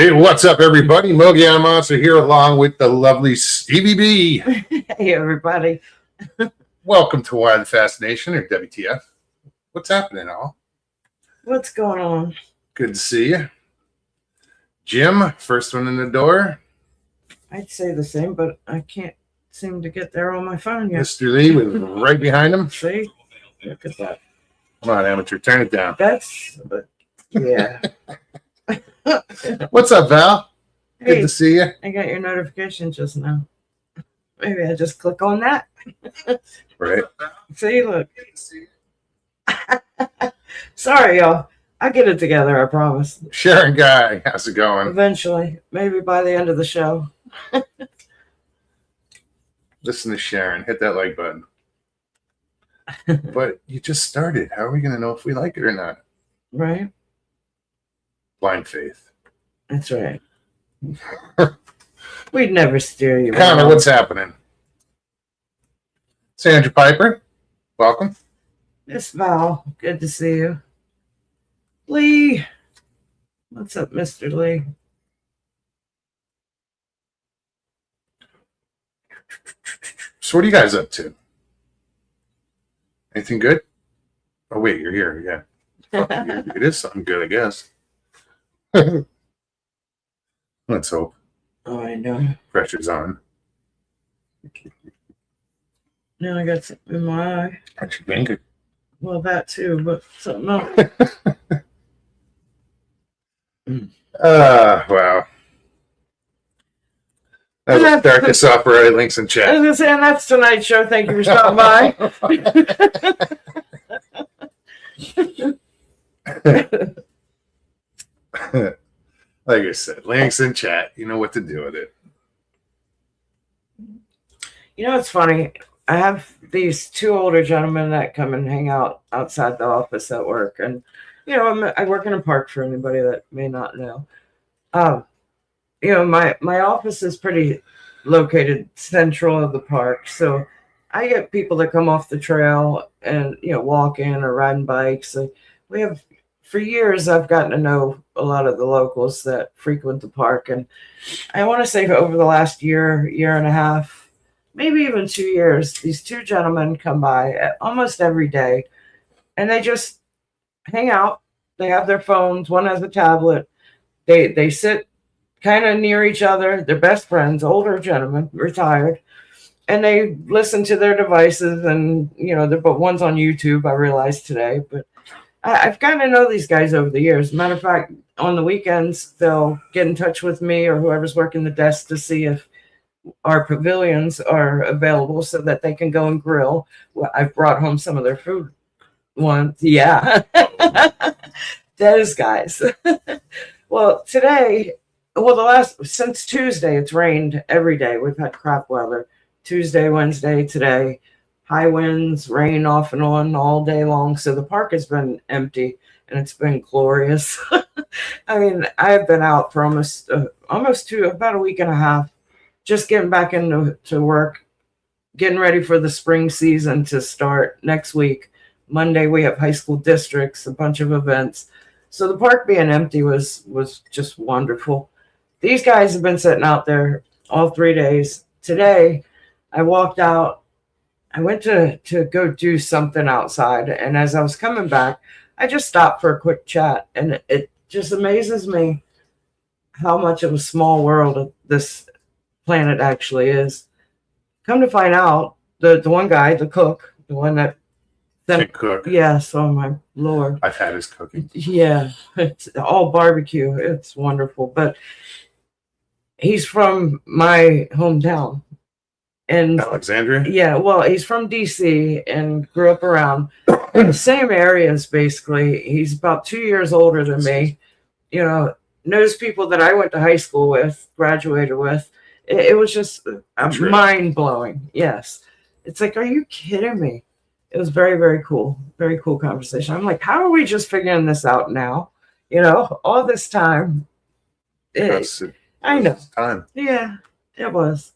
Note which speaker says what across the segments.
Speaker 1: Hey, what's up, everybody? Mogi Monster here, along with the lovely Stevie B.
Speaker 2: Hey, everybody.
Speaker 1: Welcome to Wild Fascination, or WTF. What's happening, all?
Speaker 2: What's going on?
Speaker 1: Good to see you. Jim, first one in the door.
Speaker 2: I'd say the same, but I can't seem to get there on my phone yet.
Speaker 1: Mr. Lee was right behind him.
Speaker 2: See? Look at that.
Speaker 1: Come on, amateur, turn it down.
Speaker 2: Yeah.
Speaker 1: What's up, Val? Good
Speaker 2: Hey,
Speaker 1: to see you.
Speaker 2: I got your notification just now. Maybe I just click on that.
Speaker 1: Right.
Speaker 2: See, look. Sorry, y'all. I'll get it together, I promise.
Speaker 1: Sharon Guy, how's it going?
Speaker 2: Eventually. Maybe by the end of the show.
Speaker 1: Listen to Sharon. Hit that like button. But you just started. How are we going to know if we like it or not?
Speaker 2: Right?
Speaker 1: Blind faith.
Speaker 2: That's right. We'd never steer you.
Speaker 1: Connor, what's happening? Sandra Piper, welcome.
Speaker 2: Miss Val, good to see you. Lee, what's up, Mr. Lee?
Speaker 1: So what are you guys up to? Anything good? Oh, wait, you're here. Yeah. It is something good, I guess. Let's hope.
Speaker 2: Oh, I know.
Speaker 1: Pressure's on.
Speaker 2: Now I got something in my eye.
Speaker 1: Aren't you thinking?
Speaker 2: Well, that too, but something else.
Speaker 1: Wow. That'll start this off right. Links in
Speaker 2: I was
Speaker 1: chat.
Speaker 2: going to say, and that's tonight's show. Thank you for stopping by.
Speaker 1: Like I said, links in chat. You know what to do with it.
Speaker 2: You know, it's funny. I have these two older gentlemen that come and hang out outside the office at work. And, you know, I work in a park for anybody that may not know. You know, my office is pretty located central of the park. So I get people that come off the trail and, you know, walk in or riding bikes. And we have, for years, I've gotten to know a lot of the locals that frequent the park. And I want to say over the last year and a half, maybe even 2 years, these two gentlemen come by almost every day and they just hang out. They have their phones. One has a tablet. They sit kind of near each other. They're best friends, older gentlemen, retired, and they listen to their devices. And, you know, but one's on YouTube, I realized today. But I've gotten to know these guys over the years. Matter of fact, on the weekends, they'll get in touch with me or whoever's working the desk to see if our pavilions are available so that they can go and grill. Well, I've brought home some of their food once. Yeah. Those guys. Well, today, since Tuesday, it's rained every day. We've had crap weather. Tuesday, Wednesday, today, high winds, rain off and on all day long. So the park has been empty and it's been glorious. I mean, I've been out for almost about a week and a half, just getting back into work, getting ready for the spring season to start next week. Monday, we have high school districts, a bunch of events. So the park being empty was just wonderful. These guys have been sitting out there all 3 days. Today, I walked out. I went to go do something outside. And as I was coming back, I just stopped for a quick chat. And it just amazes me how much of a small world this planet actually is. Come to find out, the one guy, the cook, the one that
Speaker 1: Cook.
Speaker 2: yes, oh my Lord.
Speaker 1: I've had his cooking.
Speaker 2: Yeah, it's all barbecue. It's wonderful. But he's from my hometown. And
Speaker 1: Alexandria?
Speaker 2: yeah, well, he's from DC and grew up around the same areas, basically. He's about 2 years older than me. You know, knows people that I went to high school with, graduated with. It was just mind-blowing. Yes. It's like, are you kidding me? It was very, very cool. Very cool conversation. I'm like, how are we just figuring this out now? You know, all this time. I know.
Speaker 1: Time.
Speaker 2: Yeah, it was.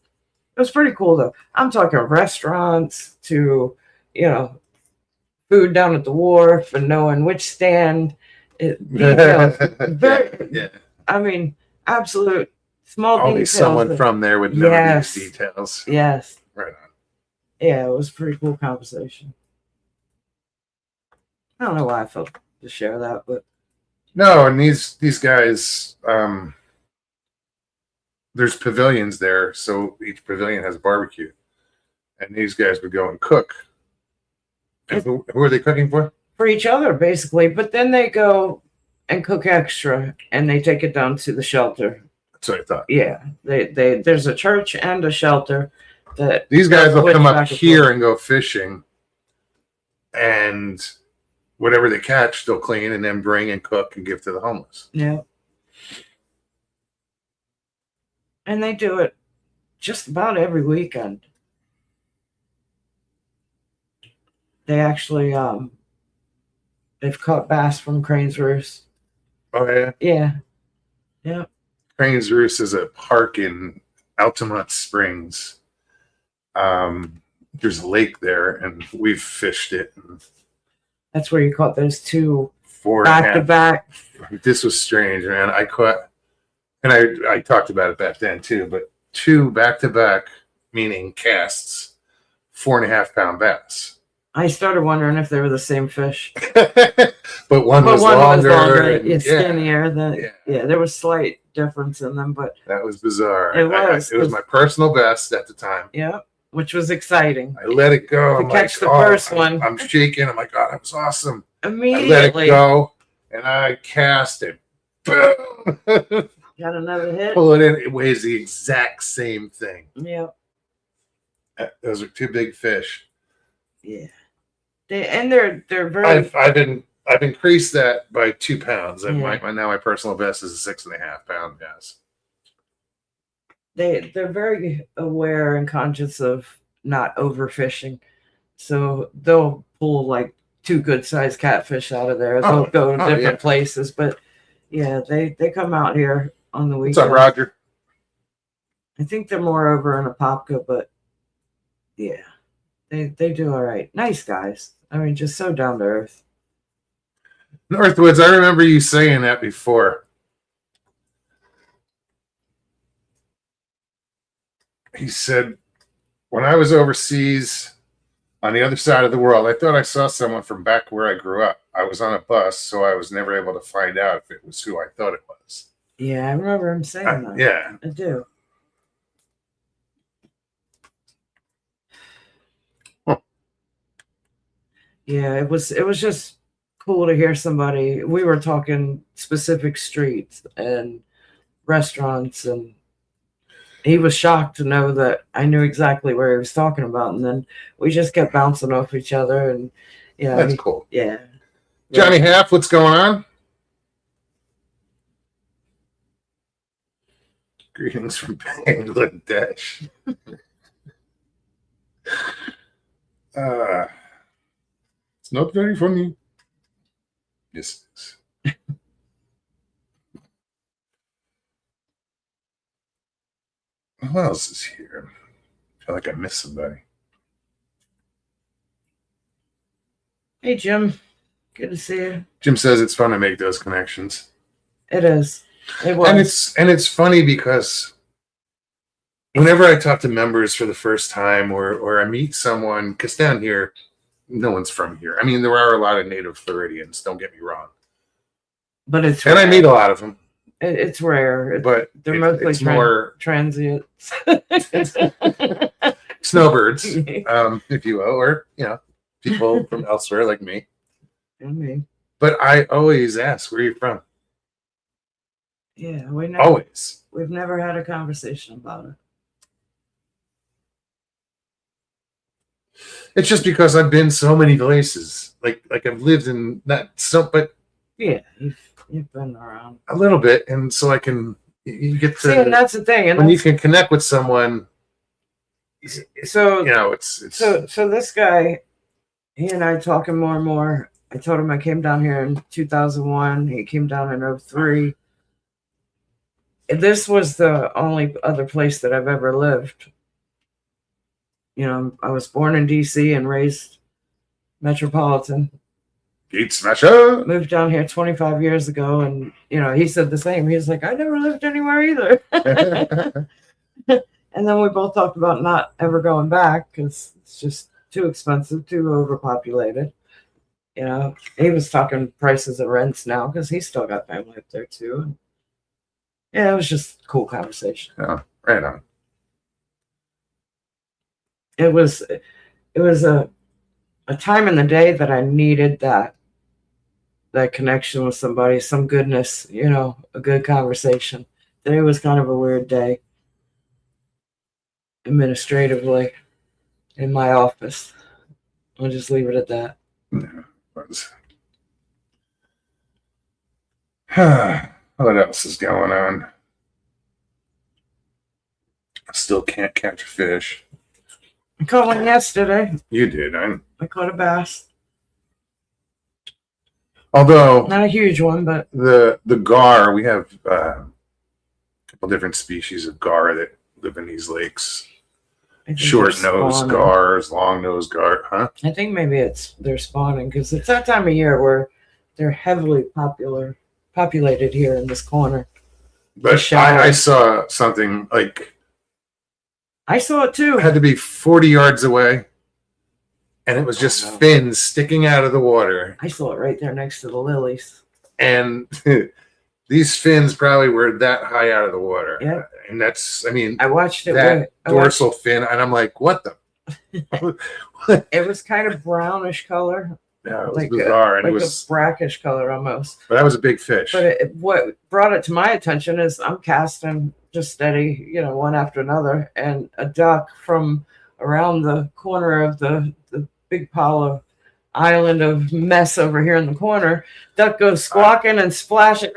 Speaker 2: It was pretty cool, though. I'm talking restaurants to, you know, food down at the wharf and knowing which stand.
Speaker 1: Yeah.
Speaker 2: I mean, absolute small
Speaker 1: Only
Speaker 2: details.
Speaker 1: someone
Speaker 2: that-
Speaker 1: from there would know
Speaker 2: Yes.
Speaker 1: these details.
Speaker 2: Yes.
Speaker 1: Right on.
Speaker 2: Yeah, it was a pretty cool conversation. I don't know why I felt to share that, but
Speaker 1: No, and these guys, there's pavilions there, so each pavilion has a barbecue, and these guys would go and cook. And who are they cooking for?
Speaker 2: for each other basically. But then they go and cook extra, and they take it down to the shelter.
Speaker 1: That's what I thought.
Speaker 2: Yeah, they there's a church and a shelter that
Speaker 1: These guys will
Speaker 2: switch
Speaker 1: come up
Speaker 2: back and
Speaker 1: here
Speaker 2: forth.
Speaker 1: and go fishing, and whatever they catch, they'll clean and then bring and cook and give to the homeless.
Speaker 2: Yeah. And they do it just about every weekend. They actually they've caught bass from Crane's Roost.
Speaker 1: Oh yeah,
Speaker 2: Yeah. Yeah.
Speaker 1: Crane's Roost is a park in Altamont Springs. There's a lake there, and we've fished it.
Speaker 2: That's where you caught those two
Speaker 1: 4.5.
Speaker 2: back to back.
Speaker 1: This was strange, man. I caught, and I talked about it back then too, but 2 back to back, meaning casts, 4.5 pound bass.
Speaker 2: I started wondering if they were the same fish.
Speaker 1: But one was longer. And,
Speaker 2: it's skinnier.
Speaker 1: Yeah.
Speaker 2: There was slight difference in them, but
Speaker 1: that was bizarre.
Speaker 2: It was.
Speaker 1: It was my personal best at the time.
Speaker 2: yeah, which was exciting.
Speaker 1: I let it go.
Speaker 2: To
Speaker 1: I'm
Speaker 2: catch the
Speaker 1: oh,
Speaker 2: first
Speaker 1: I'm-
Speaker 2: one.
Speaker 1: I'm shaking. I'm like, God, that was awesome. I let
Speaker 2: Immediately
Speaker 1: it go, and I cast it. Boom!
Speaker 2: got another hit.
Speaker 1: Pull it in. It weighs the exact same thing.
Speaker 2: Yeah,
Speaker 1: Those are 2 big fish.
Speaker 2: yeah. They're very
Speaker 1: I've increased that by 2 pounds. And
Speaker 2: Yeah.
Speaker 1: my personal best is a 6.5 pound bass.
Speaker 2: they're very aware and conscious of not overfishing, so they'll pull like 2 good sized catfish out of there. They'll go to different
Speaker 1: yeah.
Speaker 2: places, but yeah, they come out here on the
Speaker 1: What's
Speaker 2: weekend.
Speaker 1: up, Roger?
Speaker 2: I think they're more over in Apopka, but yeah, they do all right. Nice guys. I mean, just so down to earth.
Speaker 1: Northwoods, I remember you saying that before. He said, when I was overseas on the other side of the world, I thought I saw someone from back where I grew up. I was on a bus, so I was never able to find out if it was who I thought it was.
Speaker 2: Yeah, I remember him saying that.
Speaker 1: Yeah.
Speaker 2: I do.
Speaker 1: Huh.
Speaker 2: Yeah, it was just cool to hear somebody. We were talking specific streets and restaurants, and he was shocked to know that I knew exactly where he was talking about, and then we just kept bouncing off each other, and yeah,
Speaker 1: That's cool.
Speaker 2: yeah.
Speaker 1: Johnny Half, what's going on? Greetings from Bangladesh. It's not very funny. Yes, it is. Who else is here? I feel like I missed somebody.
Speaker 2: Hey, Jim. Good to see you.
Speaker 1: Jim says it's fun to make those connections.
Speaker 2: It is. It was.
Speaker 1: And it's funny because whenever I talk to members for the first time or I meet someone, because down here, no one's from here. I mean, there are a lot of native Floridians, don't get me wrong.
Speaker 2: But it's
Speaker 1: And I
Speaker 2: rare.
Speaker 1: meet a lot of them,
Speaker 2: It's rare.
Speaker 1: but
Speaker 2: They're mostly
Speaker 1: it's more
Speaker 2: transients.
Speaker 1: snowbirds, if you will, or, people from elsewhere like me.
Speaker 2: I mean,
Speaker 1: But I always ask, where are you from?
Speaker 2: yeah, we've never had a conversation about it.
Speaker 1: It's just because I've been so many places. Like I've lived in but
Speaker 2: Yeah, you've been around.
Speaker 1: a little bit, and so I can you get to
Speaker 2: See, and that's the thing. And
Speaker 1: when you can connect with someone.
Speaker 2: so
Speaker 1: It's
Speaker 2: so this guy, he and I talking more and more. I told him I came down here in 2001. He came down in 2003. This was the only other place that I've ever lived. I was born in DC and raised metropolitan.
Speaker 1: Gate smasher.
Speaker 2: moved down here 25 years ago, and he said the same. He's like, I never lived anywhere either. And then we both talked about not ever going back because it's just too expensive, too overpopulated. He was talking prices of rents now because he's still got family up there too. And yeah, it was just a cool conversation.
Speaker 1: Yeah, right on.
Speaker 2: It was a time in the day that I needed that connection with somebody, some goodness, a good conversation. Today was kind of a weird day administratively in my office. I'll just leave it at that.
Speaker 1: Yeah, it was. What else is going on? I still can't catch a fish.
Speaker 2: I caught one yesterday.
Speaker 1: You did.
Speaker 2: I caught a bass.
Speaker 1: Although
Speaker 2: not a huge one, but
Speaker 1: the gar, we have a couple different species of gar that live in these lakes. Short nose gars, long nose gar, huh?
Speaker 2: I think maybe they're spawning because it's that time of year where they're heavily populated here in this corner.
Speaker 1: But I saw something like
Speaker 2: I saw it too.
Speaker 1: It had to be 40 yards away, and it was just fins sticking out of the water.
Speaker 2: I saw it right there next to the lilies.
Speaker 1: And these fins probably were that high out of the water.
Speaker 2: Yeah.
Speaker 1: And that's,
Speaker 2: I watched it.
Speaker 1: That dorsal fin, and I'm like, what the?
Speaker 2: It was kind of brownish color.
Speaker 1: Yeah, it was bizarre.
Speaker 2: And it was a brackish color almost.
Speaker 1: But that was a big fish.
Speaker 2: But what brought it to my attention is I'm casting just steady, one after another, and a duck from around the corner of the big pile of island of mess over here in the corner, duck goes squawking and splashing,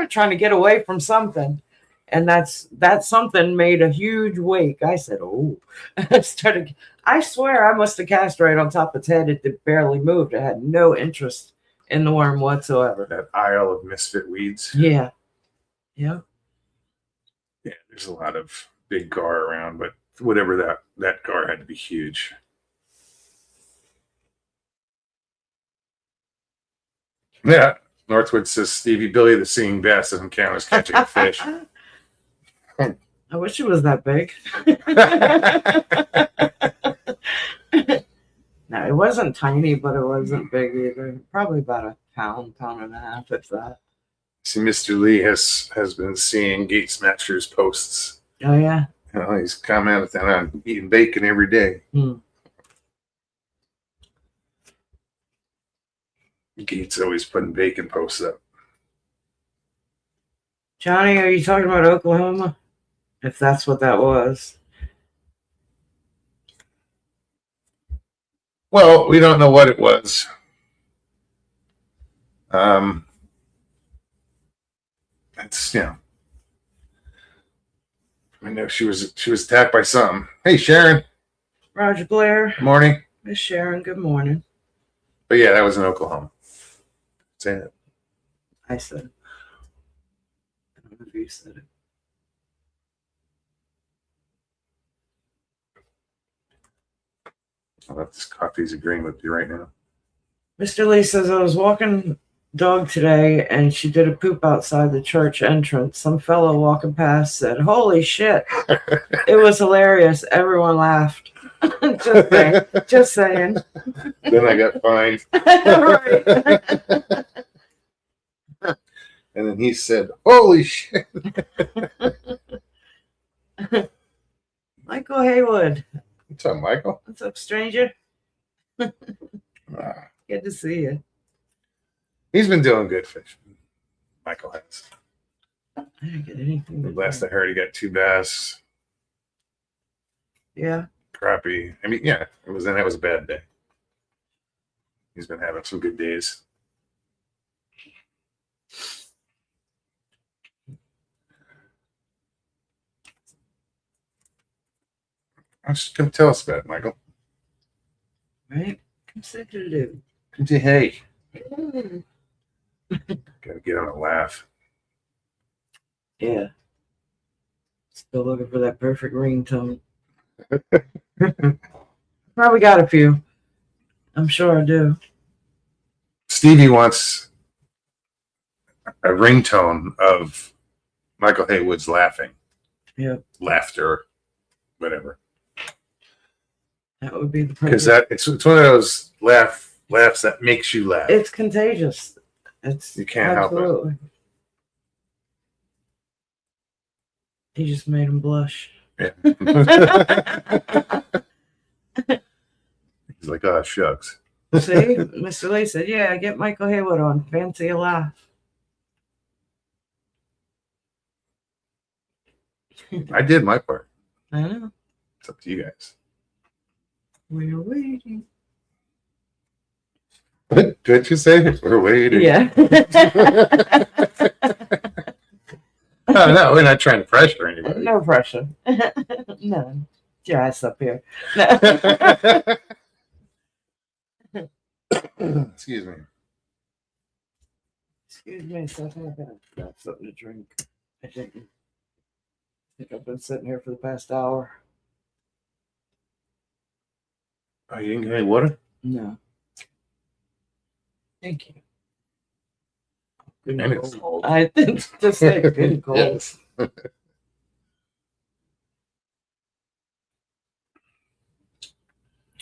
Speaker 2: trying to get away from something. And that something made a huge wake. I said, oh. I swear I must have cast right on top of its head. It barely moved. It had no interest in the worm whatsoever.
Speaker 1: That Isle of Misfit Weeds.
Speaker 2: Yeah. Yeah.
Speaker 1: Yeah, there's a lot of big gar around, but whatever that gar had to be huge. Yeah. Northwood says Stevie Billy the singing bass doesn't count as catching a fish.
Speaker 2: I wish it was that big. No, it wasn't tiny, but it wasn't big either. Probably about a pound and a half, if that.
Speaker 1: See, Mr. Lee has been seeing Gate Smasher's posts.
Speaker 2: Oh, yeah?
Speaker 1: He's commenting on eating bacon every day. Gates always putting bacon posts up.
Speaker 2: Johnny, are you talking about Oklahoma? If that's what that was.
Speaker 1: Well, we don't know what it was. It's I know she was attacked by something. Hey, Sharon.
Speaker 2: Roger Blair.
Speaker 1: Good morning.
Speaker 2: Miss Sharon. Good morning.
Speaker 1: But yeah, that was in Oklahoma. Say it.
Speaker 2: I said. I don't know if you said it.
Speaker 1: I'll have this coffee's agreeing with you right now.
Speaker 2: Mr. Lee says, I was walking dog today and she did a poop outside the church entrance. Some fellow walking past said, holy shit. It was hilarious. Everyone laughed. Just saying.
Speaker 1: Then I got fined.
Speaker 2: Right.
Speaker 1: And then he said, holy shit.
Speaker 2: Michael Haywood.
Speaker 1: What's up, Michael?
Speaker 2: What's up, stranger? Good to see you.
Speaker 1: He's been doing good fishing. Michael has.
Speaker 2: I didn't get anything.
Speaker 1: The last I heard, he got 2 bass.
Speaker 2: Yeah.
Speaker 1: Crappie. I mean, yeah, that was a bad day. He's been having some good days. I was just going to tell us about it, Michael.
Speaker 2: Right? Say hello.
Speaker 1: Hey. Gotta get on a laugh.
Speaker 2: Yeah. Still looking for that perfect ringtone. Probably got a few. I'm sure I do.
Speaker 1: Stevie wants a ringtone of Michael Haywood's laughing.
Speaker 2: Yep.
Speaker 1: Laughter, whatever.
Speaker 2: That would be the
Speaker 1: Because
Speaker 2: perfect.
Speaker 1: it's one of those laughs that makes you laugh.
Speaker 2: It's contagious. It's
Speaker 1: You can't help it.
Speaker 2: absolutely. He just made him blush.
Speaker 1: Yeah. He's like, oh shucks.
Speaker 2: See, Mr. Lee said, "Yeah, get Michael Haywood on. Fancy a laugh."
Speaker 1: I did my part.
Speaker 2: I know.
Speaker 1: It's up to you guys.
Speaker 2: We're waiting.
Speaker 1: What did you say? We're waiting.
Speaker 2: Yeah.
Speaker 1: Oh, no, we're not trying to pressure anybody.
Speaker 2: No pressure. None. Your ass up here.
Speaker 1: Excuse me.
Speaker 2: Excuse me, so I got something to drink. I think I've been sitting here for the past hour.
Speaker 1: Oh, you didn't get any water?
Speaker 2: No. Thank you.
Speaker 1: And it's cold.
Speaker 2: I just said good and cold.
Speaker 1: Yes.
Speaker 2: There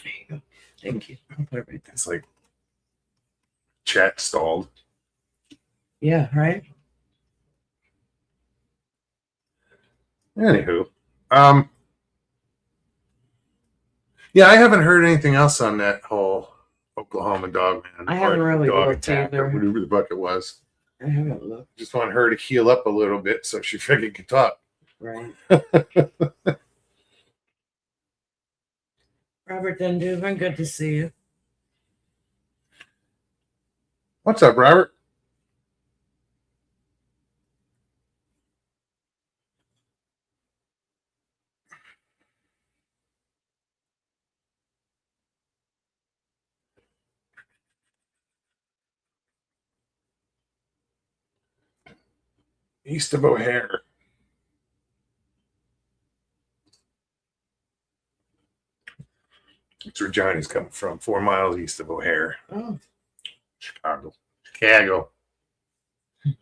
Speaker 2: you go. Thank you. I'll put it right there.
Speaker 1: It's like chat stalled.
Speaker 2: Yeah, right?
Speaker 1: Anywho, yeah, I haven't heard anything else on that whole Oklahoma dog man.
Speaker 2: I haven't
Speaker 1: or
Speaker 2: really
Speaker 1: dog
Speaker 2: looked
Speaker 1: attack or
Speaker 2: either.
Speaker 1: whatever the fuck it was.
Speaker 2: I haven't looked.
Speaker 1: Just want her to heal up a little bit so she freaking can talk.
Speaker 2: Right. Robert Dunduvan, good to see you.
Speaker 1: What's up, Robert? East of O'Hare. That's where Johnny's coming from, 4 miles east of O'Hare.
Speaker 2: Oh,
Speaker 1: Chicago.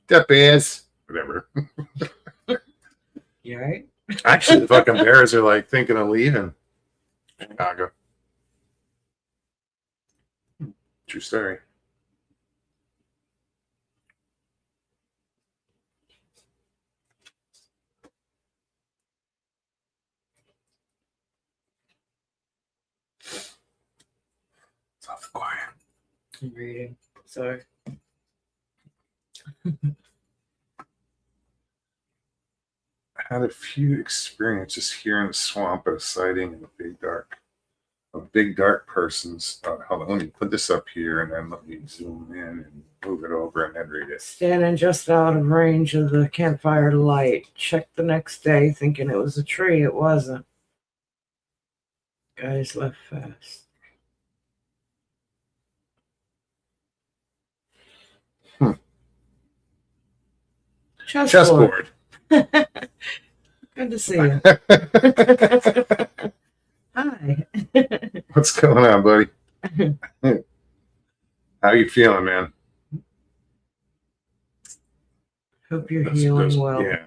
Speaker 1: That bears. Whatever.
Speaker 2: you right?
Speaker 1: Actually, the fucking Bears are like thinking of leaving Chicago. True story. It's awful quiet.
Speaker 2: I'm reading. Sorry.
Speaker 1: I had a few experiences here in the swamp at a sighting of a big dark person's. Hold on, let me put this up here and then let me zoom in and move it over and then read it.
Speaker 2: Standing just out of range of the campfire light. Checked the next day thinking it was a tree. It wasn't. Guys left fast. Chessboard. Good to see you. Hi.
Speaker 1: What's going on, buddy? How you feeling, man?
Speaker 2: Hope you're healing well.
Speaker 1: Yeah.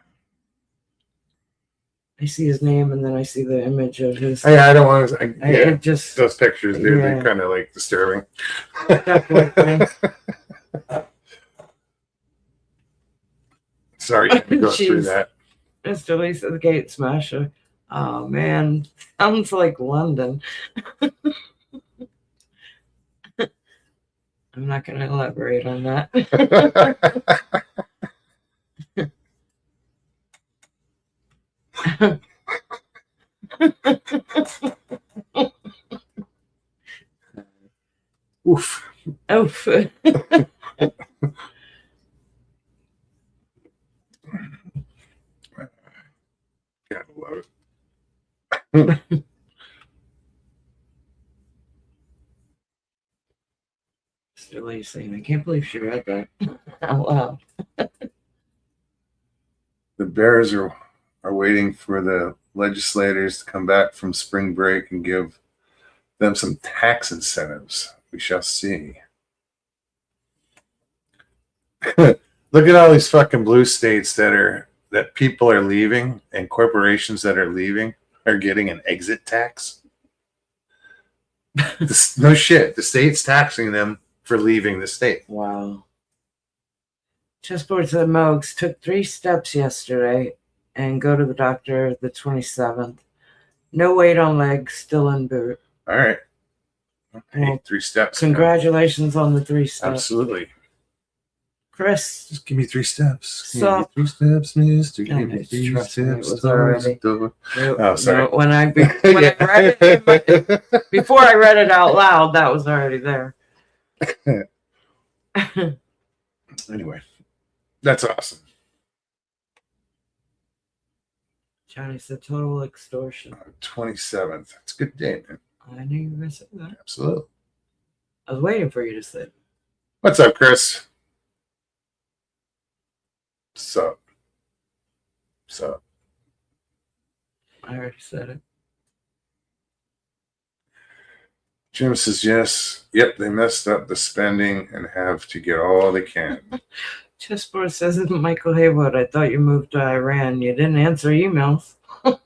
Speaker 2: I see his name and then I see the image of his.
Speaker 1: I don't want to. Yeah,
Speaker 2: It just
Speaker 1: those pictures, dude,
Speaker 2: Yeah.
Speaker 1: they're kind of like disturbing.
Speaker 2: stuck with me.
Speaker 1: Sorry, you had to go through
Speaker 2: Jeez.
Speaker 1: that.
Speaker 2: Mr. Lisa the Gate Smasher. Oh man, sounds like London. I'm not going to elaborate on that.
Speaker 1: Oof.
Speaker 2: Oof.
Speaker 1: Gotta love it.
Speaker 2: Mr. Lee saying, I can't believe she read that out loud.
Speaker 1: The Bears are waiting for the legislators to come back from spring break and give them some tax incentives. We shall see. Look at all these fucking blue states that people are leaving and corporations that are leaving are getting an exit tax. No shit. The state's taxing them for leaving the state.
Speaker 2: Wow. Chessboard said Mogs took 3 steps yesterday and go to the doctor the 27th. No weight on legs, still in boot.
Speaker 1: All right.
Speaker 2: Well,
Speaker 1: 3 steps.
Speaker 2: Congratulations on the 3 steps.
Speaker 1: Absolutely.
Speaker 2: Chris.
Speaker 1: Just give me 3 steps.
Speaker 2: Stop.
Speaker 1: Give me 3 steps, mister.
Speaker 2: Yeah,
Speaker 1: Give me 3
Speaker 2: trust me, it
Speaker 1: steps.
Speaker 2: was already-
Speaker 1: Oh, sorry.
Speaker 2: No, when I read it, before I read it out loud, that was already there.
Speaker 1: Anyway, that's awesome.
Speaker 2: Johnny said total extortion.
Speaker 1: 27th. That's a good day, man.
Speaker 2: I knew you were going to say that.
Speaker 1: Absolutely.
Speaker 2: I was waiting for you to say it.
Speaker 1: What's up, Chris? Sup?
Speaker 2: I already said it.
Speaker 1: Jim says yes. Yep, they messed up the spending and have to get all they can.
Speaker 2: Chessboard says, Michael Haywood, I thought you moved to Iran. You didn't answer emails.
Speaker 1: I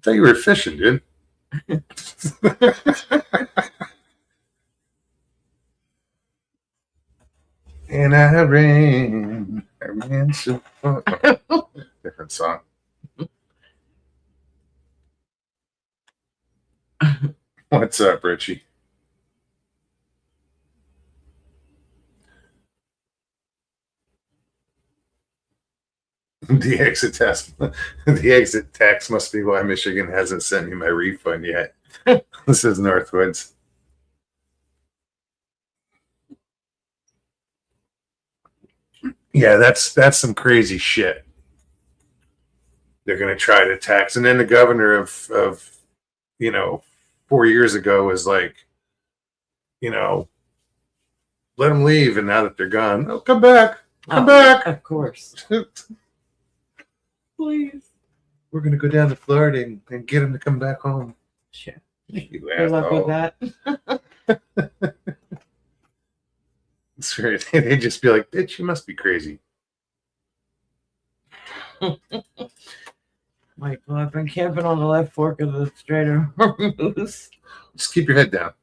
Speaker 1: thought you were fishing, dude. And I ran so far. Different song. What's up, Richie? The exit tax must be why Michigan hasn't sent me my refund yet. This is Northwoods. Yeah, that's some crazy shit. They're going to try to tax, and then the governor of 4 years ago was like, let them leave, and now that they're gone, oh, come back. Come back.
Speaker 2: Of course. Please.
Speaker 1: We're going to go down to Florida and get them to come back home.
Speaker 2: Sure.
Speaker 1: You
Speaker 2: Good luck with that.
Speaker 1: It's weird. They'd just be like, bitch, you must be crazy.
Speaker 2: Michael, I've been camping on the left fork of the Strait of Hormuz.
Speaker 1: Just keep your head down.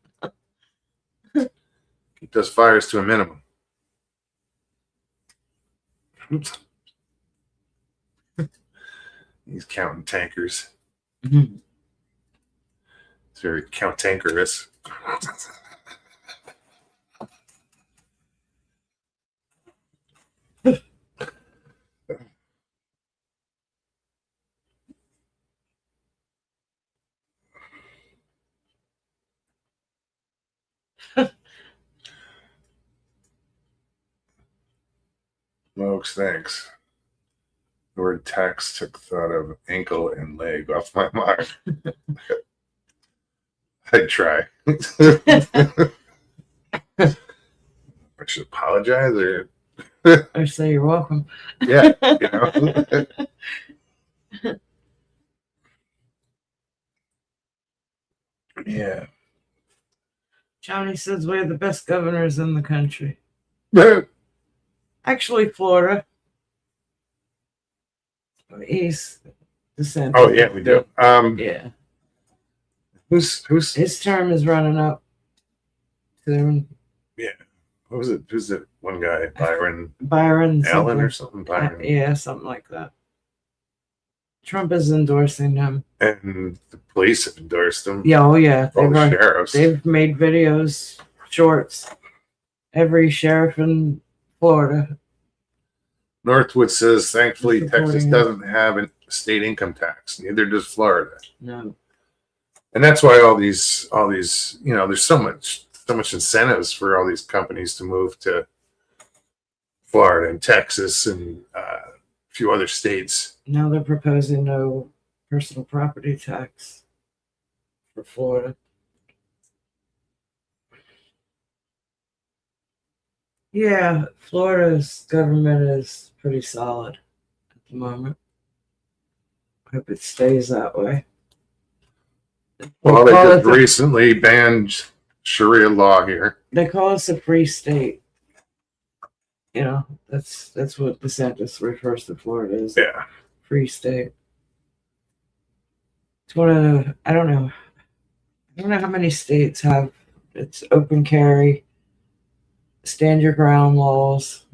Speaker 1: Keep those fires to a minimum. Oops. He's counting tankers.
Speaker 2: Mm-hmm.
Speaker 1: It's very count-tankerous. Smokes, thanks. The word tax took thought of ankle and leg off my mind. I'd try. I should apologize or
Speaker 2: Or say you're welcome.
Speaker 1: yeah, Yeah.
Speaker 2: Johnny says we're the best governors in the country. Actually, Florida. He's DeSantis.
Speaker 1: Oh yeah, we do.
Speaker 2: Yeah.
Speaker 1: Who's
Speaker 2: His term is running up soon.
Speaker 1: what was it? Who's that one guy? Byron
Speaker 2: Byron
Speaker 1: Allen
Speaker 2: something.
Speaker 1: or something? Byron.
Speaker 2: Yeah, something like that. Trump is endorsing him.
Speaker 1: And the police have endorsed him.
Speaker 2: Yeah, oh yeah.
Speaker 1: All the sheriffs.
Speaker 2: They've made videos, shorts. Every sheriff in Florida.
Speaker 1: Northwood says, thankfully,
Speaker 2: Supporting
Speaker 1: Texas
Speaker 2: him.
Speaker 1: doesn't have a state income tax. Neither does Florida.
Speaker 2: No.
Speaker 1: And that's why all these, there's so much incentives for all these companies to move to Florida and Texas and a few other states.
Speaker 2: Now they're proposing no personal property tax for Florida. Yeah, Florida's government is pretty solid at the moment. I hope it stays that way.
Speaker 1: Well, they
Speaker 2: call
Speaker 1: just recently banned Sharia law here.
Speaker 2: They call us a free state. You know, that's what DeSantis refers to Florida as,
Speaker 1: Yeah.
Speaker 2: free state. It's one of the, I don't know. I don't know how many states have it's open carry, stand your ground laws.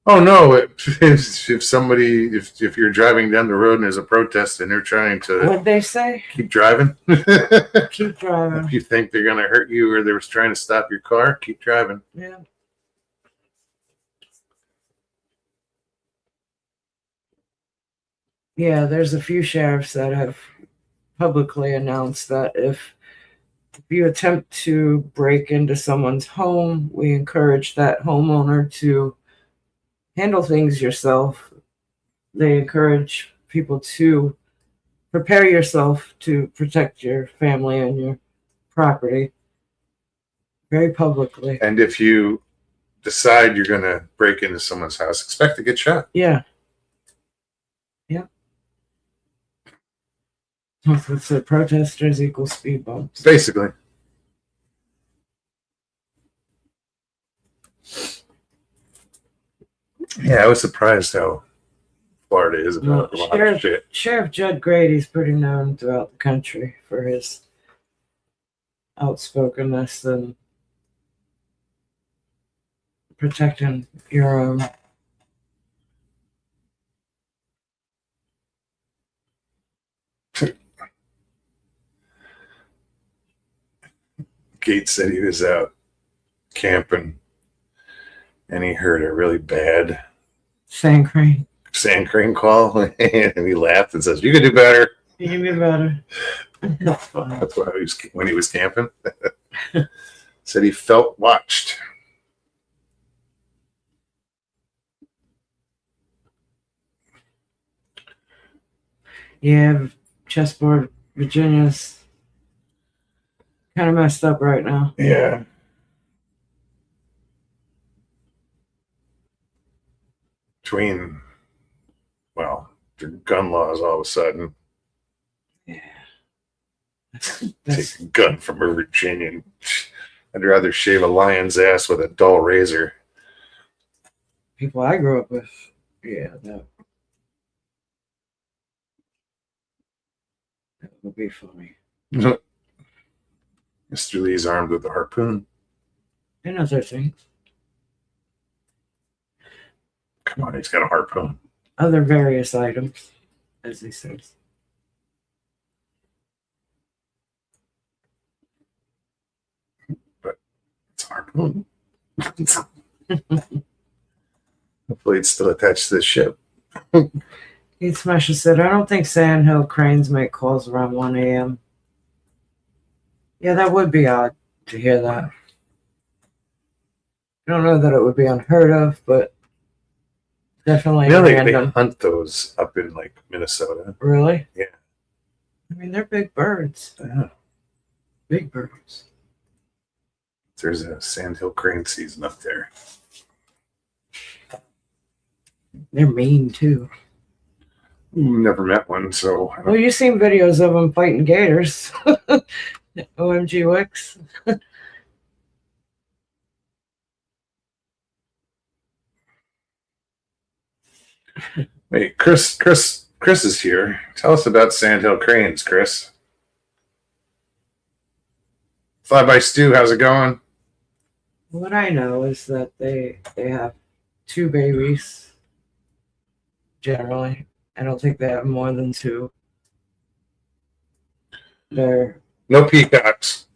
Speaker 1: Oh no! If somebody, if you're driving down the road and there's a protest and they're trying to
Speaker 2: What'd they say?
Speaker 1: keep driving,
Speaker 2: Keep driving.
Speaker 1: if you think they're going to hurt you or they're trying to stop your car, keep driving.
Speaker 2: Yeah. Yeah, there's a few sheriffs that have publicly announced that if you attempt to break into someone's home, we encourage that homeowner to handle things yourself. They encourage people to prepare yourself to protect your family and your property very publicly.
Speaker 1: And if you decide you're going to break into someone's house, expect to get shot.
Speaker 2: Yeah. Yeah. What's the protesters equal speed bumps?
Speaker 1: Basically. Yeah, I was surprised how Florida is about a lot of shit.
Speaker 2: Sheriff Judd Grady's pretty known throughout the country for his outspokenness and protecting your own.
Speaker 1: Gates said he was out camping and he heard a really bad
Speaker 2: Sand crane.
Speaker 1: sand crane call and he laughed and says, "You can do better."
Speaker 2: You can be better. That's funny.
Speaker 1: That's why when he was camping. Said he felt watched.
Speaker 2: Yeah, chessboard Virginia's kind of messed up right now.
Speaker 1: Yeah. Between, well, the gun laws all of a sudden.
Speaker 2: Yeah.
Speaker 1: Take a gun from a Virginian. I'd rather shave a lion's ass with a dull razor.
Speaker 2: People I grew up with. Yeah, that would be funny.
Speaker 1: Mr. Lee's armed with a harpoon.
Speaker 2: And other things.
Speaker 1: Come on, he's got a harpoon.
Speaker 2: Other various items, as he says.
Speaker 1: But it's a harpoon. Hopefully it's still attached to the ship.
Speaker 2: Keith Smasher said, I don't think Sandhill cranes make calls around 1 a.m. Yeah, that would be odd to hear that. I don't know that it would be unheard of, but definitely
Speaker 1: They
Speaker 2: random.
Speaker 1: hunt those up in like Minnesota.
Speaker 2: Really?
Speaker 1: Yeah.
Speaker 2: I mean, they're big birds.
Speaker 1: Yeah.
Speaker 2: Big birds.
Speaker 1: There's a sandhill crane season up there.
Speaker 2: They're mean too.
Speaker 1: Never met one, so I
Speaker 2: Well,
Speaker 1: don't,
Speaker 2: you've seen videos of them fighting gators. OMG Wix.
Speaker 1: wait, Chris is here. Tell us about sandhill cranes, Chris. Fly by Stu, how's it going?
Speaker 2: What I know is that they have 2 babies. Generally, I don't think they have more than 2. They're
Speaker 1: No peacocks.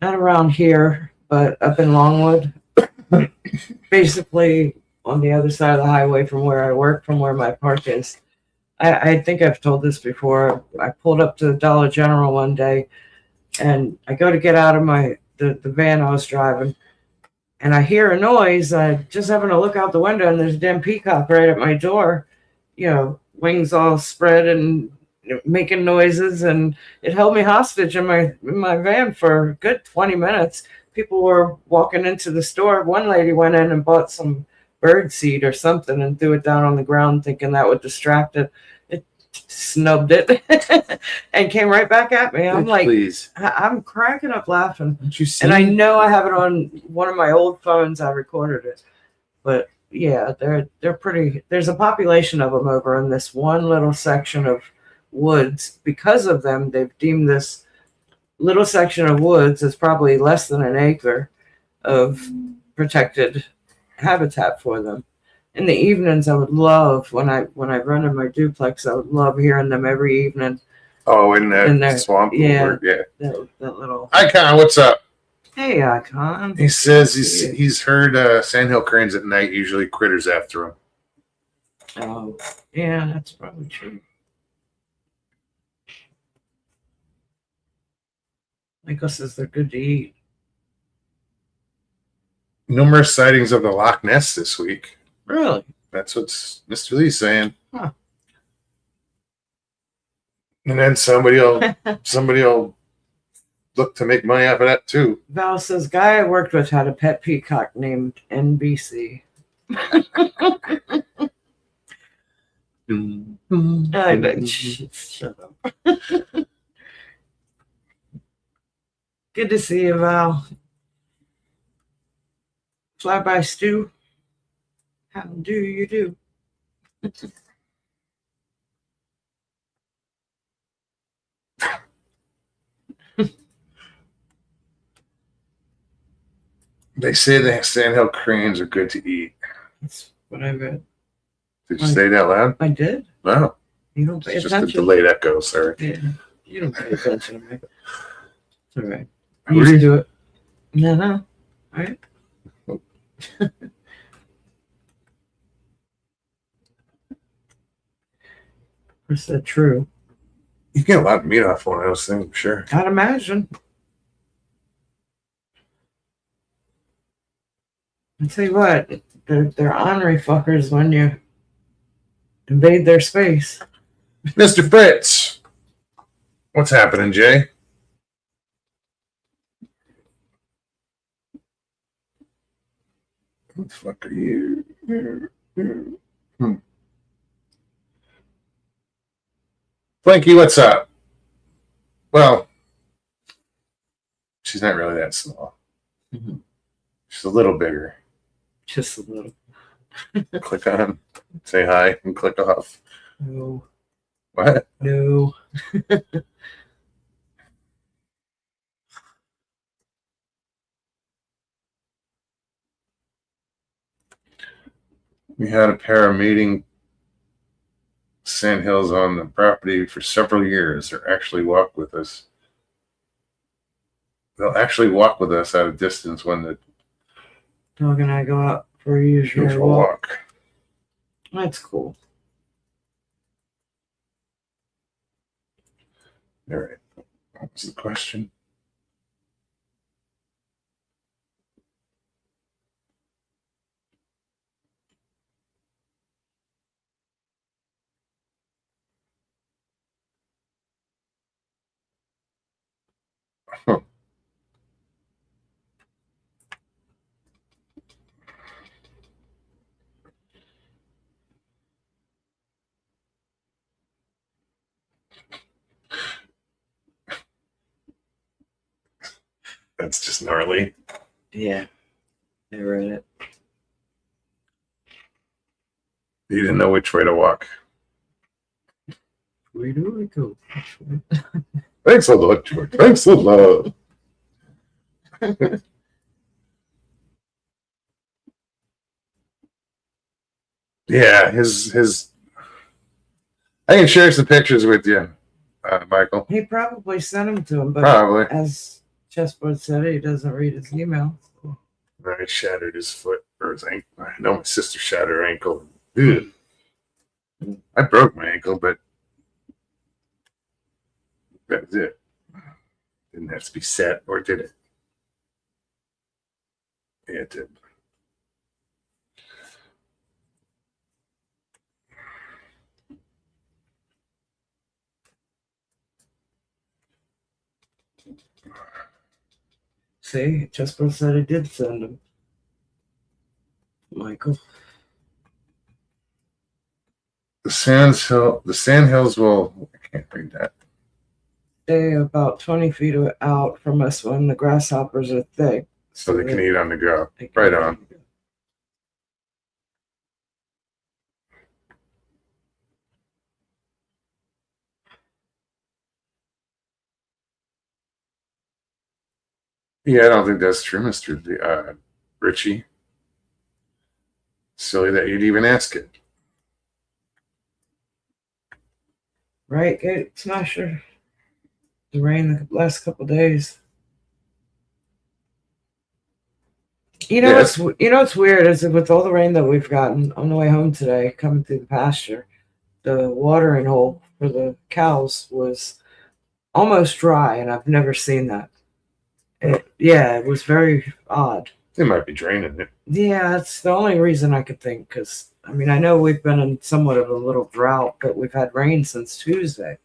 Speaker 2: not around here, but up in Longwood. Basically on the other side of the highway from where I work, from where my park is. I think I've told this before. I pulled up to the Dollar General one day and I go to get out of the van I was driving and I hear a noise. I just happen to look out the window and there's a damn peacock right at my door, wings all spread and making noises, and it held me hostage in my van for a good 20 minutes. People were walking into the store. One lady went in and bought some bird seed or something and threw it down on the ground thinking that would distract it. snubbed it and came right back at me. I'm like,
Speaker 1: please.
Speaker 2: I'm cracking up laughing.
Speaker 1: Don't you see?
Speaker 2: And I know I have it on one of my old phones. I recorded it, but yeah, they're pretty. There's a population of them over in this one little section of woods. Because of them, they've deemed this little section of woods as probably less than an acre of protected habitat for them. In the evenings, I would love when I run in my duplex. I would love hearing them every evening.
Speaker 1: Oh, in that
Speaker 2: In there,
Speaker 1: swamp.
Speaker 2: yeah.
Speaker 1: Yeah.
Speaker 2: That little.
Speaker 1: Icon, what's up?
Speaker 2: Hey, Icon.
Speaker 1: He says he's heard sandhill cranes at night, usually critters after him.
Speaker 2: Oh, yeah, that's probably true. Michael says they're good to eat.
Speaker 1: Numerous sightings of the Loch Ness this week.
Speaker 2: Really?
Speaker 1: That's what Mr. Lee's saying.
Speaker 2: Huh.
Speaker 1: And then somebody will look to make money off of that too.
Speaker 2: Val says, guy I worked with had a pet peacock named NBC. I know. Shut up. Good to see you, Val. Flyby Stew. How do you do?
Speaker 1: They say the sandhill cranes are good to eat.
Speaker 2: That's what I read.
Speaker 1: Did you say that loud?
Speaker 2: I did.
Speaker 1: No.
Speaker 2: You don't pay
Speaker 1: It's just a
Speaker 2: attention.
Speaker 1: delayed echo, sorry.
Speaker 2: Yeah. You don't pay attention to me. It's all right.
Speaker 1: What
Speaker 2: You
Speaker 1: are
Speaker 2: used
Speaker 1: you-
Speaker 2: to do it. No. All right. Is that true?
Speaker 1: You get a lot of meat off one of those things, for sure.
Speaker 2: I'd imagine. I tell you what, they're ornery fuckers when you invade their space.
Speaker 1: Mr. Fritz, what's happening, Jay? What the fuck are you? Blanky, what's up? Well, she's not really that small.
Speaker 2: Mhm.
Speaker 1: She's a little bigger.
Speaker 2: Just a little.
Speaker 1: Click on, say hi, and click off.
Speaker 2: No.
Speaker 1: What?
Speaker 2: No.
Speaker 1: We had a pair of meeting sandhills on the property for several years. They'll actually walk with us. They'll actually walk with us at a distance when the
Speaker 2: Dog and I go out for a usual
Speaker 1: usual
Speaker 2: walk.
Speaker 1: walk.
Speaker 2: That's cool.
Speaker 1: All right. What was the question? Huh. That's just gnarly.
Speaker 2: Yeah. I read it.
Speaker 1: You didn't know which way to walk.
Speaker 2: Where do we go?
Speaker 1: Thanks a lot, George. Thanks a lot. Yeah, his. I can share some pictures with you, Michael.
Speaker 2: He probably sent them to him, but
Speaker 1: Probably.
Speaker 2: as Chessboard said, he doesn't read his email.
Speaker 1: I shattered his foot or his ankle. I know my sister shattered her ankle. Ugh. I broke my ankle, but that was it. Didn't have to be set, or did it? Yeah, it did.
Speaker 2: See, Chessboard said he did send him. Michael.
Speaker 1: The sand hills will. I can't read that.
Speaker 2: Stay about 20 feet out from us when the grasshoppers are thick.
Speaker 1: So they can eat on the go.
Speaker 2: they can-
Speaker 1: Right on. Yeah, I don't think that's true, Mr. Richie. Silly that you'd even ask it.
Speaker 2: Right, Gate Smasher? The rain the last couple days.
Speaker 1: Yes.
Speaker 2: What's weird is that with all the rain that we've gotten on the way home today, coming through the pasture, the watering hole for the cows was almost dry, and I've never seen that. It was very odd.
Speaker 1: They might be draining it.
Speaker 2: Yeah, that's the only reason I could think. Because I mean, I know we've been in somewhat of a little drought, but we've had rain since Tuesday,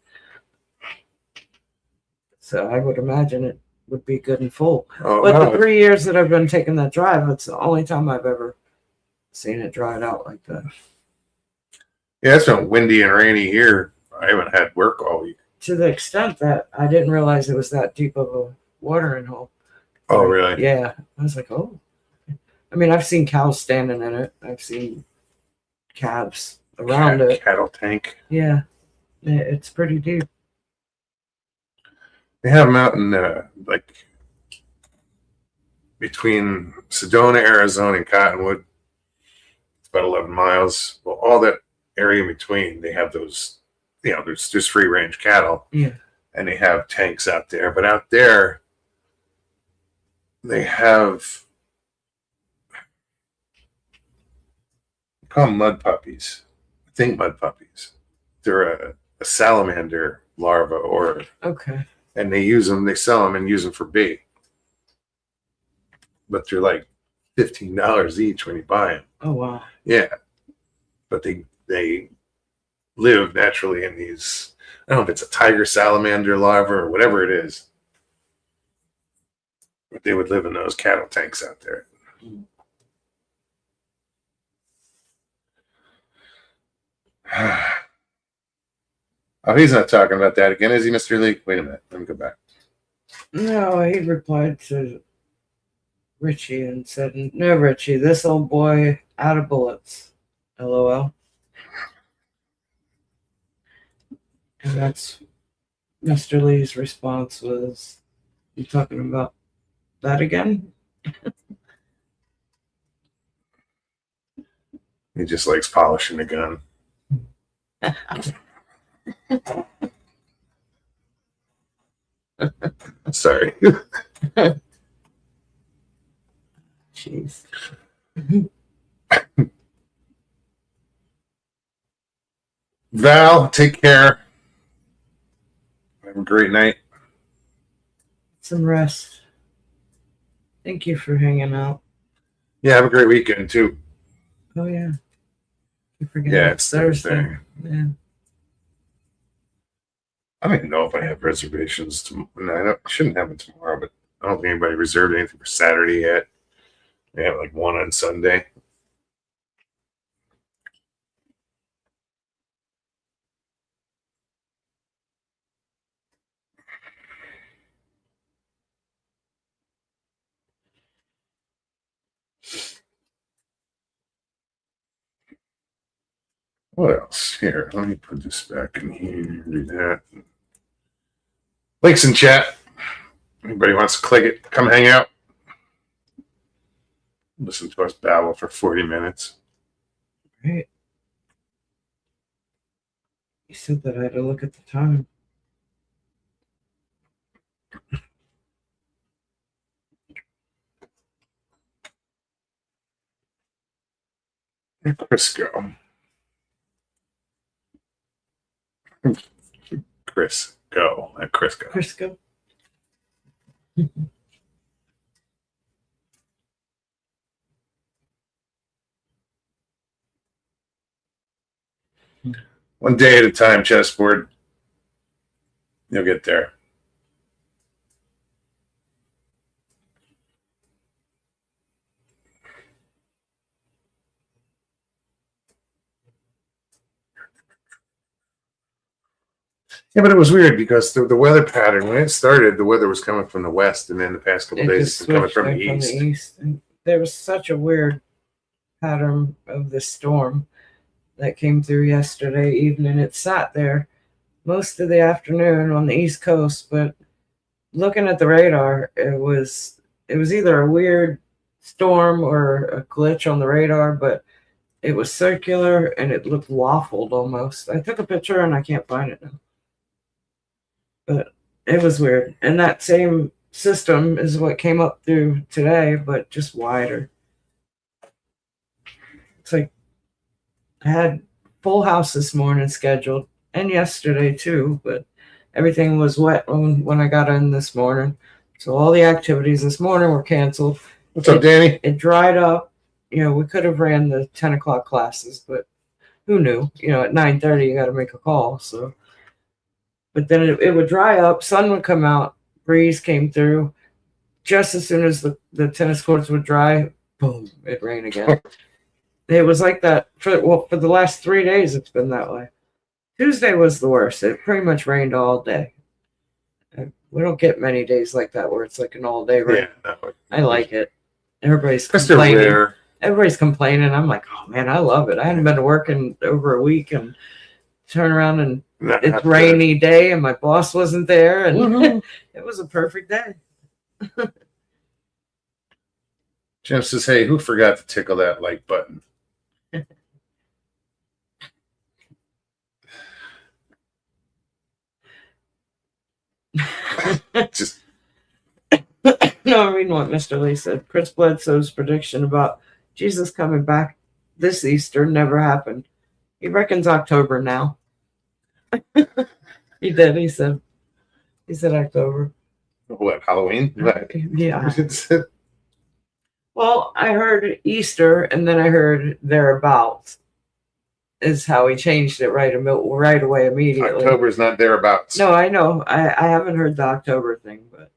Speaker 2: so I would imagine it would be good and full.
Speaker 1: Oh,
Speaker 2: But
Speaker 1: no.
Speaker 2: the 3 years that I've been taking that drive, it's the only time I've ever seen it dried out like that.
Speaker 1: Yeah, it's been windy and rainy here. I haven't had work all week.
Speaker 2: To the extent that I didn't realize it was that deep of a watering hole.
Speaker 1: Oh, really?
Speaker 2: Yeah. I was like, oh. I mean, I've seen cows standing in it. I've seen calves around it.
Speaker 1: Cattle tank.
Speaker 2: Yeah. It's pretty deep.
Speaker 1: They have them out in like between Sedona, Arizona, and Cottonwood. It's about 11 miles. Well, all that area in between, they have those. There's just free range cattle.
Speaker 2: Yeah.
Speaker 1: And they have tanks out there. But out there, they have call them mud puppies. I think mud puppies. They're a salamander larva,
Speaker 2: Okay.
Speaker 1: and they sell them and use them for bait. But they're like $15 each when you buy them.
Speaker 2: Oh wow.
Speaker 1: Yeah, but they live naturally in these. I don't know if it's a tiger salamander larva or whatever it is, but they would live in those cattle tanks out there. Oh, he's not talking about that again, is he, Mr. Lee? Wait a minute. Let me go back.
Speaker 2: No, he replied to Richie and said, "No, Richie, this old boy out of bullets." LOL. And that's Mr. Lee's response was, "You talking about that again?"
Speaker 1: He just likes polishing the gun. Sorry.
Speaker 2: Jeez.
Speaker 1: Val, take care. Have a great night.
Speaker 2: Some rest. Thank you for hanging out.
Speaker 1: Yeah, have a great weekend too.
Speaker 2: Oh yeah. You forget.
Speaker 1: Yeah, it's Thursday.
Speaker 2: Yeah.
Speaker 1: I don't even know if I have reservations. I shouldn't have it tomorrow, but I don't think anybody reserved anything for Saturday yet. They have like one on Sunday. What else? Here, let me put this back in here. Do that. Links in chat. Anybody wants to click it, come hang out. Listen to us babble for 40 minutes.
Speaker 2: Right. You said that I had to look at the time.
Speaker 1: Crisco. Chris, go. At Crisco.
Speaker 2: Crisco.
Speaker 1: One day at a time, chessboard. You'll get there. Yeah, but it was weird because the weather pattern, when it started, the weather was coming from the west, and then the past couple
Speaker 2: It
Speaker 1: days
Speaker 2: just
Speaker 1: it's been coming
Speaker 2: switched
Speaker 1: from
Speaker 2: back
Speaker 1: the
Speaker 2: from
Speaker 1: east.
Speaker 2: the east. And there was such a weird pattern of the storm that came through yesterday evening. It sat there most of the afternoon on the East Coast, but looking at the radar, it was either a weird storm or a glitch on the radar, but it was circular and it looked waffled almost. I took a picture and I can't find it now. But it was weird. And that same system is what came up through today, but just wider. It's like I had full house this morning scheduled and yesterday too, but everything was wet when I got in this morning. So all the activities this morning were canceled.
Speaker 1: What's up, Danny?
Speaker 2: It dried up. You know, we could have ran the 10 o'clock classes, but who knew? You know, at 9:30 you got to make a call. So, but then it would dry up. Sun would come out. Breeze came through. Just as soon as the tennis courts would dry, boom, it rained again. It was like that for the last 3 days. It's been that way. Tuesday was the worst. It pretty much rained all day. We don't get many days like that where it's like an all day rain.
Speaker 1: Yeah, no,
Speaker 2: I like it. Everybody's
Speaker 1: because they're
Speaker 2: complaining.
Speaker 1: rare.
Speaker 2: Everybody's complaining. I'm like, oh man, I love it. I hadn't been to work in over a week and turn around and
Speaker 1: Not
Speaker 2: it's
Speaker 1: good.
Speaker 2: rainy day and my boss wasn't there and
Speaker 1: Woohoo.
Speaker 2: it was a perfect day.
Speaker 1: Jim says, "Hey, who forgot to tickle that like button?" Just
Speaker 2: No, I'm reading what Mr. Lee said. Chris Bledsoe's prediction about Jesus coming back this Easter never happened. He reckons October now. He did. He said October.
Speaker 1: what, Halloween? Right.
Speaker 2: Yeah. Well, I heard Easter and then I heard thereabouts is how he changed it right away immediately.
Speaker 1: October's not thereabouts.
Speaker 2: No, I know. I haven't heard the October thing, but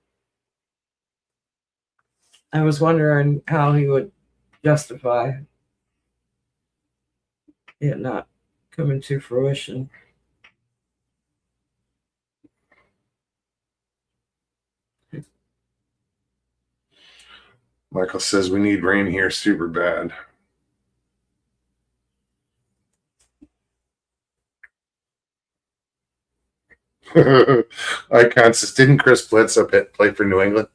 Speaker 2: I was wondering how he would justify it not coming to fruition.
Speaker 1: Michael says we need rain here super bad. Icon says, didn't Chris Bledsoe play for New England?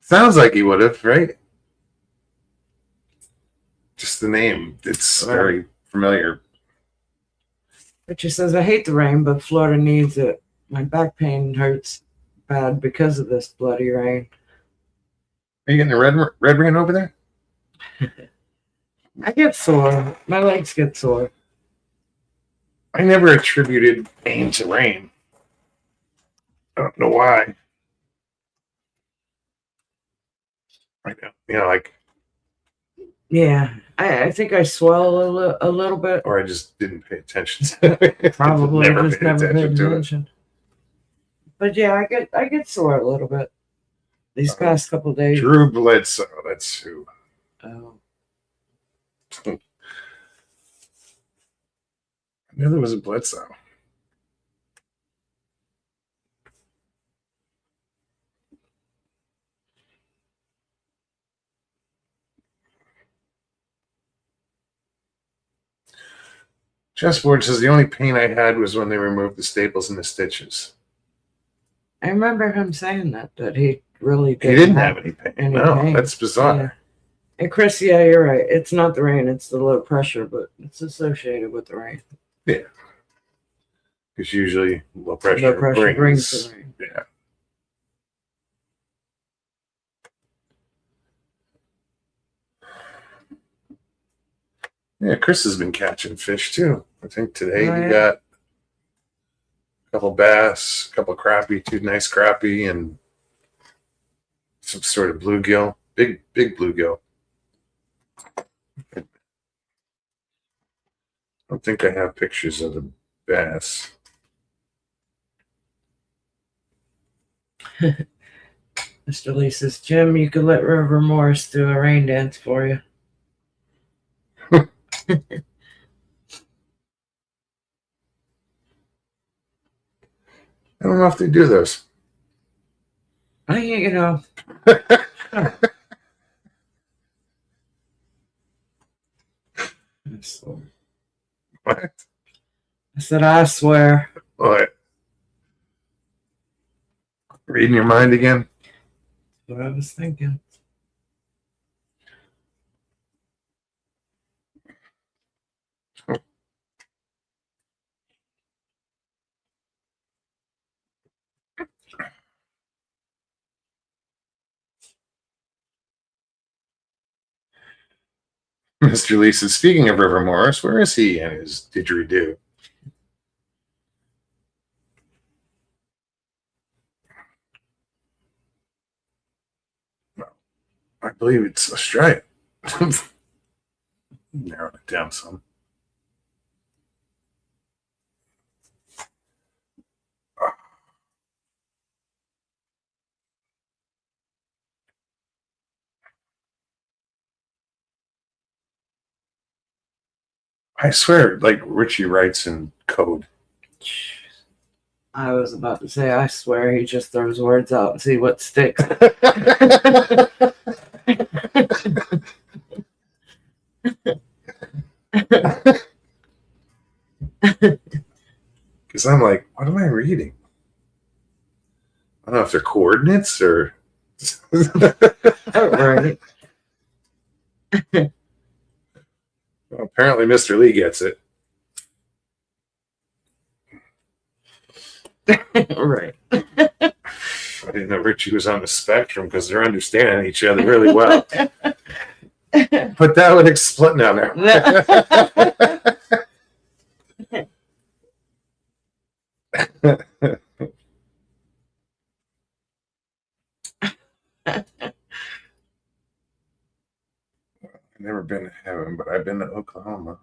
Speaker 1: Sounds like he would have, right? Just the name. It's very familiar.
Speaker 2: Richard says, I hate the rain, but Florida needs it. My back pain hurts bad because of this bloody rain.
Speaker 1: Are you getting the red rain over there?
Speaker 2: I get sore. My legs get sore.
Speaker 1: I never attributed pain to rain. I don't know why. I know, like.
Speaker 2: Yeah, I think I swell a little bit.
Speaker 1: Or I just didn't pay attention to it.
Speaker 2: Probably just never paid
Speaker 1: to it.
Speaker 2: attention. But yeah, I get sore a little bit these past couple days.
Speaker 1: Drew Bledsoe, that's who.
Speaker 2: Oh.
Speaker 1: I knew there was a Bledsoe. Chessboard says the only pain I had was when they removed the staples and the stitches.
Speaker 2: I remember him saying that he really didn't,
Speaker 1: He didn't have any pain. No,
Speaker 2: pain.
Speaker 1: that's bizarre.
Speaker 2: Yeah. And Chris, yeah, you're right. It's not the rain; it's the low pressure, but it's associated with the rain.
Speaker 1: Yeah, because usually low pressure
Speaker 2: brings the rain.
Speaker 1: Yeah. Yeah, Chris has been catching fish too. I think today he got a couple bass, a couple crappie, 2 nice crappie, and some sort of bluegill. Big bluegill. I don't think I have pictures of the bass.
Speaker 2: Mr. Lee says, Jim, you could let River Morris do a rain dance for you.
Speaker 1: I don't know if they do those.
Speaker 2: You know,
Speaker 1: So, what?
Speaker 2: I said, I swear.
Speaker 1: What? Reading your mind again?
Speaker 2: That's what I was thinking.
Speaker 1: Mr. Lee says, speaking of River Morris, where is he and his didgeridoo? I believe it's Australia. Narrowed it down some. I swear, like Richie writes in code.
Speaker 2: I was about to say, I swear he just throws words out and see what sticks.
Speaker 1: Because I'm like, what am I reading? I don't know if they're coordinates or.
Speaker 2: Right.
Speaker 1: Well, apparently, Mr. Lee gets it.
Speaker 2: Right.
Speaker 1: I didn't know Richie was on the spectrum because they're understanding each other really well. But that would explain. No. I've never been to heaven, but I've been to Oklahoma.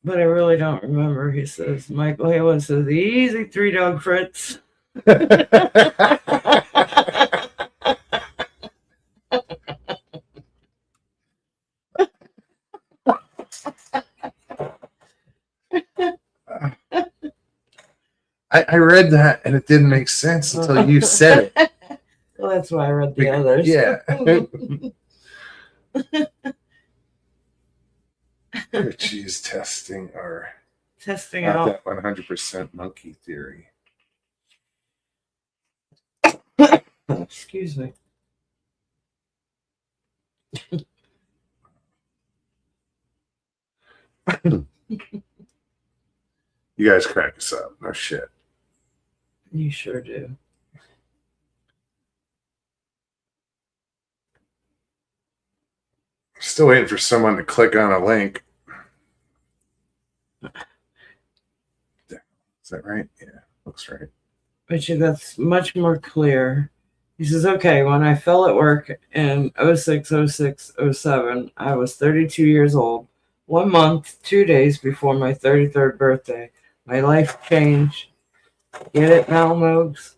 Speaker 2: But I really don't remember. He says, Michael Haywood says, easy, 3-Dog Fritz.
Speaker 1: I read that and it didn't make sense until you said it.
Speaker 2: Well, that's why I read the others.
Speaker 1: Yeah. Richie's testing our
Speaker 2: Testing
Speaker 1: not
Speaker 2: out.
Speaker 1: that 100% monkey theory.
Speaker 2: Excuse me.
Speaker 1: You guys crack us up. No shit.
Speaker 2: You sure do.
Speaker 1: Still waiting for someone to click on a link. Is that right? Yeah, looks right.
Speaker 2: Richie, that's much more clear. He says, okay, when I fell at work in 06, 06, 07, I was 32 years old. 1 month, 2 days before my 33rd birthday. My life changed. Get it now, Mogs?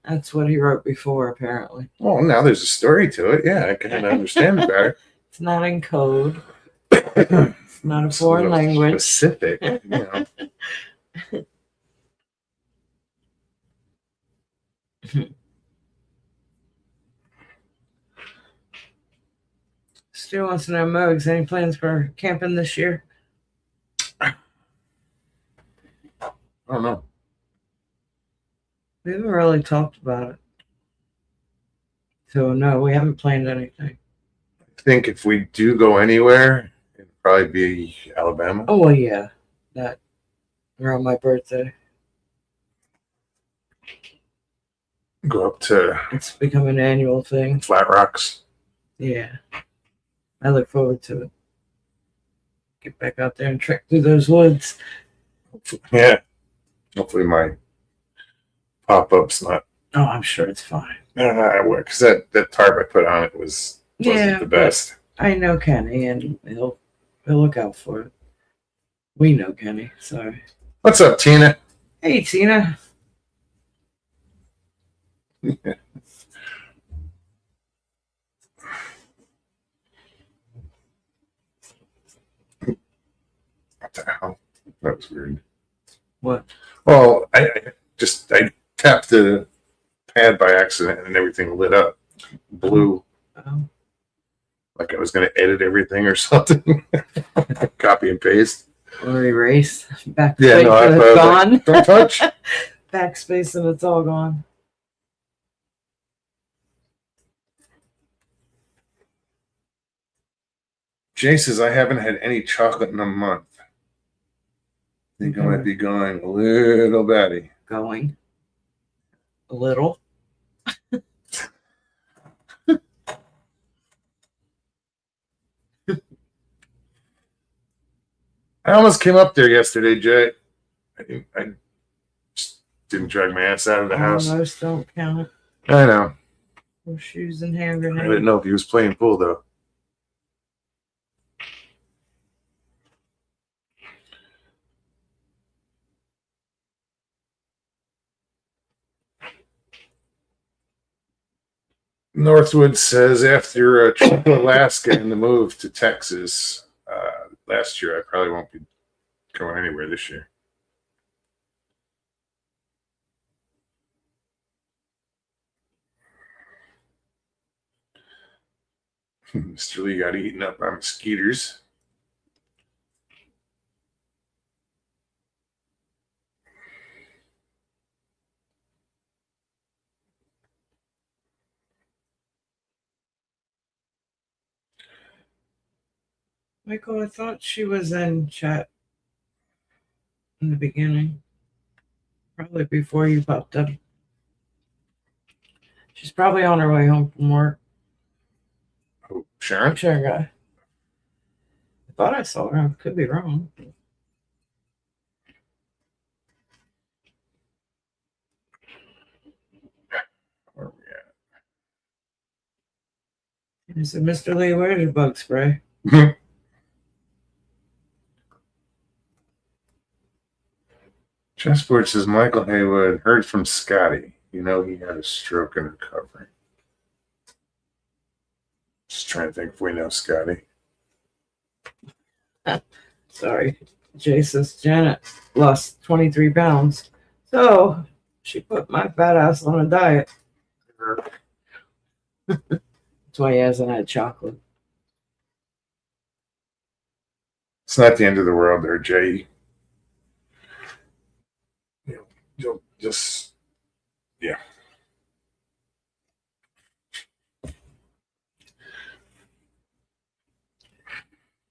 Speaker 2: That's what he wrote before, apparently.
Speaker 1: Well, now there's a story to it. Yeah, I can understand it better.
Speaker 2: It's not in code. It's not a foreign language.
Speaker 1: Specific, you know.
Speaker 2: Stu wants to know, Mogs, any plans for camping this year?
Speaker 1: I don't know.
Speaker 2: We haven't really talked about it. So, no, we haven't planned anything.
Speaker 1: I think if we do go anywhere, it'd probably be Alabama.
Speaker 2: Oh, well, yeah. That around my birthday.
Speaker 1: Go up to
Speaker 2: It's become an annual thing.
Speaker 1: Flat Rocks.
Speaker 2: Yeah. I look forward to it. Get back out there and trek through those woods.
Speaker 1: Yeah. Hopefully my pop-up's not.
Speaker 2: Oh, I'm sure it's fine.
Speaker 1: Because that tarp I put on it wasn't the best.
Speaker 2: I know Kenny, and he'll look out for it. We know Kenny, so.
Speaker 1: What's up, Tina?
Speaker 2: Hey, Tina.
Speaker 1: What the hell? That was weird.
Speaker 2: What?
Speaker 1: Well, I tapped the pad by accident and everything lit up blue,
Speaker 2: Oh,
Speaker 1: like I was going to edit everything or something. Copy and paste.
Speaker 2: or erase. Backspace
Speaker 1: Yeah, no,
Speaker 2: and
Speaker 1: I
Speaker 2: it's
Speaker 1: was
Speaker 2: gone.
Speaker 1: like, don't touch.
Speaker 2: Backspace and it's all gone.
Speaker 1: Jay says I haven't had any chocolate in a month. I think I might be going a little batty.
Speaker 2: Going. A little.
Speaker 1: I almost came up there yesterday, Jay. I just didn't drag my ass out of the house.
Speaker 2: Almost don't count.
Speaker 1: I know.
Speaker 2: No shoes and hand
Speaker 1: I didn't
Speaker 2: grenades.
Speaker 1: know if he was playing pool though. Northwood says after a trip to Alaska and the move to Texas last year, I probably won't be going anywhere this year. Mr. Lee got eaten up by mosquitoes.
Speaker 2: Michael, I thought she was in chat in the beginning. Probably before you popped up. She's probably on her way home from work.
Speaker 1: Oh, Sharon?
Speaker 2: Sure, guy. I thought I saw her. I could be wrong.
Speaker 1: Where are we
Speaker 2: And I said, Mr. Lee, where's your bug spray?
Speaker 1: at? Chessboard says Michael Haywood heard from Scotty. You know he had a stroke in recovery. Just trying to think if we know Scotty.
Speaker 2: Sorry. Jay says Janet lost 23 pounds. So she put my fat ass on a diet. That's why he hasn't had chocolate.
Speaker 1: It's not the end of the world there, Jay. You'll just, yeah.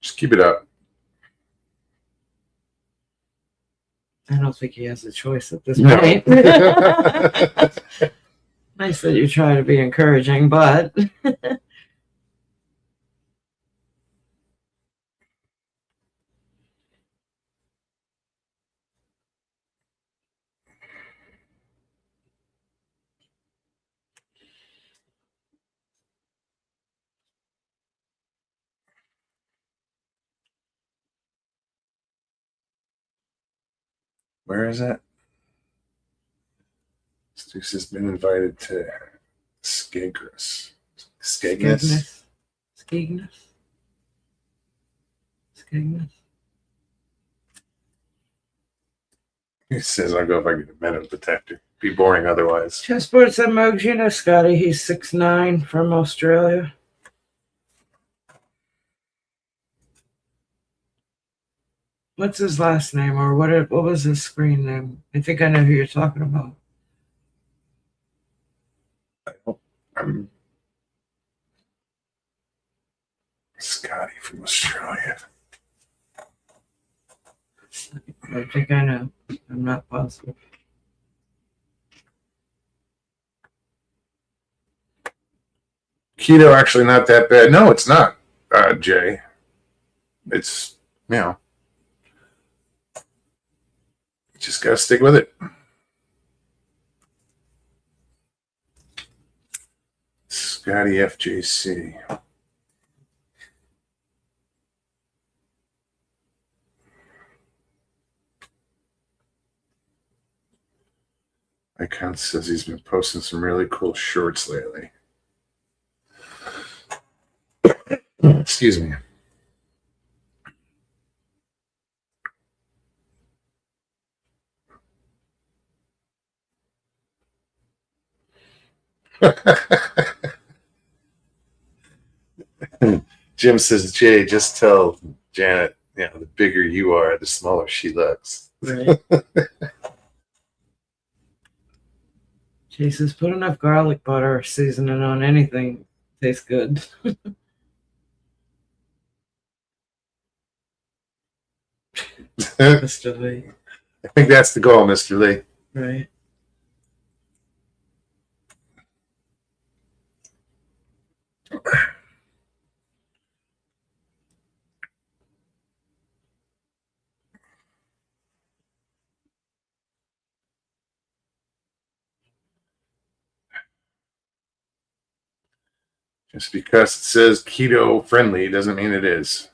Speaker 1: Just keep it up.
Speaker 2: I don't think he has a choice at this
Speaker 1: No.
Speaker 2: point. Nice that you try to be encouraging, but
Speaker 1: Where is it? Stu's has been invited to Skegness.
Speaker 2: Skegness. Skegness. Skegness.
Speaker 1: He says I'll go if I get a metal detector. Be boring otherwise.
Speaker 2: Chessboard said Mogs, you know Scotty, he's 6'9" from Australia. What's his last name, or what was his screen name? I think I know who you're talking about.
Speaker 1: I'm Scotty from Australia.
Speaker 2: I think I know. I'm not positive.
Speaker 1: Keto actually not that bad. No, it's not, Jay. It's, you know, just gotta stick with it. Scotty FJC. Icon says he's been posting some really cool shorts lately. Excuse me. Jim says, Jay, just tell Janet, the bigger you are, the smaller she looks.
Speaker 2: Right. She says, put enough garlic butter seasoning on anything. Tastes good.
Speaker 1: I
Speaker 2: Mr. Lee.
Speaker 1: think that's the goal, Mr. Lee.
Speaker 2: Right.
Speaker 1: Just because it says keto friendly doesn't mean it is.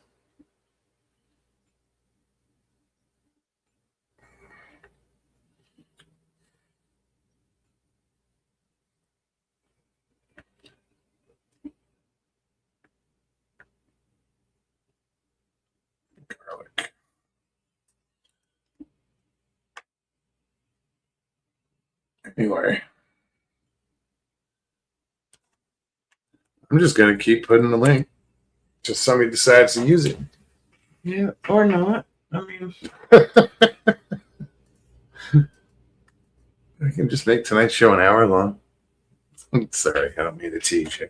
Speaker 1: Garlic. Anyway, I'm just going to keep putting the link till somebody decides to use it.
Speaker 2: Yeah, or not. I mean,
Speaker 1: I can just make tonight's show an hour long. Sorry, I don't mean to tease you.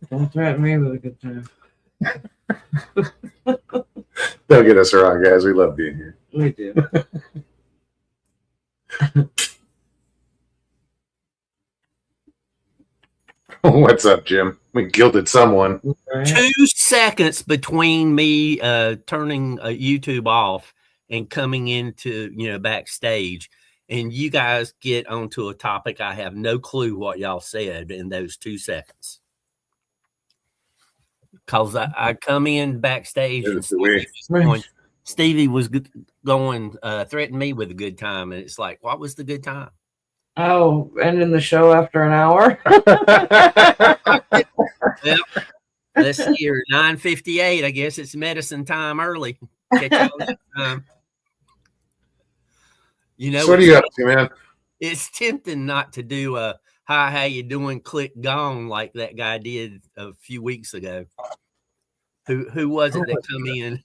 Speaker 2: don't threaten me with a good time.
Speaker 1: Don't get us wrong, guys. We love being here.
Speaker 2: We do.
Speaker 3: What's up, Jim? We guilted someone.
Speaker 2: Right.
Speaker 4: 2 seconds between me turning YouTube off and coming into, backstage, and you guys get onto a topic I have no clue what y'all said in those 2 seconds. Because I come in backstage and Stevie was going threatening me with a good time, and it's like, what was the good time?
Speaker 2: Oh, ending the show after an hour.
Speaker 4: Well, let's see here, 9:58. I guess it's medicine time early. Catch y'all next time.
Speaker 1: So what are you up to, man?
Speaker 4: It's tempting not to do a hi, how you doing? Click gone like that guy did a few weeks ago. Who was it that come in?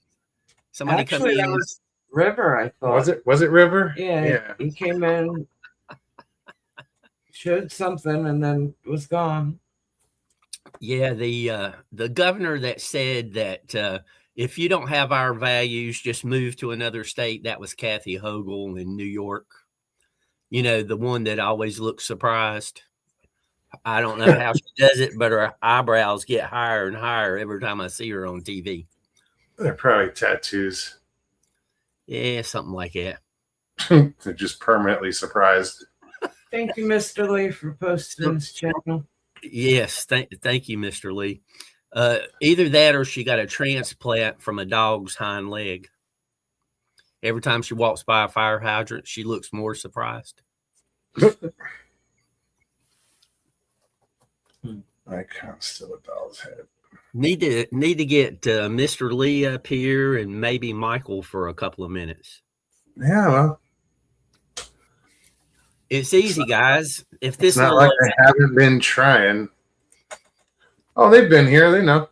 Speaker 4: Somebody
Speaker 2: Actually,
Speaker 4: come
Speaker 2: that
Speaker 4: in.
Speaker 2: was River, I thought.
Speaker 1: Was it River?
Speaker 2: Yeah. He came in, showed something, and then was gone.
Speaker 4: Yeah, the governor that said that if you don't have our values, just move to another state. That was Kathy Hochul in New York. The one that always looks surprised. I don't know how she does it, but her eyebrows get higher and higher every time I see her on TV.
Speaker 1: They're probably tattoos.
Speaker 4: Yeah, something like that.
Speaker 1: They're just permanently surprised.
Speaker 2: Thank you, Mr. Lee, for posting this channel.
Speaker 4: Yes, thank you, Mr. Lee. Either that or she got a transplant from a dog's hind leg. Every time she walks by a fire hydrant, she looks more surprised.
Speaker 1: I can't still a doll's head.
Speaker 4: Need to get Mr. Lee up here and maybe Michael for a couple of minutes.
Speaker 1: Yeah, well,
Speaker 4: it's easy, guys. If this
Speaker 1: it's not like I haven't been trying. Oh, they've been here. They know.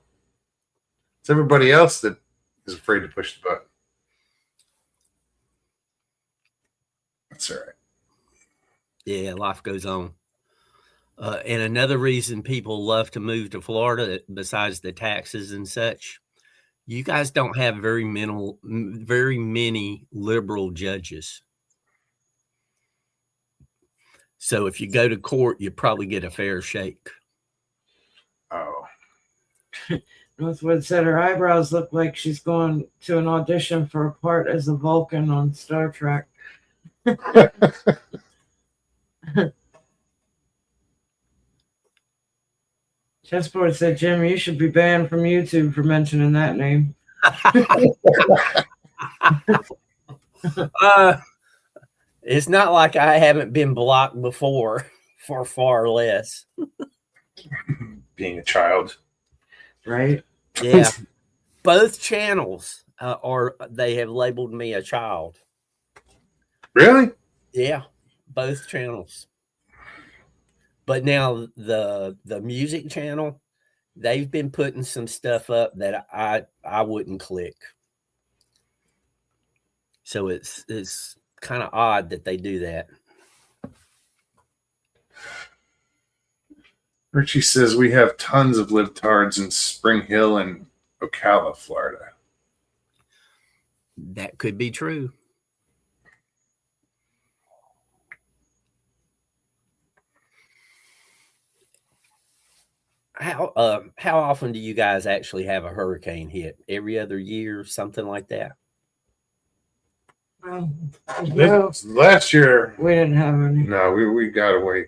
Speaker 1: It's everybody else that is afraid to push the button. That's all right.
Speaker 4: Yeah, life goes on. And another reason people love to move to Florida, besides the taxes and such, you guys don't have very many liberal judges. So if you go to court, you probably get a fair shake.
Speaker 1: Oh.
Speaker 2: Northwood said her eyebrows look like she's going to an audition for a part as a Vulcan on Star Trek. Chessboard said, Jim, you should be banned from YouTube for mentioning that name.
Speaker 4: It's not like I haven't been blocked before for far less.
Speaker 1: Being a child.
Speaker 2: Right?
Speaker 4: Yeah. Both channels they have labeled me a child.
Speaker 1: Really?
Speaker 4: Yeah. Both channels. But now the music channel, they've been putting some stuff up that I wouldn't click. So it's kind of odd that they do that.
Speaker 1: Richie says we have tons of libtards in Spring Hill and Ocala, Florida.
Speaker 4: That could be true. How often do you guys actually have a hurricane hit? Every other year, something like that?
Speaker 2: Well, no,
Speaker 1: Last year,
Speaker 2: we didn't have any.
Speaker 1: no, we got away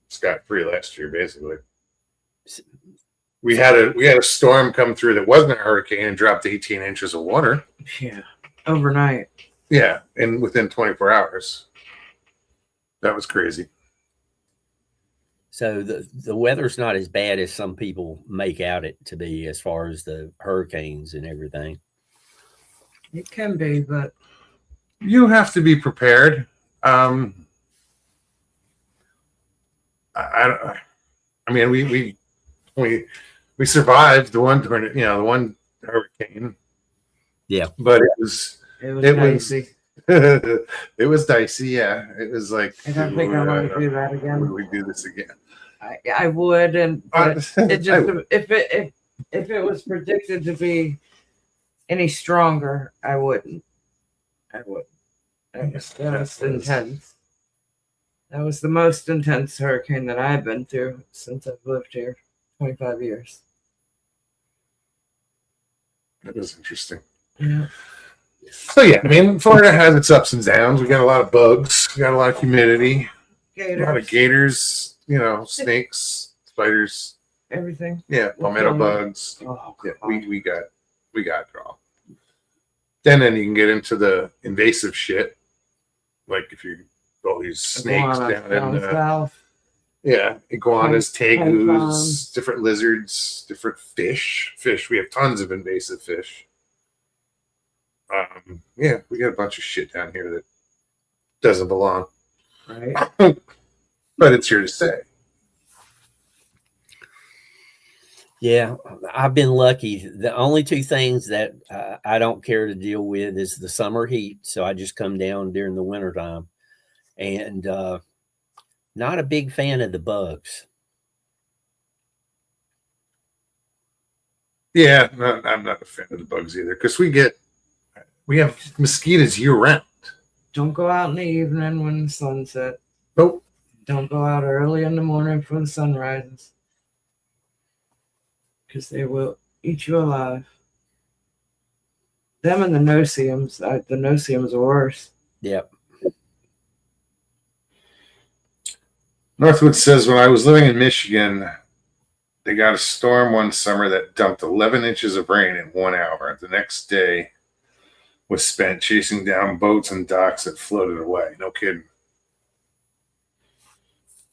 Speaker 1: scot-free last year, basically. We had a storm come through that wasn't a hurricane and dropped 18 inches of water.
Speaker 2: Yeah, overnight.
Speaker 1: Yeah, and within 24 hours. That was crazy.
Speaker 4: So the weather's not as bad as some people make out it to be as far as the hurricanes and everything.
Speaker 2: It can be, but
Speaker 1: You have to be prepared. I mean, we survived the one tornado, the one hurricane.
Speaker 4: Yeah,
Speaker 1: but
Speaker 2: it was dicey.
Speaker 1: it was dicey. Yeah, it was like
Speaker 2: I don't think I want to do that again.
Speaker 1: Would we do this again?
Speaker 2: I would, and but it just
Speaker 1: I-
Speaker 2: if it was predicted to be any stronger, I wouldn't. I would. That was intense. That was the most intense hurricane that I've been through since I've lived here, 25 years.
Speaker 1: That was interesting.
Speaker 2: Yeah.
Speaker 1: So yeah, I mean, Florida has its ups and downs. We got a lot of bugs. We got a lot of humidity. A lot of gators. Snakes, spiders.
Speaker 2: Everything.
Speaker 1: Yeah, palmetto bugs.
Speaker 2: Oh,
Speaker 1: Yeah,
Speaker 2: God.
Speaker 1: we got it all. Then you can get into the invasive shit, like if you all these snakes
Speaker 2: Iguana
Speaker 1: down in
Speaker 2: south.
Speaker 1: iguanas, tegus,
Speaker 2: pythons.
Speaker 1: different lizards, different fish. We have tons of invasive fish. We got a bunch of shit down here that doesn't belong,
Speaker 2: Right.
Speaker 1: but it's here to stay.
Speaker 4: yeah. I've been lucky. The only two things that I don't care to deal with is the summer heat. So I just come down during the wintertime. And not a big fan of the bugs.
Speaker 1: Yeah, no, I'm not a fan of the bugs either because we have mosquitoes year round.
Speaker 2: Don't go out in the evening when the sun sets.
Speaker 1: Nope.
Speaker 2: Don't go out early in the morning before the sun rises. Because they will eat you alive. Them and the no-see-ums. The no-see-ums are worse.
Speaker 4: Yep.
Speaker 1: Northwood says, when I was living in Michigan, they got a storm one summer that dumped 11 inches of rain in 1 hour. The next day was spent chasing down boats and docks that floated away. No kidding.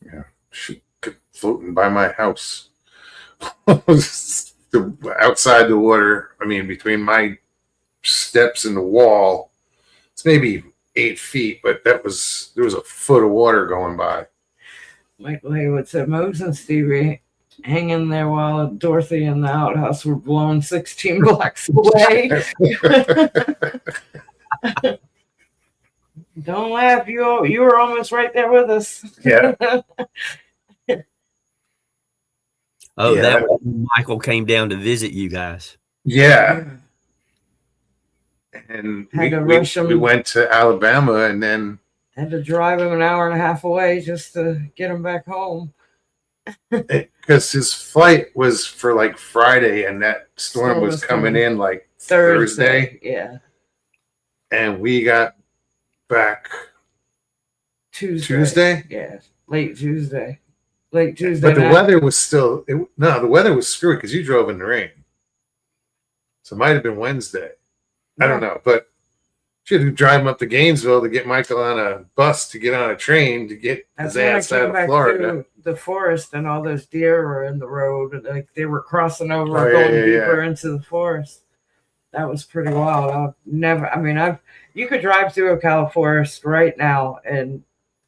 Speaker 1: Yeah, floating by my house. Outside the water, I mean, between my steps and the wall, it's maybe 8 feet, but there was a foot of water going by.
Speaker 2: Michael Haywood said, Mose and Stevie hanging there while Dorothy and the outhouse were blown 16 blocks away. Don't laugh. You were almost right there with us.
Speaker 1: Yeah.
Speaker 4: Oh,
Speaker 1: Yeah.
Speaker 4: that was when Michael came down to visit you guys.
Speaker 1: Yeah. And
Speaker 2: Had to
Speaker 1: we
Speaker 2: rush 'em.
Speaker 1: went to Alabama and then
Speaker 2: Had to drive him an hour and a half away just to get him back home.
Speaker 1: because his flight was for like Friday and that storm
Speaker 2: Storm
Speaker 1: was
Speaker 2: was
Speaker 1: coming
Speaker 2: coming.
Speaker 1: in like
Speaker 2: Thursday. Yeah.
Speaker 1: and we got back Tuesday.
Speaker 2: Yeah. Late Tuesday. Late Tuesday.
Speaker 1: But the
Speaker 2: night.
Speaker 1: weather was still the weather was screwy because you drove in the rain. So it might have been Wednesday. I don't know, but she had to drive him up to Gainesville to get Michael on a bus to get on a train to get
Speaker 2: That's
Speaker 1: his
Speaker 2: when I
Speaker 1: ass out
Speaker 2: came
Speaker 1: of
Speaker 2: back
Speaker 1: Florida.
Speaker 2: to the forest and all those deer were in the road. And like they were crossing over
Speaker 1: Oh,
Speaker 2: and
Speaker 1: yeah,
Speaker 2: going
Speaker 1: yeah,
Speaker 2: deeper into the forest. That was pretty wild. You could drive through a California forest right now and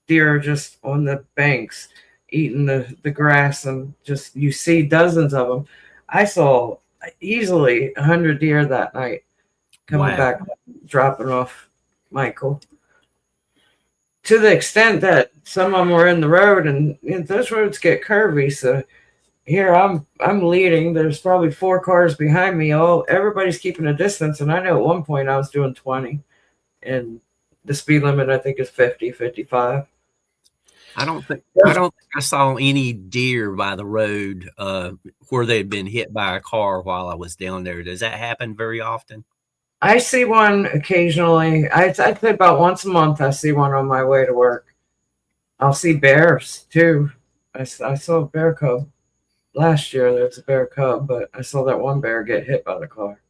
Speaker 2: deer are just on the banks. eating the grass, and just you see dozens of them. I saw easily 100 deer that night coming
Speaker 4: Wow.
Speaker 2: back, dropping off Michael. To the extent that some of them were in the road, and those roads get curvy. So here I'm leading. There's probably 4 cars behind me. Everybody's keeping a distance, and I know at one point I was doing 20, and the speed limit I think is 50, 55.
Speaker 4: I don't think I saw any deer by the road where they'd been hit by a car while I was down there. Does that happen very often?
Speaker 2: I see one occasionally. I'd say about once a month I see one on my way to work. I'll see bears too. I saw a bear cub last year. There was a bear cub, but I saw that one bear get hit by the car.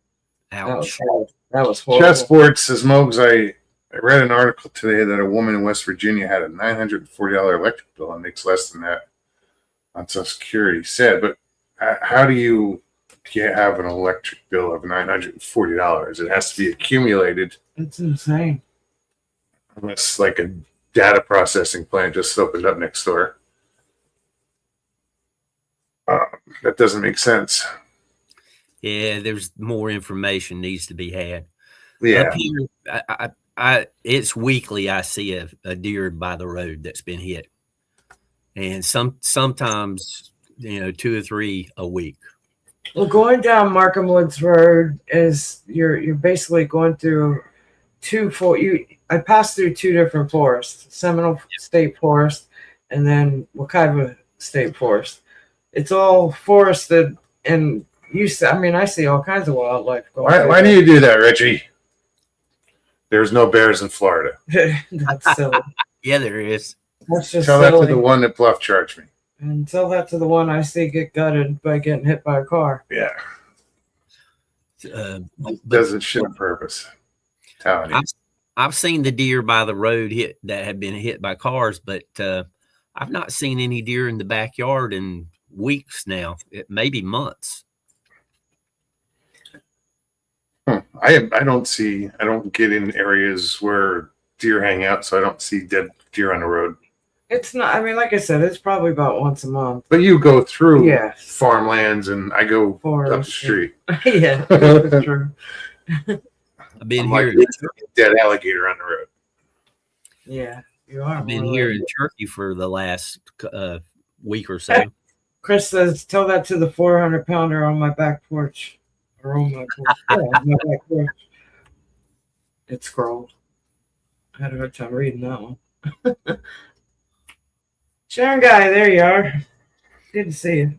Speaker 4: Ouch.
Speaker 2: That was horrible.
Speaker 1: Chessport says, Mogs, I read an article today that a woman in West Virginia had a $940 electric bill and makes less than that on Social Security. Sad, but how do you have an electric bill of $940? It has to be accumulated.
Speaker 2: It's insane.
Speaker 1: Unless like a data processing plant just opened up next door. That doesn't make sense.
Speaker 4: Yeah, there's more information needs to be had.
Speaker 1: Yeah.
Speaker 4: Up here, it's weekly. I see a deer by the road that's been hit, and sometimes 2 or 3 a week.
Speaker 2: Well, going down Markham Woods Road is you're basically going through I passed through 2 different forests: Seminole State Forest and then Wekiva State Forest. It's all forested, and I see all kinds of wildlife going.
Speaker 1: Why do you do that, Richie? There's no bears in Florida.
Speaker 2: That's silly.
Speaker 4: Yeah, there is.
Speaker 2: That's just
Speaker 1: Tell that to
Speaker 2: silly.
Speaker 1: the one that bluff charged me.
Speaker 2: And tell that to the one I see get gutted by getting hit by a car.
Speaker 1: Yeah.
Speaker 4: But
Speaker 1: Doesn't shit on purpose. Telling you.
Speaker 4: I've seen the deer by the road that have been hit by cars, but I've not seen any deer in the backyard in weeks now. It may be months.
Speaker 1: I don't get in areas where deer hang out, so I don't see dead deer on the road.
Speaker 2: It's not. Like I said, it's probably about once a month.
Speaker 1: But you go through
Speaker 2: farmlands,
Speaker 1: and I go
Speaker 2: forest,
Speaker 1: up the street.
Speaker 2: Yeah, that's true.
Speaker 4: I've been
Speaker 1: I'm
Speaker 4: here.
Speaker 1: like, dead alligator on the road.
Speaker 2: Yeah, you are.
Speaker 4: I've been
Speaker 2: more
Speaker 4: here
Speaker 2: like
Speaker 4: in
Speaker 2: it.
Speaker 4: Turkey for the last week or so.
Speaker 2: Chris says, "Tell that to the 400-pounder on my back porch, or on my porch. Yeah, on my back porch." It scrolled. I had a hard time reading that one. Sharon Guy, there you are. Good to see you.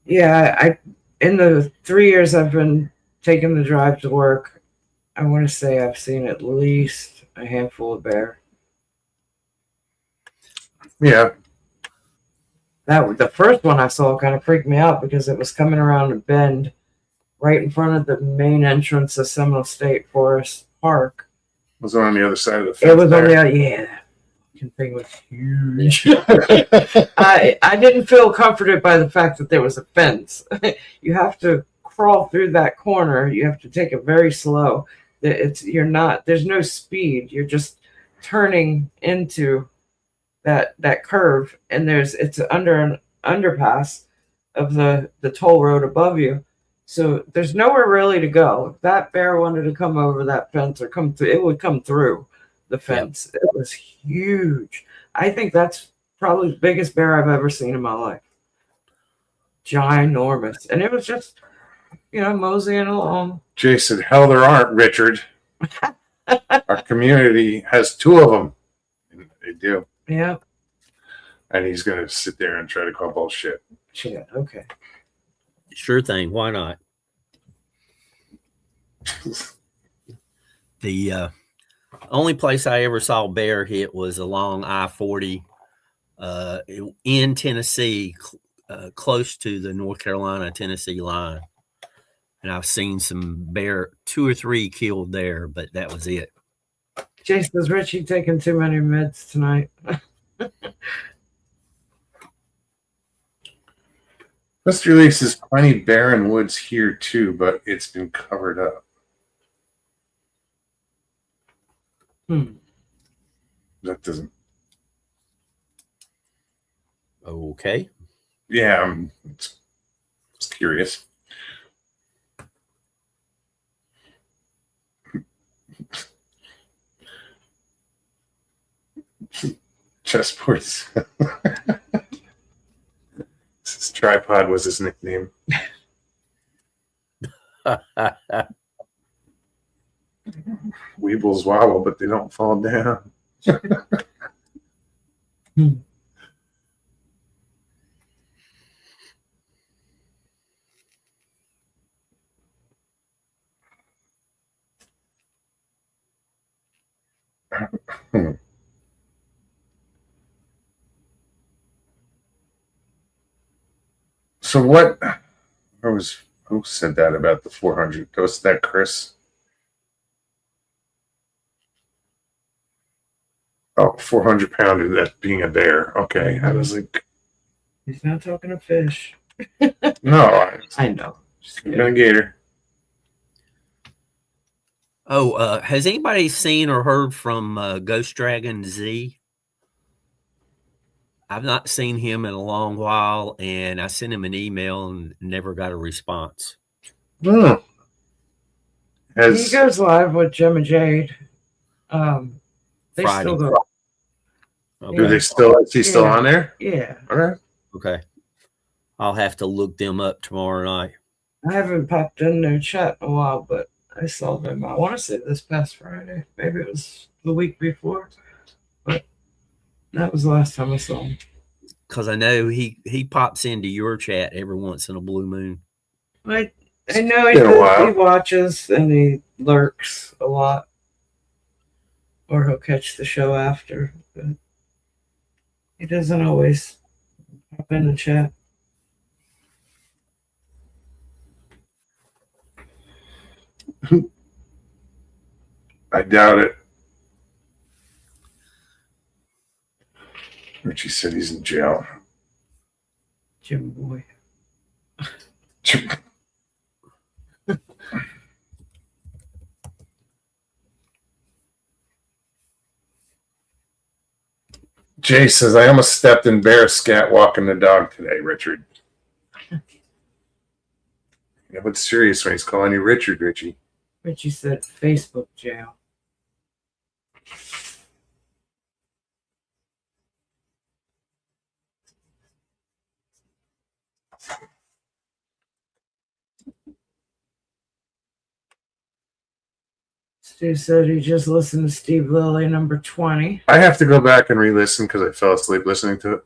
Speaker 2: Yeah, in the 3 years I've been taking the drive to work, I want to say I've seen at least a handful of bear.
Speaker 1: Yeah.
Speaker 2: The first one I saw kind of freaked me out because it was coming around a bend right in front of the main entrance of Seminole State Forest Park.
Speaker 1: Was on the other side of the fence.
Speaker 2: It was on the fucking thing was huge. I didn't feel comforted by the fact that there was a fence. You have to crawl through that corner. You have to take it very slow. There's no speed. You're just turning into that curve, and it's under an underpass of the toll road above you. So there's nowhere really to go. If that bear wanted to come over that fence or come through, it would come through the fence. Yep. It was huge. I think that's probably the biggest bear I've ever seen in my life. Ginormous. And it was just, moseying along.
Speaker 1: Jason, hell there aren't, Richard. Our community has 2 of them. And they do.
Speaker 2: Yeah.
Speaker 1: And he's going to sit there and try to call bullshit.
Speaker 2: Shit, okay.
Speaker 4: Sure thing. Why not? The only place I ever saw bear hit was along I-40 in Tennessee, close to the North Carolina-Tennessee line. And I've seen some bear, 2 or 3 killed there, but that was it.
Speaker 2: Jason, is Richie taking too many meds tonight?
Speaker 1: Mr. Lee says plenty barren woods here too, but it's been covered up. That doesn't.
Speaker 4: Okay.
Speaker 1: Yeah, I'm just curious. Chessboards. His tripod was his nickname. Weebles wobble, but they don't fall down. So what? Who said that about the 400? Was that Chris? Oh, 400 pounder, that being a bear. Okay. I was like,
Speaker 2: He's not talking to fish.
Speaker 1: no,
Speaker 2: I know. Just
Speaker 1: I'm
Speaker 2: kidding.
Speaker 1: going to gator.
Speaker 4: Oh, has anybody seen or heard from Ghost Dragon Z? I've not seen him in a long while, and I sent him an email and never got a response.
Speaker 1: Hmm.
Speaker 2: He goes live with Jim and Jade. They
Speaker 4: Friday.
Speaker 2: still go.
Speaker 4: Okay.
Speaker 1: Do they still? Is he still
Speaker 2: Yeah.
Speaker 1: on there?
Speaker 2: Yeah.
Speaker 1: All right.
Speaker 4: Okay. I'll have to look them up tomorrow night.
Speaker 2: I haven't popped in their chat in a while, but I saw them. I want to say this past Friday. Maybe it was the week before, but that was the last time I saw him.
Speaker 4: Because I know he pops into your chat every once in a blue moon.
Speaker 2: I know
Speaker 1: Been a while.
Speaker 2: he watches and he lurks a lot, or he'll catch the show after. But he doesn't always pop in the chat.
Speaker 1: I doubt it. Richie said he's in jail.
Speaker 2: Jim boy.
Speaker 1: Jay says, I almost stepped in bear scat walking the dog today, Richard. Yeah, but serious when he's calling you Richard, Richie.
Speaker 2: Richie said Facebook jail. Stu said he just listened to Steve Lilly number 20.
Speaker 1: I have to go back and re-listen because I fell asleep listening to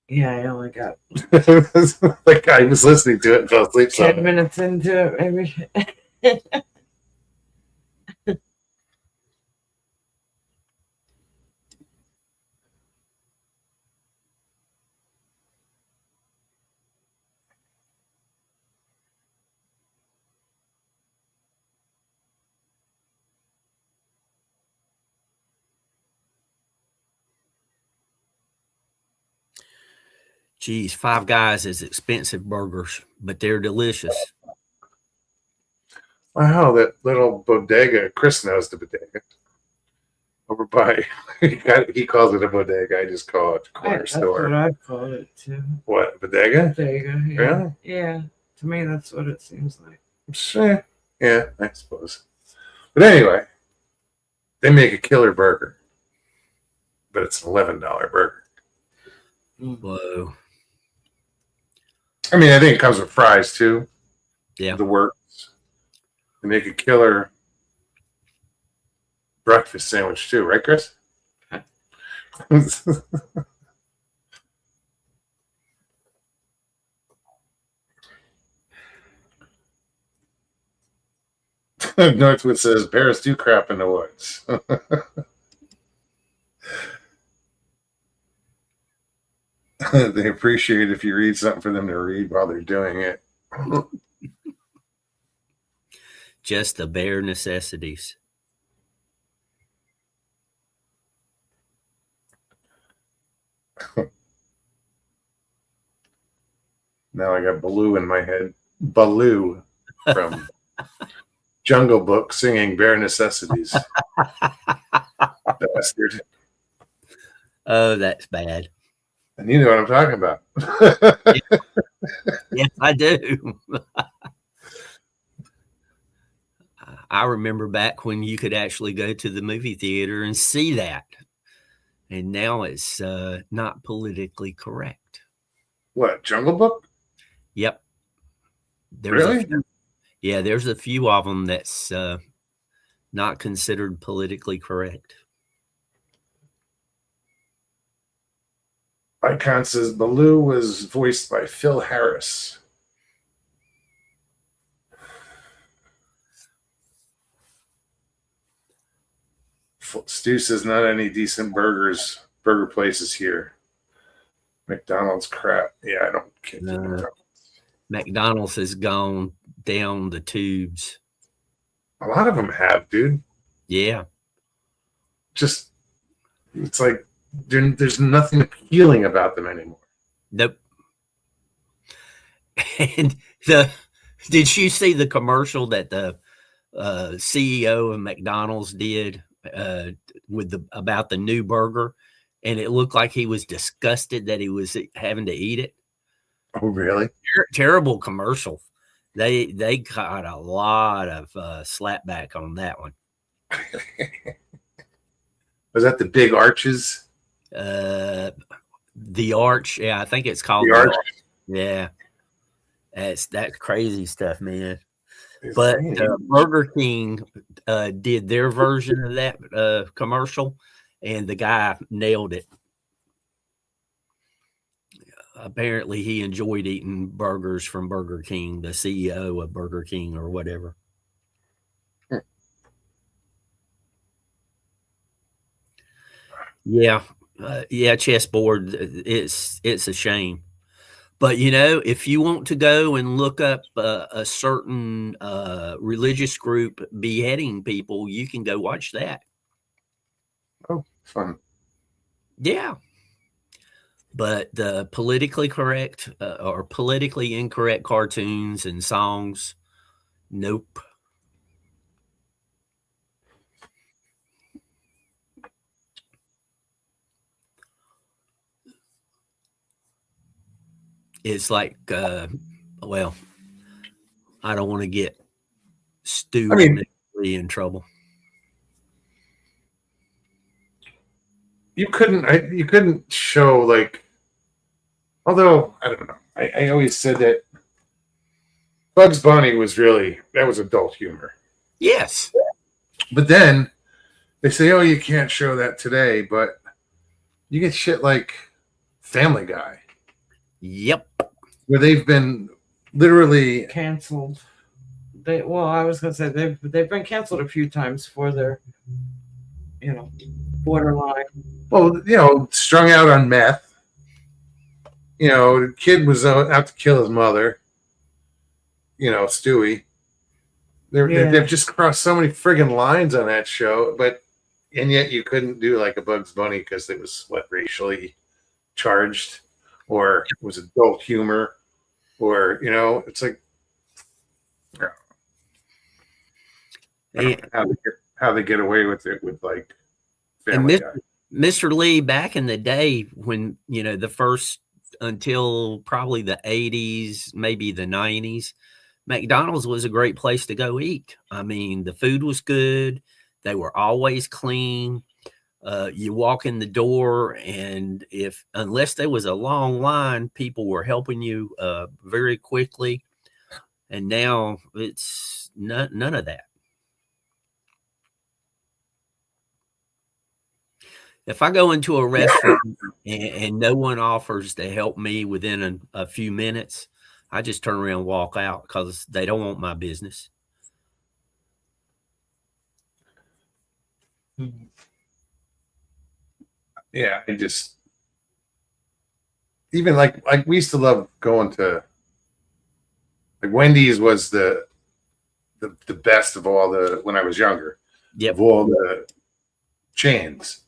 Speaker 2: Yeah, I only got
Speaker 1: it. Like I was listening to it and fell asleep.
Speaker 2: 10 minutes into it, maybe.
Speaker 4: Geez, Five Guys is expensive burgers, but they're delicious.
Speaker 1: Wow, that little bodega. Chris knows the bodega. Over by, he calls it a bodega. I just call it a corner
Speaker 2: That's
Speaker 1: store.
Speaker 2: what I've called it too.
Speaker 1: What, bodega?
Speaker 2: There you go. Yeah.
Speaker 1: Really?
Speaker 2: Yeah. To me, that's what it seems like.
Speaker 1: Sure. Yeah, I suppose. But anyway, they make a killer burger, but it's an $11 burger.
Speaker 4: Whoa.
Speaker 1: I mean, I think it comes with fries too.
Speaker 4: Yeah.
Speaker 1: The works. They make a killer breakfast sandwich too, right, Chris? Northwood says bears do crap in the woods. They appreciate if you read something for them to read while they're doing it.
Speaker 4: Just the bare necessities.
Speaker 1: Now I got Baloo in my head. Baloo from Jungle Book singing Bare Necessities. Bastard.
Speaker 4: Oh, that's bad.
Speaker 1: And you know what I'm talking about.
Speaker 4: Yes, I do. I remember back when you could actually go to the movie theater and see that. And now it's not politically correct.
Speaker 1: What, Jungle Book?
Speaker 4: Yep. There's
Speaker 1: Really?
Speaker 4: there's a few of them that's not considered politically correct.
Speaker 1: Icon says Baloo was voiced by Phil Harris. Stu says not any decent burger places here. McDonald's crap. Yeah, I don't care.
Speaker 4: McDonald's has gone down the tubes.
Speaker 1: A lot of them have, dude.
Speaker 4: Yeah.
Speaker 1: Just, it's like there's nothing appealing about them anymore.
Speaker 4: Nope. And did you see the commercial that the CEO of McDonald's did about the new burger? And it looked like he was disgusted that he was having to eat it.
Speaker 1: Oh, really?
Speaker 4: Terrible commercial. They got a lot of slapback on that one.
Speaker 1: Was that the big arches?
Speaker 4: The Arch, yeah, I think it's called
Speaker 1: The Arch.
Speaker 4: Yeah, that's crazy stuff, man.
Speaker 1: It's
Speaker 4: But
Speaker 1: crazy.
Speaker 4: Burger King did their version of that commercial, and the guy nailed it. Apparently, he enjoyed eating burgers from Burger King, the CEO of Burger King or whatever. Yeah, chessboard. It's a shame. But, if you want to go and look up a certain religious group beheading people, you can go watch that.
Speaker 1: Oh, fun.
Speaker 4: Yeah. But the politically correct or politically incorrect cartoons and songs, nope. It's like, well, I don't want to get Stu in trouble.
Speaker 1: You couldn't show, like, although I don't know. I always said that Bugs Bunny was adult humor.
Speaker 4: Yes.
Speaker 1: But then they say, oh, you can't show that today, but you get shit like Family Guy.
Speaker 4: Yep.
Speaker 1: Where they've been literally
Speaker 2: canceled. I was gonna say they've been canceled a few times for their, borderline.
Speaker 1: Well, strung out on meth. The kid was out to kill his mother. Stewie. They've just crossed so many friggin' lines on that show, and yet you couldn't do like a Bugs Bunny because it was racially charged, or it was adult humor, or it's like how they get away with it with like Family Guy.
Speaker 4: Mr. Lee, back in the day when the first until probably the 80s, maybe the 90s, McDonald's was a great place to go eat. I mean, the food was good. They were always clean. You walk in the door, and unless there was a long line, people were helping you very quickly. And now it's none of that. If I go into a restaurant and no one offers to help me within a few minutes, I just turn around and walk out because they don't want my business.
Speaker 1: Yeah, even like we used to love going to, like, Wendy's was the best of all when I was younger.
Speaker 4: Yep.
Speaker 1: Of all the chains.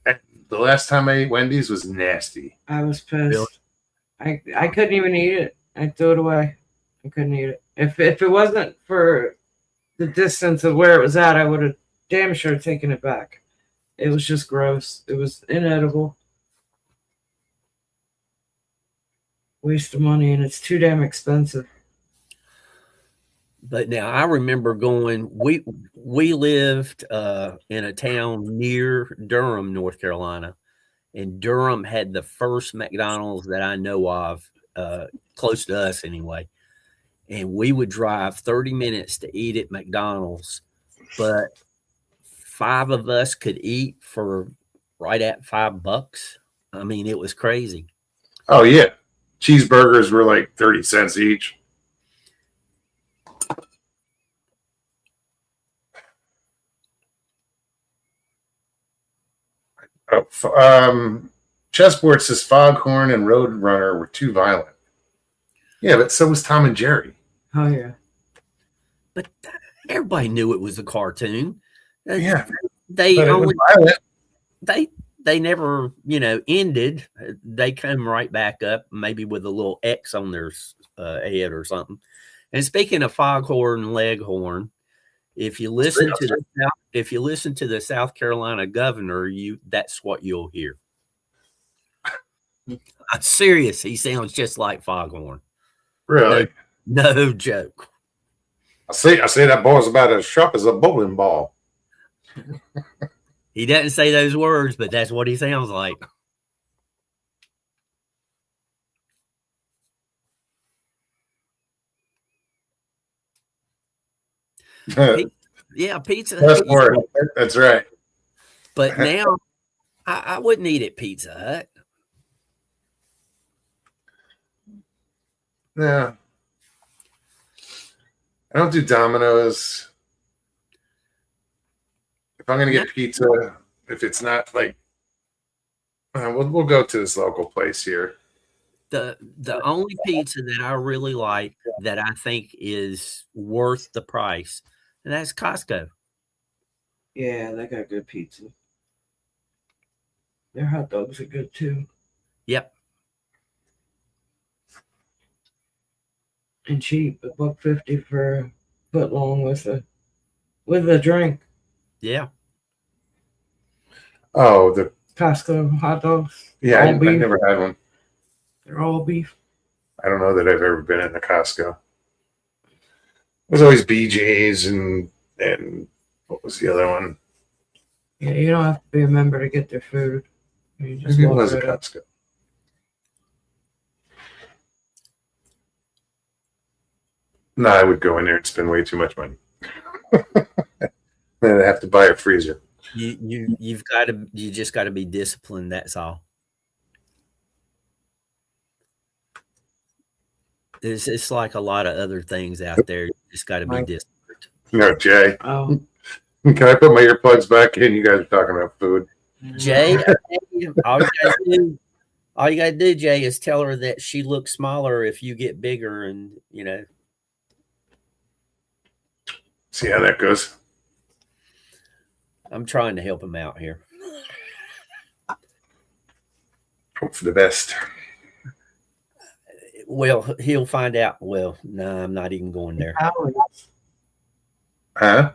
Speaker 1: And the last time I ate Wendy's was nasty.
Speaker 2: I was pissed.
Speaker 4: Really?
Speaker 2: I couldn't even eat it. I threw it away. I couldn't eat it. If it wasn't for the distance of where it was at, I would have damn sure taken it back. It was just gross. It was inedible. Waste of money, and it's too damn expensive.
Speaker 4: But now I remember going. We lived in a town near Durham, North Carolina, and Durham had the first McDonald's that I know of, close to us anyway. And we would drive 30 minutes to eat at McDonald's, but 5 of us could eat for right at $5. I mean, it was crazy.
Speaker 1: Oh yeah, cheeseburgers were like 30 cents each. Chessboard says Foghorn and Roadrunner were too violent. Yeah, but so was Tom and Jerry.
Speaker 2: Oh yeah.
Speaker 4: But everybody knew it was a cartoon.
Speaker 1: Yeah,
Speaker 4: They
Speaker 1: but it
Speaker 4: only
Speaker 1: was violent.
Speaker 4: they never, ended. They come right back up, maybe with a little X on their head or something. And speaking of Foghorn and Leghorn, if you listen to the South Carolina governor, that's what you'll hear. I'm serious. He sounds just like Foghorn.
Speaker 1: Really?
Speaker 4: No joke.
Speaker 1: I say that boy's about as sharp as a bowling ball.
Speaker 4: He doesn't say those words, but that's what he sounds like. Yeah, pizza.
Speaker 1: That's right.
Speaker 4: But now I wouldn't eat at Pizza Hut.
Speaker 1: No. I don't do Domino's. If I'm going to get pizza, if it's not like, we'll go to this local place here.
Speaker 4: The only pizza that I really like that I think is worth the price, and that's Costco.
Speaker 2: Yeah, they got good pizza. Their hot dogs are good too.
Speaker 4: Yep.
Speaker 2: And cheap, $1.50 for a foot long with a drink.
Speaker 4: Yeah.
Speaker 1: Oh, the
Speaker 2: Costco hot dogs.
Speaker 1: yeah,
Speaker 2: all
Speaker 1: I
Speaker 2: beef.
Speaker 1: never had one.
Speaker 2: They're all beef.
Speaker 1: I don't know that I've ever been in the Costco. There's always BJ's and what was the other one?
Speaker 2: Yeah, you don't have to be a member to get their food. You just
Speaker 1: Maybe it
Speaker 2: walk
Speaker 1: was a
Speaker 2: right up.
Speaker 1: Costco. No, I would go in there and spend way too much money. Then I'd have to buy a freezer.
Speaker 4: You just got to be disciplined. That's all. It's like a lot of other things out there. You just got to be disciplined.
Speaker 1: No, Jay.
Speaker 2: Oh,
Speaker 1: Can I put my earplugs back in? You guys are talking about food.
Speaker 4: Jay, all you gotta do, Jay, is tell her that she looks smaller if you get bigger, and
Speaker 1: See how that goes.
Speaker 4: I'm trying to help him out here.
Speaker 1: Hope for the best.
Speaker 4: Well, he'll find out. Well, no, I'm not even going there.
Speaker 2: Howie's.
Speaker 1: Huh?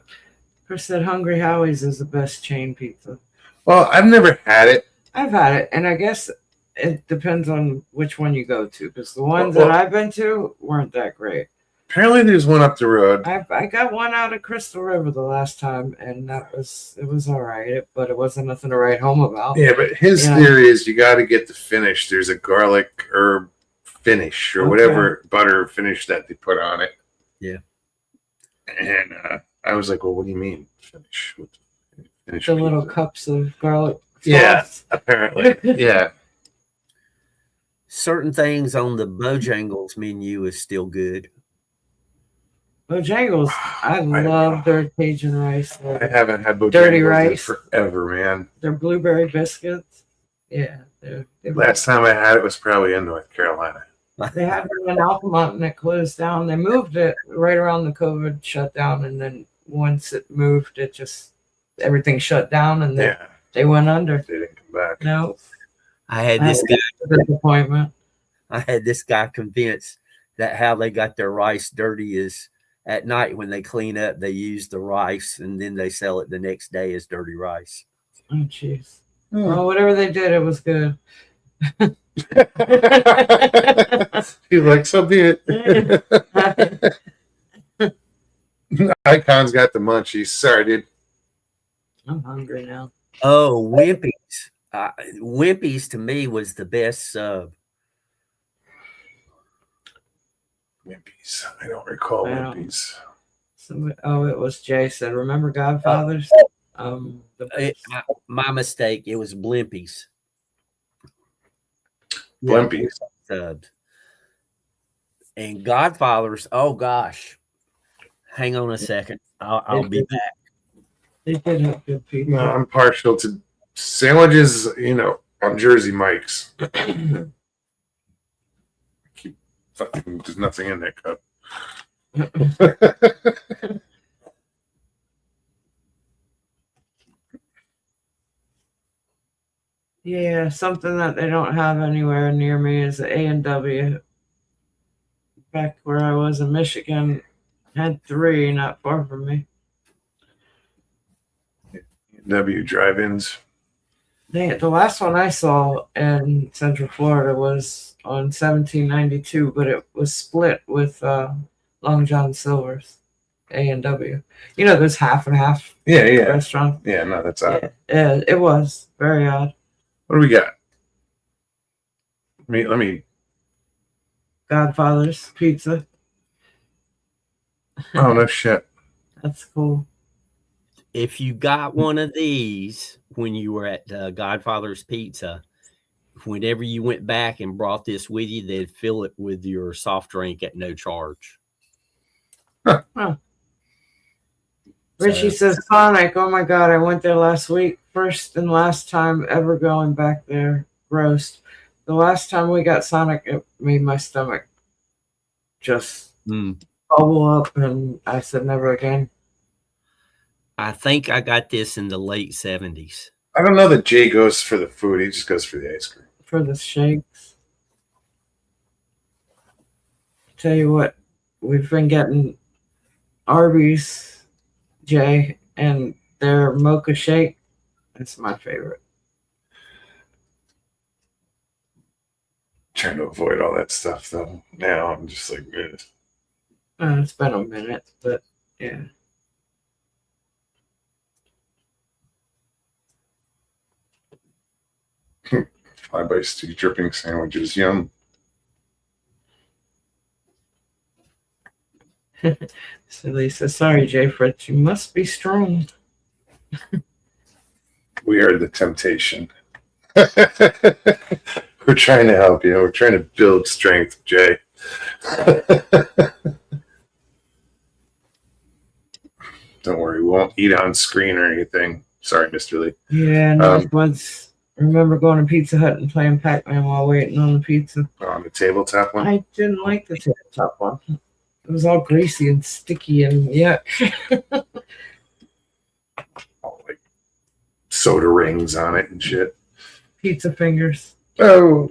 Speaker 2: Chris said Hungry Howie's is the best chain pizza.
Speaker 1: Well, I've never had it.
Speaker 2: I've had it, and I guess it depends on which one you go to, because the ones that I've been to weren't that great.
Speaker 1: Apparently, there's one up the road.
Speaker 2: I got one out of Crystal River the last time, and it was all right, but it wasn't nothing to write home about.
Speaker 1: Yeah, but his theory is you got to get the finish. There's a garlic herb finish or whatever butter finish that they put on it.
Speaker 4: Yeah.
Speaker 1: And I was like, well, what do you mean finish? Finish
Speaker 2: The little cups of garlic sauce.
Speaker 1: Yeah, apparently. Yeah.
Speaker 4: Certain things on the Bojangles menu is still good.
Speaker 2: Bojangles, I love their Cajun rice.
Speaker 1: I haven't had Bojangles
Speaker 2: Dirty
Speaker 1: in
Speaker 2: rice.
Speaker 1: forever, man.
Speaker 2: Their blueberry biscuits. Yeah. They're
Speaker 1: Last time I had it was probably in North Carolina.
Speaker 2: They had it in Altamont and it closed down. They moved it right around the COVID shutdown, and then once it moved, it just everything shut down, and
Speaker 1: Yeah.
Speaker 2: they went under.
Speaker 1: They didn't come back.
Speaker 2: No,
Speaker 4: I had this
Speaker 2: disappointment.
Speaker 4: guy convinced that how they got their rice dirty is at night when they clean up, they use the rice and then they sell it the next day as dirty rice.
Speaker 2: Oh, jeez.
Speaker 1: Hmm.
Speaker 2: Well, whatever they did, it was good.
Speaker 1: He's like, so be it. Icon's got the munchies. Sorry, dude.
Speaker 2: I'm hungry now.
Speaker 4: Oh, Wimpy's. Wimpy's to me was the best sub.
Speaker 1: Wimpy's. I don't recall
Speaker 2: I don't-
Speaker 1: Wimpy's.
Speaker 2: Oh, it was Jason. Remember Godfathers?
Speaker 4: My mistake. It was Blimpy's.
Speaker 1: Blimpy's.
Speaker 4: Subs. And Godfathers. Oh gosh. Hang on a second. I'll be back.
Speaker 2: They did have good pizza.
Speaker 1: No, I'm partial to sandwiches, on Jersey Mike's. There's nothing in that cup.
Speaker 2: Yeah, something that they don't have anywhere near me is the A&W. Back where I was in Michigan, had 3 not far from me.
Speaker 1: W drive-ins.
Speaker 2: The last one I saw in Central Florida was on 1792, but it was split with Long John Silver's A&W. There's half and half
Speaker 1: Yeah.
Speaker 2: restaurant.
Speaker 1: Yeah, no, that's odd.
Speaker 2: Yeah, it was very odd.
Speaker 1: What do we got? Let me.
Speaker 2: Godfather's Pizza.
Speaker 1: Oh, no shit.
Speaker 2: That's cool.
Speaker 4: If you got one of these when you were at Godfather's Pizza, whenever you went back and brought this with you, they'd fill it with your soft drink at no charge.
Speaker 2: Richie says Sonic. Oh my God, I went there last week. First and last time ever going back there. Roast. The last time we got Sonic, it made my stomach just bubble up, and I said never again.
Speaker 4: I think I got this in the late 70s.
Speaker 1: I don't know that Jay goes for the food. He just goes for the ice cream.
Speaker 2: For the shakes. Tell you what, we've been getting Arby's, Jay, and their mocha shake. That's my favorite.
Speaker 1: Trying to avoid all that stuff, though. Now I'm just like, eh.
Speaker 2: It's been a minute, but yeah.
Speaker 1: Fly by Steak dripping sandwiches. Yum.
Speaker 2: So Lisa, sorry, Jay Fritz, you must be strong.
Speaker 1: We are the temptation. We're trying to help you. We're trying to build strength, Jay. Don't worry, we won't eat on screen or anything. Sorry, Mr. Lee.
Speaker 2: Yeah, no, once I remember going to Pizza Hut and playing Pac-Man while waiting on the pizza.
Speaker 1: On the tabletop one?
Speaker 2: I didn't like the tabletop one. It was all greasy and sticky and yuck.
Speaker 1: All like soda rings on it and shit.
Speaker 2: Pizza fingers.
Speaker 1: Oh.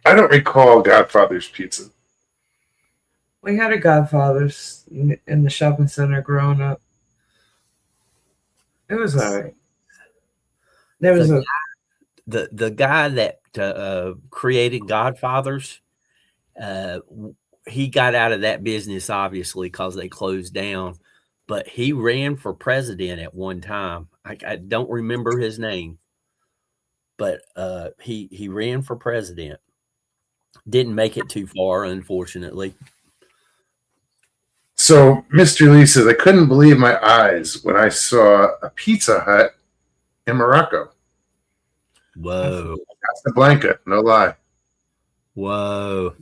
Speaker 1: I don't recall Godfather's Pizza.
Speaker 2: We had a Godfather's in the shopping center growing up. It was all right. There was
Speaker 4: the guy that created Godfathers. He got out of that business obviously because they closed down, but he ran for president at one time. I don't remember his name, but he ran for president. Didn't make it too far, unfortunately.
Speaker 1: So Mr. Lee says, I couldn't believe my eyes when I saw a Pizza Hut in Morocco.
Speaker 4: Whoa.
Speaker 1: Casablanca, no lie.
Speaker 4: Whoa.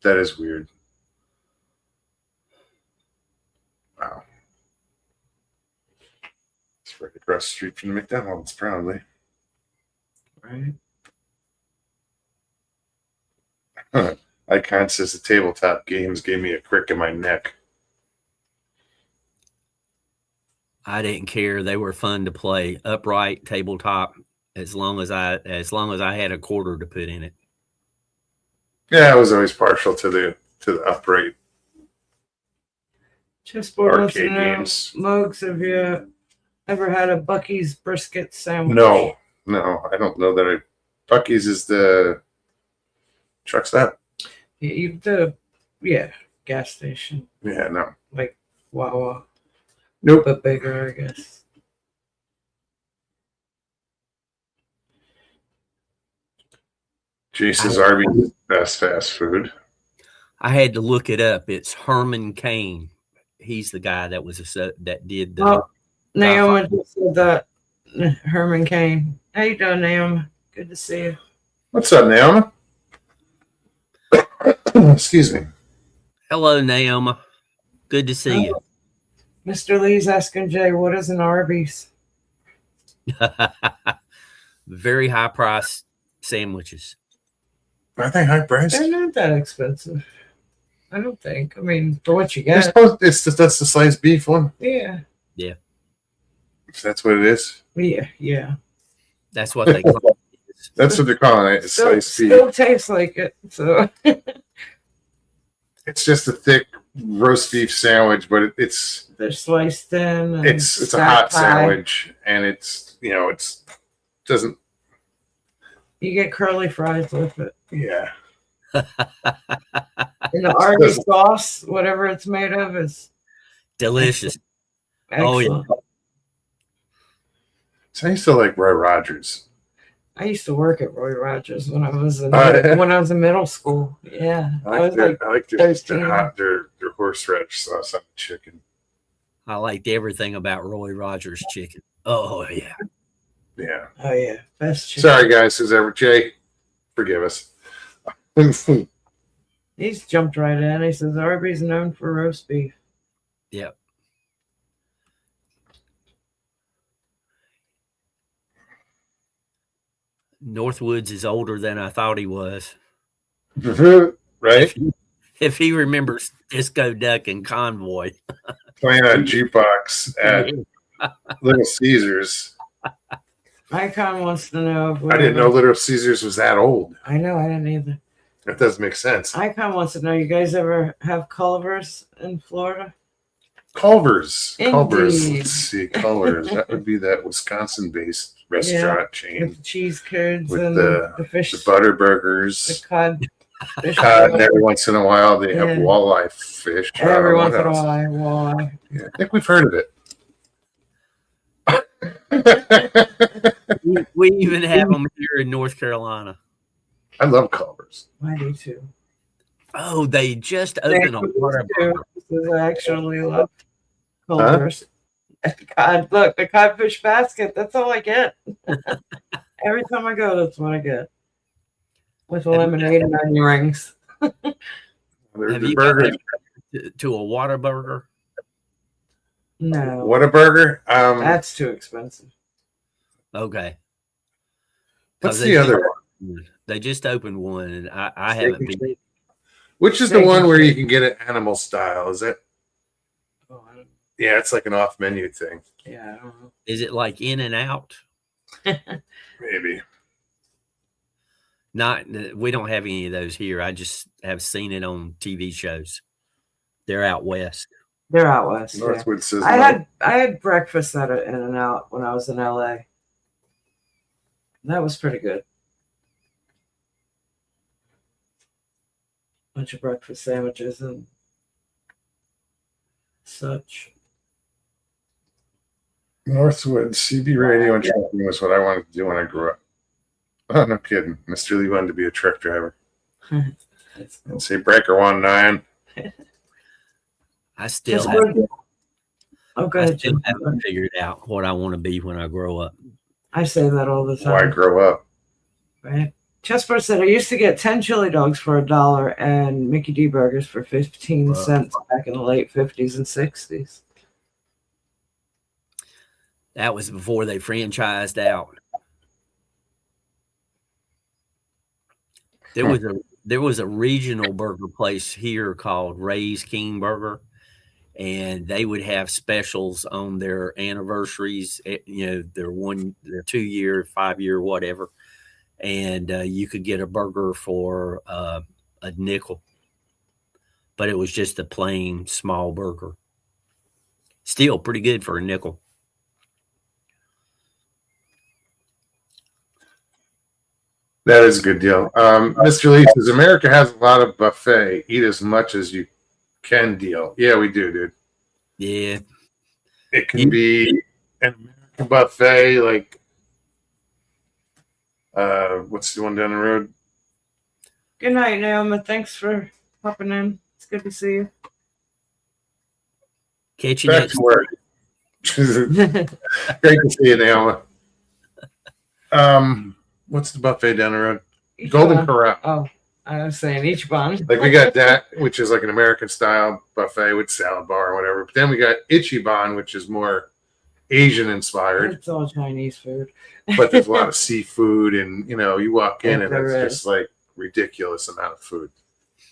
Speaker 1: That is weird. Wow. It's right across the street from the McDonald's, probably.
Speaker 2: right.
Speaker 1: Icon says the tabletop games gave me a crick in my neck.
Speaker 4: I didn't care. They were fun to play. Upright, tabletop, as long as I had a quarter to put in it.
Speaker 1: Yeah, I was always partial to the upright
Speaker 2: Chessboard wants to
Speaker 1: Arcade
Speaker 2: know,
Speaker 1: games.
Speaker 2: Mugs, have you ever had a Bucky's brisket sandwich?
Speaker 1: No, I don't know that I. Bucky's is the truck stop.
Speaker 2: Yeah, gas station,
Speaker 1: Yeah, no.
Speaker 2: like Wawa,
Speaker 1: Nope.
Speaker 2: but bigger, I guess.
Speaker 1: Jason's Arby's is the best fast food.
Speaker 4: I had to look it up. It's Herman Cain. He's the guy that that did the.
Speaker 2: Oh, Naomi just said that. Herman Cain. How you doing, Naomi? Good to see you.
Speaker 1: What's up, Naomi? Excuse me.
Speaker 4: Hello, Naomi. Good to see you.
Speaker 2: Mr. Lee's asking Jay, what is an Arby's?
Speaker 4: Very high price sandwiches.
Speaker 1: Are they high priced?
Speaker 2: They're not that expensive. I don't think. I mean, for what you
Speaker 1: They're
Speaker 2: get.
Speaker 1: supposed, that's the sliced beef one.
Speaker 2: Yeah.
Speaker 1: If that's what it is.
Speaker 2: Yeah.
Speaker 4: That's what they call it.
Speaker 1: That's what they're calling it. It's sliced beef.
Speaker 2: Still tastes like it. So
Speaker 1: It's just a thick roast beef sandwich, but it's
Speaker 2: they're sliced in. And
Speaker 1: it's a
Speaker 2: stacked
Speaker 1: hot
Speaker 2: high.
Speaker 1: sandwich, and it's doesn't.
Speaker 2: You get curly fries with it.
Speaker 1: Yeah.
Speaker 2: And the Arby's sauce, whatever it's made of, is
Speaker 4: Delicious.
Speaker 2: excellent.
Speaker 4: Oh, yeah.
Speaker 1: So I used to like Roy Rogers.
Speaker 2: I used to work at Roy Rogers when I was in
Speaker 1: Yeah.
Speaker 2: when I was in middle school. Yeah.
Speaker 1: I
Speaker 2: was like
Speaker 1: like their
Speaker 2: 13.
Speaker 1: their horseradish sauce on the chicken.
Speaker 4: I liked everything about Roy Rogers chicken. Oh, yeah.
Speaker 1: Yeah.
Speaker 2: oh yeah, best chicken.
Speaker 1: Sorry, guys. Who's ever Jay? Forgive us.
Speaker 2: He's jumped right in. He says Arby's known for roast beef.
Speaker 4: Yep. Northwoods is older than I thought he was.
Speaker 1: Right?
Speaker 4: If he remembers Disco Duck and Convoy.
Speaker 1: Playing on jukebox at Little Caesars.
Speaker 2: Icon wants to know if
Speaker 1: I didn't know Little Caesars was that old.
Speaker 2: I know, I didn't either.
Speaker 1: That doesn't make sense.
Speaker 2: Icon wants to know, you guys ever have Culver's in Florida?
Speaker 1: Culver's. Culver's.
Speaker 2: Indeed.
Speaker 1: Let's see. Culver's. That would be that Wisconsin-based restaurant chain.
Speaker 2: With the cheese curds
Speaker 1: With
Speaker 2: and
Speaker 1: the
Speaker 2: fish,
Speaker 1: The butter
Speaker 2: the
Speaker 1: burgers.
Speaker 2: cod. Fish
Speaker 1: And
Speaker 2: roll.
Speaker 1: every once in a while they have
Speaker 2: Yeah.
Speaker 1: walleye fish. I don't
Speaker 2: Every
Speaker 1: know
Speaker 2: once
Speaker 1: what
Speaker 2: in a
Speaker 1: else.
Speaker 2: while, why?
Speaker 1: Yeah, I think we've heard of it.
Speaker 4: We even have them here in North Carolina.
Speaker 1: I love Culver's.
Speaker 2: I do too.
Speaker 4: Oh, they just opened a Whataburger.
Speaker 2: This is actually love Culver's. Cod, look, the codfish basket. That's all I get. Every time I go, that's what I get. With lemonade and onion rings.
Speaker 1: They're
Speaker 4: Have
Speaker 1: the
Speaker 4: you
Speaker 1: burgers.
Speaker 4: been to a Whataburger?
Speaker 2: No,
Speaker 1: What a burger.
Speaker 2: that's too expensive.
Speaker 4: Okay.
Speaker 1: What's
Speaker 4: 'Cause
Speaker 1: the other one?
Speaker 4: They just opened one, and I haven't been.
Speaker 1: Which is the
Speaker 2: Steak
Speaker 1: one
Speaker 2: and
Speaker 1: where you
Speaker 2: shake.
Speaker 1: can get it animal style? Is it?
Speaker 2: Oh, I don't,
Speaker 1: Yeah, it's like an off menu thing.
Speaker 2: yeah, I don't know.
Speaker 4: Is it like In and Out?
Speaker 1: Maybe.
Speaker 4: Not. We don't have any of those here. I just have seen it on TV shows. They're out west.
Speaker 2: They're out west. Yeah.
Speaker 1: Northwood says
Speaker 2: I
Speaker 1: no.
Speaker 2: had breakfast at an In-N-Out when I was in LA. That was pretty good. Bunch of breakfast sandwiches and such.
Speaker 1: Northwood CB radio and trucking was what I wanted to do when I grew up. Oh, no kidding. Mr. Lee wanted to be a truck driver.
Speaker 2: That's cool.
Speaker 1: And say breaker 19.
Speaker 4: I still
Speaker 2: Just
Speaker 4: haven't,
Speaker 2: work- Oh, go
Speaker 4: I
Speaker 2: ahead,
Speaker 4: still
Speaker 2: Jim.
Speaker 4: haven't figured out what I want to be when I grow up.
Speaker 2: I say that all the
Speaker 1: Why
Speaker 2: time.
Speaker 1: grow up?
Speaker 2: Right? Chessboard said I used to get 10 chili dogs for $1 and Mickey D burgers for 15 cents back in the late 50s and 60s.
Speaker 4: That was before they franchised out. There was a regional burger place here called Ray's King Burger, and they would have specials on their anniversaries. Their 2 year, 5 year, whatever, and you could get a burger for a nickel, but it was just a plain small burger. Still pretty good for a nickel.
Speaker 1: That is a good deal. Mr. Lee says America has a lot of buffet. Eat as much as you can deal. Yeah, we do, dude.
Speaker 4: Yeah.
Speaker 1: It can be an American buffet, like what's the one down the road?
Speaker 2: Good night, Naomi. Thanks for popping in. It's good to see you.
Speaker 4: Catch you
Speaker 1: Back
Speaker 4: next.
Speaker 1: to work. Great to see you, Naomi. What's the buffet down the road? Golden
Speaker 2: Ichiban.
Speaker 1: Corral.
Speaker 2: Oh, I was saying Ichiban.
Speaker 1: Like we got that, which is like an American style buffet with salad bar or whatever. But then we got Ichiban, which is more Asian inspired,
Speaker 2: It's all Chinese food.
Speaker 1: but there's a lot of seafood, and you walk in and
Speaker 2: There
Speaker 1: it's
Speaker 2: is.
Speaker 1: just like ridiculous amount of food.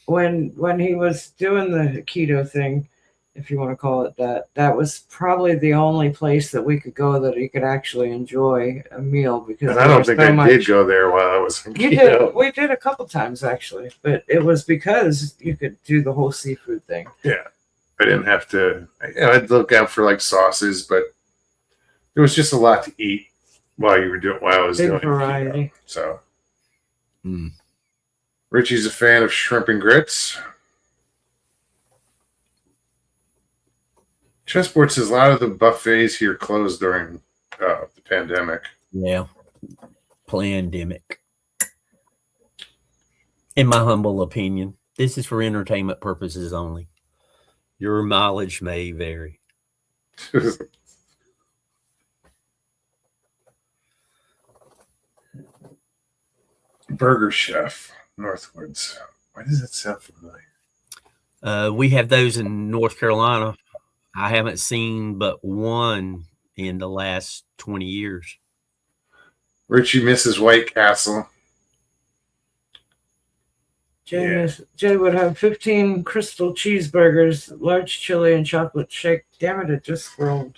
Speaker 2: When he was doing the keto thing, if you want to call it that, that was probably the only place that we could go that you could actually enjoy a meal because
Speaker 1: And I
Speaker 2: there
Speaker 1: don't
Speaker 2: was
Speaker 1: think
Speaker 2: so
Speaker 1: I
Speaker 2: much.
Speaker 1: did go there while I was in
Speaker 2: You
Speaker 1: keto.
Speaker 2: did. We did a couple times actually, but it was because you could do the whole seafood thing.
Speaker 1: I didn't have to. I'd look out for like sauces, but there was just a lot to eat while I was
Speaker 2: Big
Speaker 1: doing
Speaker 2: variety.
Speaker 1: keto. So
Speaker 4: Mm.
Speaker 1: Richie's a fan of shrimp and grits. Chessport says a lot of the buffets here closed during the pandemic.
Speaker 4: Yeah. Pandemic. In my humble opinion, this is for entertainment purposes only. Your mileage may vary.
Speaker 1: Burger Chef, Northwoods. Why does that sound familiar?
Speaker 4: We have those in North Carolina. I haven't seen but one in the last 20 years.
Speaker 1: Richie misses White Castle.
Speaker 2: Jay would have 15 crystal cheeseburgers, large chili, and chocolate shake. Damn it, it just scrolled.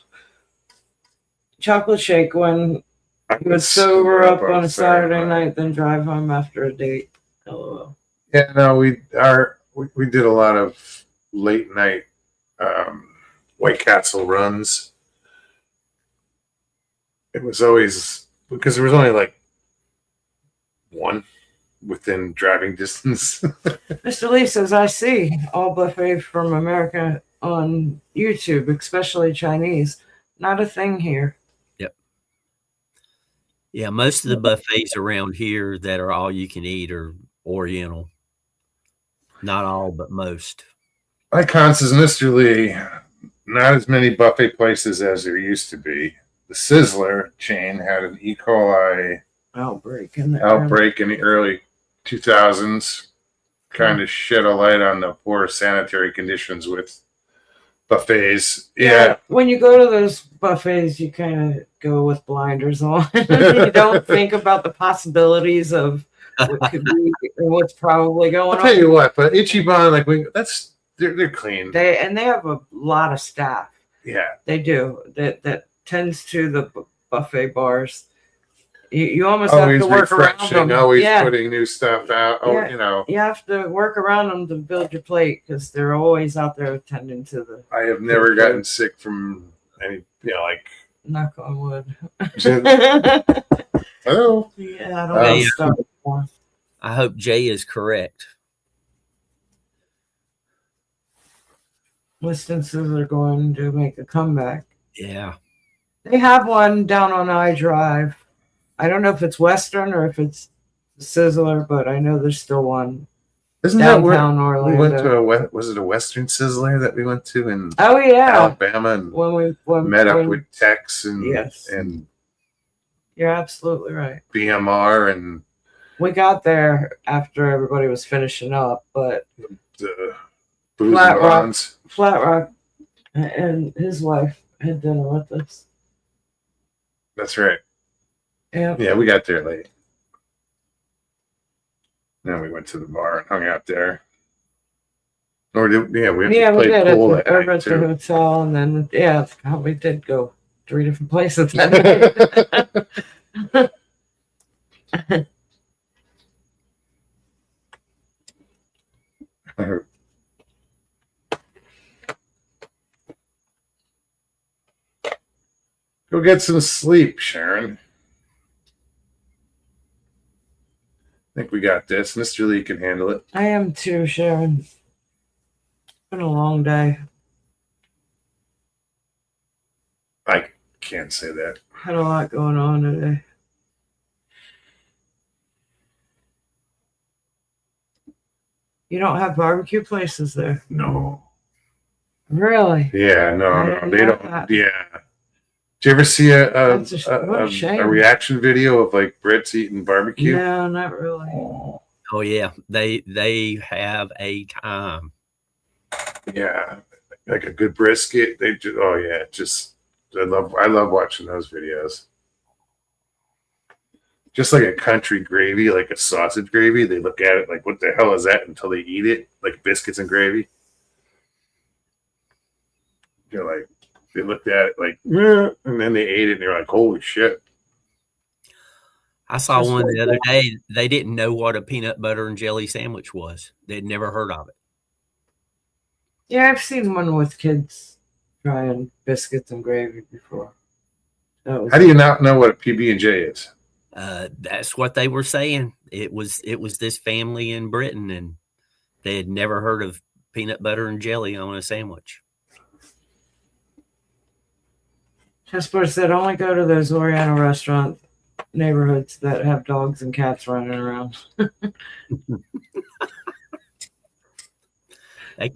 Speaker 2: Chocolate shake when he would sober up on a Saturday night, then drive home after a date. LOL.
Speaker 1: Yeah, no, we did a lot of late night White Castle runs. It was always because there was only like one within driving distance.
Speaker 2: Mr. Lee says, I see all buffet from America on YouTube, especially Chinese. Not a thing here.
Speaker 4: Yeah, most of the buffets around here that are all you can eat are Oriental. Not all, but most.
Speaker 1: Icon says, Mr. Lee, not as many buffet places as there used to be. The Sizzler chain had an E. coli
Speaker 2: Outbreak in the
Speaker 1: outbreak in the early 2000s. Kind of shed a light on the poor sanitary conditions with buffets. Yeah.
Speaker 2: When you go to those buffets, you kind of go with blinders on. You don't think about the possibilities of what could be or what's probably going
Speaker 1: I'll tell
Speaker 2: on.
Speaker 1: you what, but Ichiban, like they're clean.
Speaker 2: They have a lot of staff.
Speaker 1: Yeah.
Speaker 2: They do. That tends to the buffet bars. You almost
Speaker 1: Always
Speaker 2: have to work around
Speaker 1: refreshing,
Speaker 2: them.
Speaker 1: always
Speaker 2: Yeah.
Speaker 1: putting new stuff out. Oh,
Speaker 2: Yeah. You have to work around them to build your plate because they're always out there attending to the
Speaker 1: I have never gotten sick from any, like.
Speaker 2: knock on wood.
Speaker 1: Hello.
Speaker 2: Yeah, I don't want to start more.
Speaker 4: I hope Jay is correct.
Speaker 2: Instances are going to make a comeback.
Speaker 4: Yeah.
Speaker 2: They have one down on I Drive. I don't know if it's Western or if it's Sizzler, but I know there's still one
Speaker 1: Isn't that where
Speaker 2: downtown
Speaker 1: we went
Speaker 2: Orlando.
Speaker 1: to was it a Western Sizzler that we went to in
Speaker 2: Oh yeah,
Speaker 1: Alabama and
Speaker 2: when
Speaker 1: met up with Tex and
Speaker 2: Yes.
Speaker 1: and
Speaker 2: You're absolutely right.
Speaker 1: BMR and
Speaker 2: We got there after everybody was finishing up, but
Speaker 1: the Booze
Speaker 2: Flat
Speaker 1: and
Speaker 2: Rock.
Speaker 1: Bonds.
Speaker 2: Flat Rock and his wife had dinner with us.
Speaker 1: That's right.
Speaker 2: Yeah.
Speaker 1: Yeah, we got there late. Then we went to the bar and hung out there. Or we
Speaker 2: We
Speaker 1: played
Speaker 2: did
Speaker 1: pool
Speaker 2: it
Speaker 1: that
Speaker 2: over
Speaker 1: night
Speaker 2: at the
Speaker 1: too.
Speaker 2: hotel, and then we did go 3 different places that night.
Speaker 1: Go get some sleep, Sharon. I think we got this. Mr. Lee can handle it.
Speaker 2: I am too, Sharon. It's been a long day.
Speaker 1: I can't say that.
Speaker 2: Had a lot going on today. You don't have barbecue places there?
Speaker 1: No.
Speaker 2: Really?
Speaker 1: Yeah,
Speaker 2: I
Speaker 1: no,
Speaker 2: didn't
Speaker 1: they
Speaker 2: know
Speaker 1: don't.
Speaker 2: that.
Speaker 1: Yeah. Did you ever see
Speaker 2: That's what a
Speaker 1: a
Speaker 2: shame.
Speaker 1: reaction video of like Brits eating barbecue?
Speaker 2: No, not really.
Speaker 4: Oh yeah, they have a time.
Speaker 1: Yeah, like a good brisket. They just, oh yeah, just I love watching those videos. Just like a country gravy, like a sausage gravy. They look at it like, what the hell is that? Until they eat it, like biscuits and gravy. You're like, they looked at it like, "Meh," and then they ate it, and they're like, holy shit.
Speaker 4: I saw
Speaker 2: Just
Speaker 4: one
Speaker 2: like
Speaker 4: the other day. They didn't know what a peanut butter and jelly sandwich was. They'd never heard of it.
Speaker 2: Yeah, I've seen one with kids trying biscuits and gravy before. That was
Speaker 1: How do you not know what a PB&J is?
Speaker 4: That's what they were saying. It was this family in Britain, and they had never heard of peanut butter and jelly on a sandwich.
Speaker 2: Jasper said only go to those Oriental restaurant neighborhoods that have dogs and cats running around.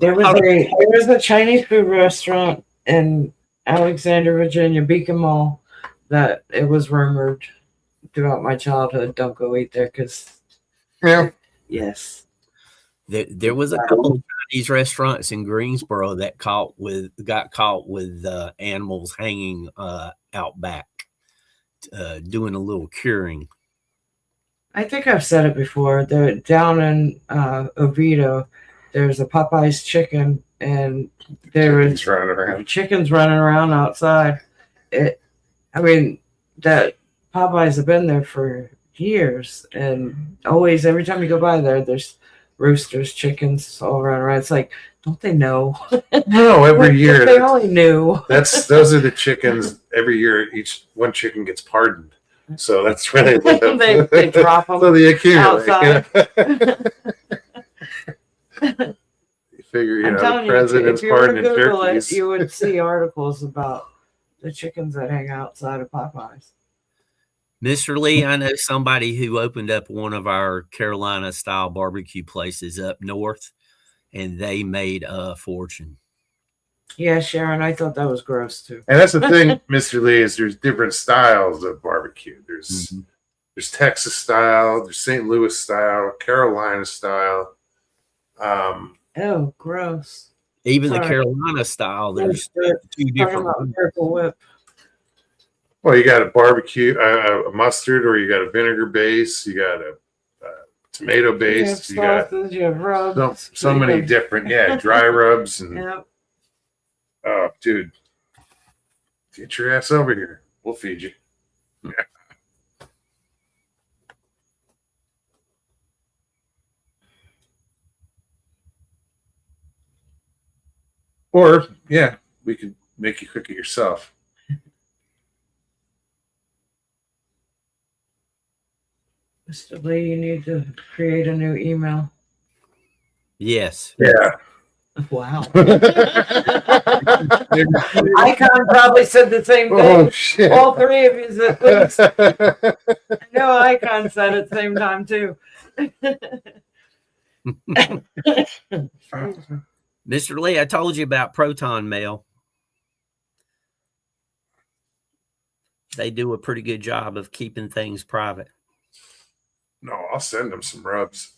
Speaker 2: There was a Chinese food restaurant in Alexander, Virginia, Beacon Mall, that it was rumored throughout my childhood, don't go eat there because
Speaker 1: Yeah.
Speaker 2: yes.
Speaker 4: There was a couple of Chinese restaurants in Greensboro that got caught with animals hanging out back, doing a little curing.
Speaker 2: I think I've said it before. They're down in Oviedo. There's a Popeye's chicken, and there is chickens running around outside. That Popeyes have been there for years, and always every time you go by there, there's roosters, chickens all around. It's like, don't they know?
Speaker 1: No, every year.
Speaker 2: They only knew.
Speaker 1: Those are the chickens. Every year, one chicken gets pardoned. So that's where they live.
Speaker 2: they drop them.
Speaker 1: So they accumulate.
Speaker 2: Outside.
Speaker 1: You figure,
Speaker 2: I'm telling
Speaker 1: the president's
Speaker 2: you, if you were to
Speaker 1: pardoning
Speaker 2: Google
Speaker 1: turkeys.
Speaker 2: it, you would see articles about the chickens that hang outside of Popeyes.
Speaker 4: Mr. Lee, I know somebody who opened up one of our Carolina style barbecue places up north, and they made a fortune.
Speaker 2: Yeah, Sharon, I thought that was gross too.
Speaker 1: And that's the thing, Mr. Lee, is there's different styles of barbecue. There's Texas style, there's St. Louis style, Carolina style.
Speaker 2: Oh, gross.
Speaker 4: Even
Speaker 2: Sorry.
Speaker 4: the Carolina style, there's two
Speaker 2: Talking
Speaker 4: different
Speaker 2: about
Speaker 4: ones.
Speaker 2: Purple Whip.
Speaker 1: Well, you got a barbecue, a mustard, or you got a vinegar base, you got a tomato base,
Speaker 2: You have sauces, you have rubs.
Speaker 1: so many different, dry rubs and
Speaker 2: Yep.
Speaker 1: oh, dude, get your ass over here. We'll feed you. Yeah. Or, we could make you cook it yourself.
Speaker 2: Mr. Lee, you need to create a new email.
Speaker 4: Yes.
Speaker 1: Yeah.
Speaker 2: Wow. Icon probably said the same thing.
Speaker 1: Oh, shit.
Speaker 2: All three of you said things. I know Icon said it at the same time too.
Speaker 4: Mr. Lee, I told you about Proton Mail. They do a pretty good job of keeping things private.
Speaker 1: No, I'll send them some rubs.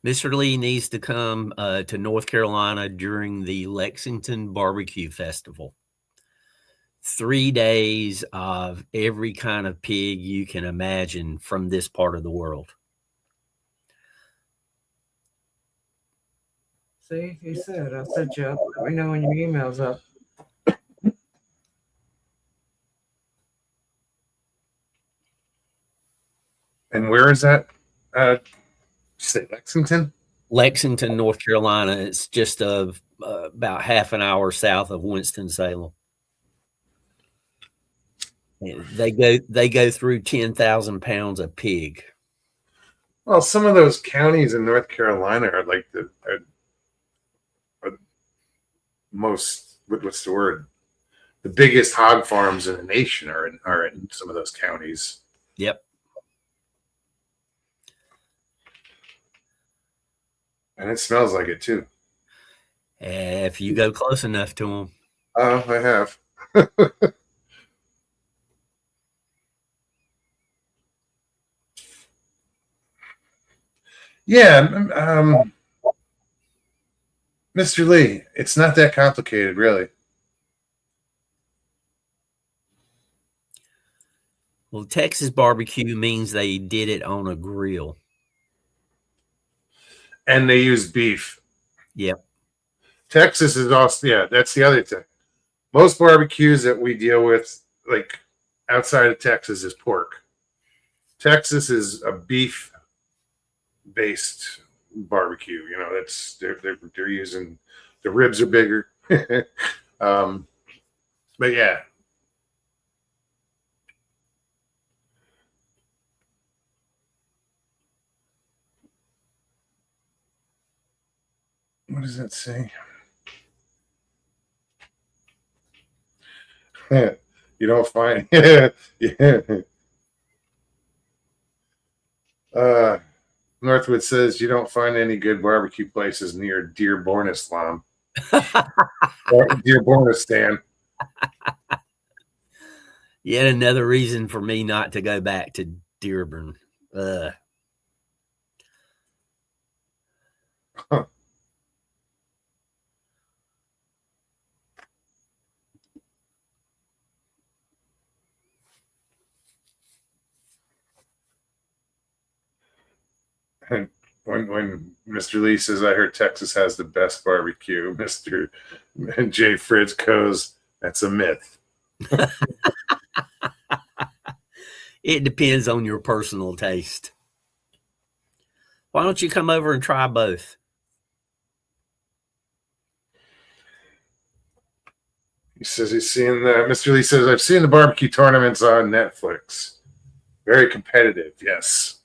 Speaker 4: Mr. Lee needs to come to North Carolina during the Lexington Barbecue Festival. 3 days of every kind of pig you can imagine from this part of the world.
Speaker 2: See, he said, I'll set you up. Let me know when your email's up.
Speaker 1: And where is that? Say Lexington?
Speaker 4: Lexington, North Carolina. It's just about half an hour south of Winston-Salem. They go through 10,000 pounds of pig.
Speaker 1: Well, some of those counties in North Carolina are like are most, what's the word? The biggest hog farms in the nation are in some of those counties.
Speaker 4: Yep.
Speaker 1: And it smells like it too.
Speaker 4: If you go close enough to them.
Speaker 1: Oh, I have. Yeah, Mr. Lee, it's not that complicated, really.
Speaker 4: Well, Texas barbecue means they did it on a grill.
Speaker 1: And they use beef.
Speaker 4: Yep.
Speaker 1: Texas is also, yeah, that's the other thing. Most barbecues that we deal with, like outside of Texas, is pork. Texas is a beef based barbecue. You know, that's they're using, the ribs are bigger. But yeah. What does that say? You don't find yeah. Northwood says you don't find any good barbecue places near Dearborn, Islam. Dearbornistan.
Speaker 4: Yet another reason for me not to go back to Dearborn.
Speaker 1: Huh. When Mr. Lee says, I heard Texas has the best barbecue, Mr. Jay Fritz goes, that's a myth.
Speaker 4: It depends on your personal taste. Why don't you come over and try both?
Speaker 1: He says he's seen Mr. Lee says, I've seen the barbecue tournaments on Netflix. Very competitive, yes.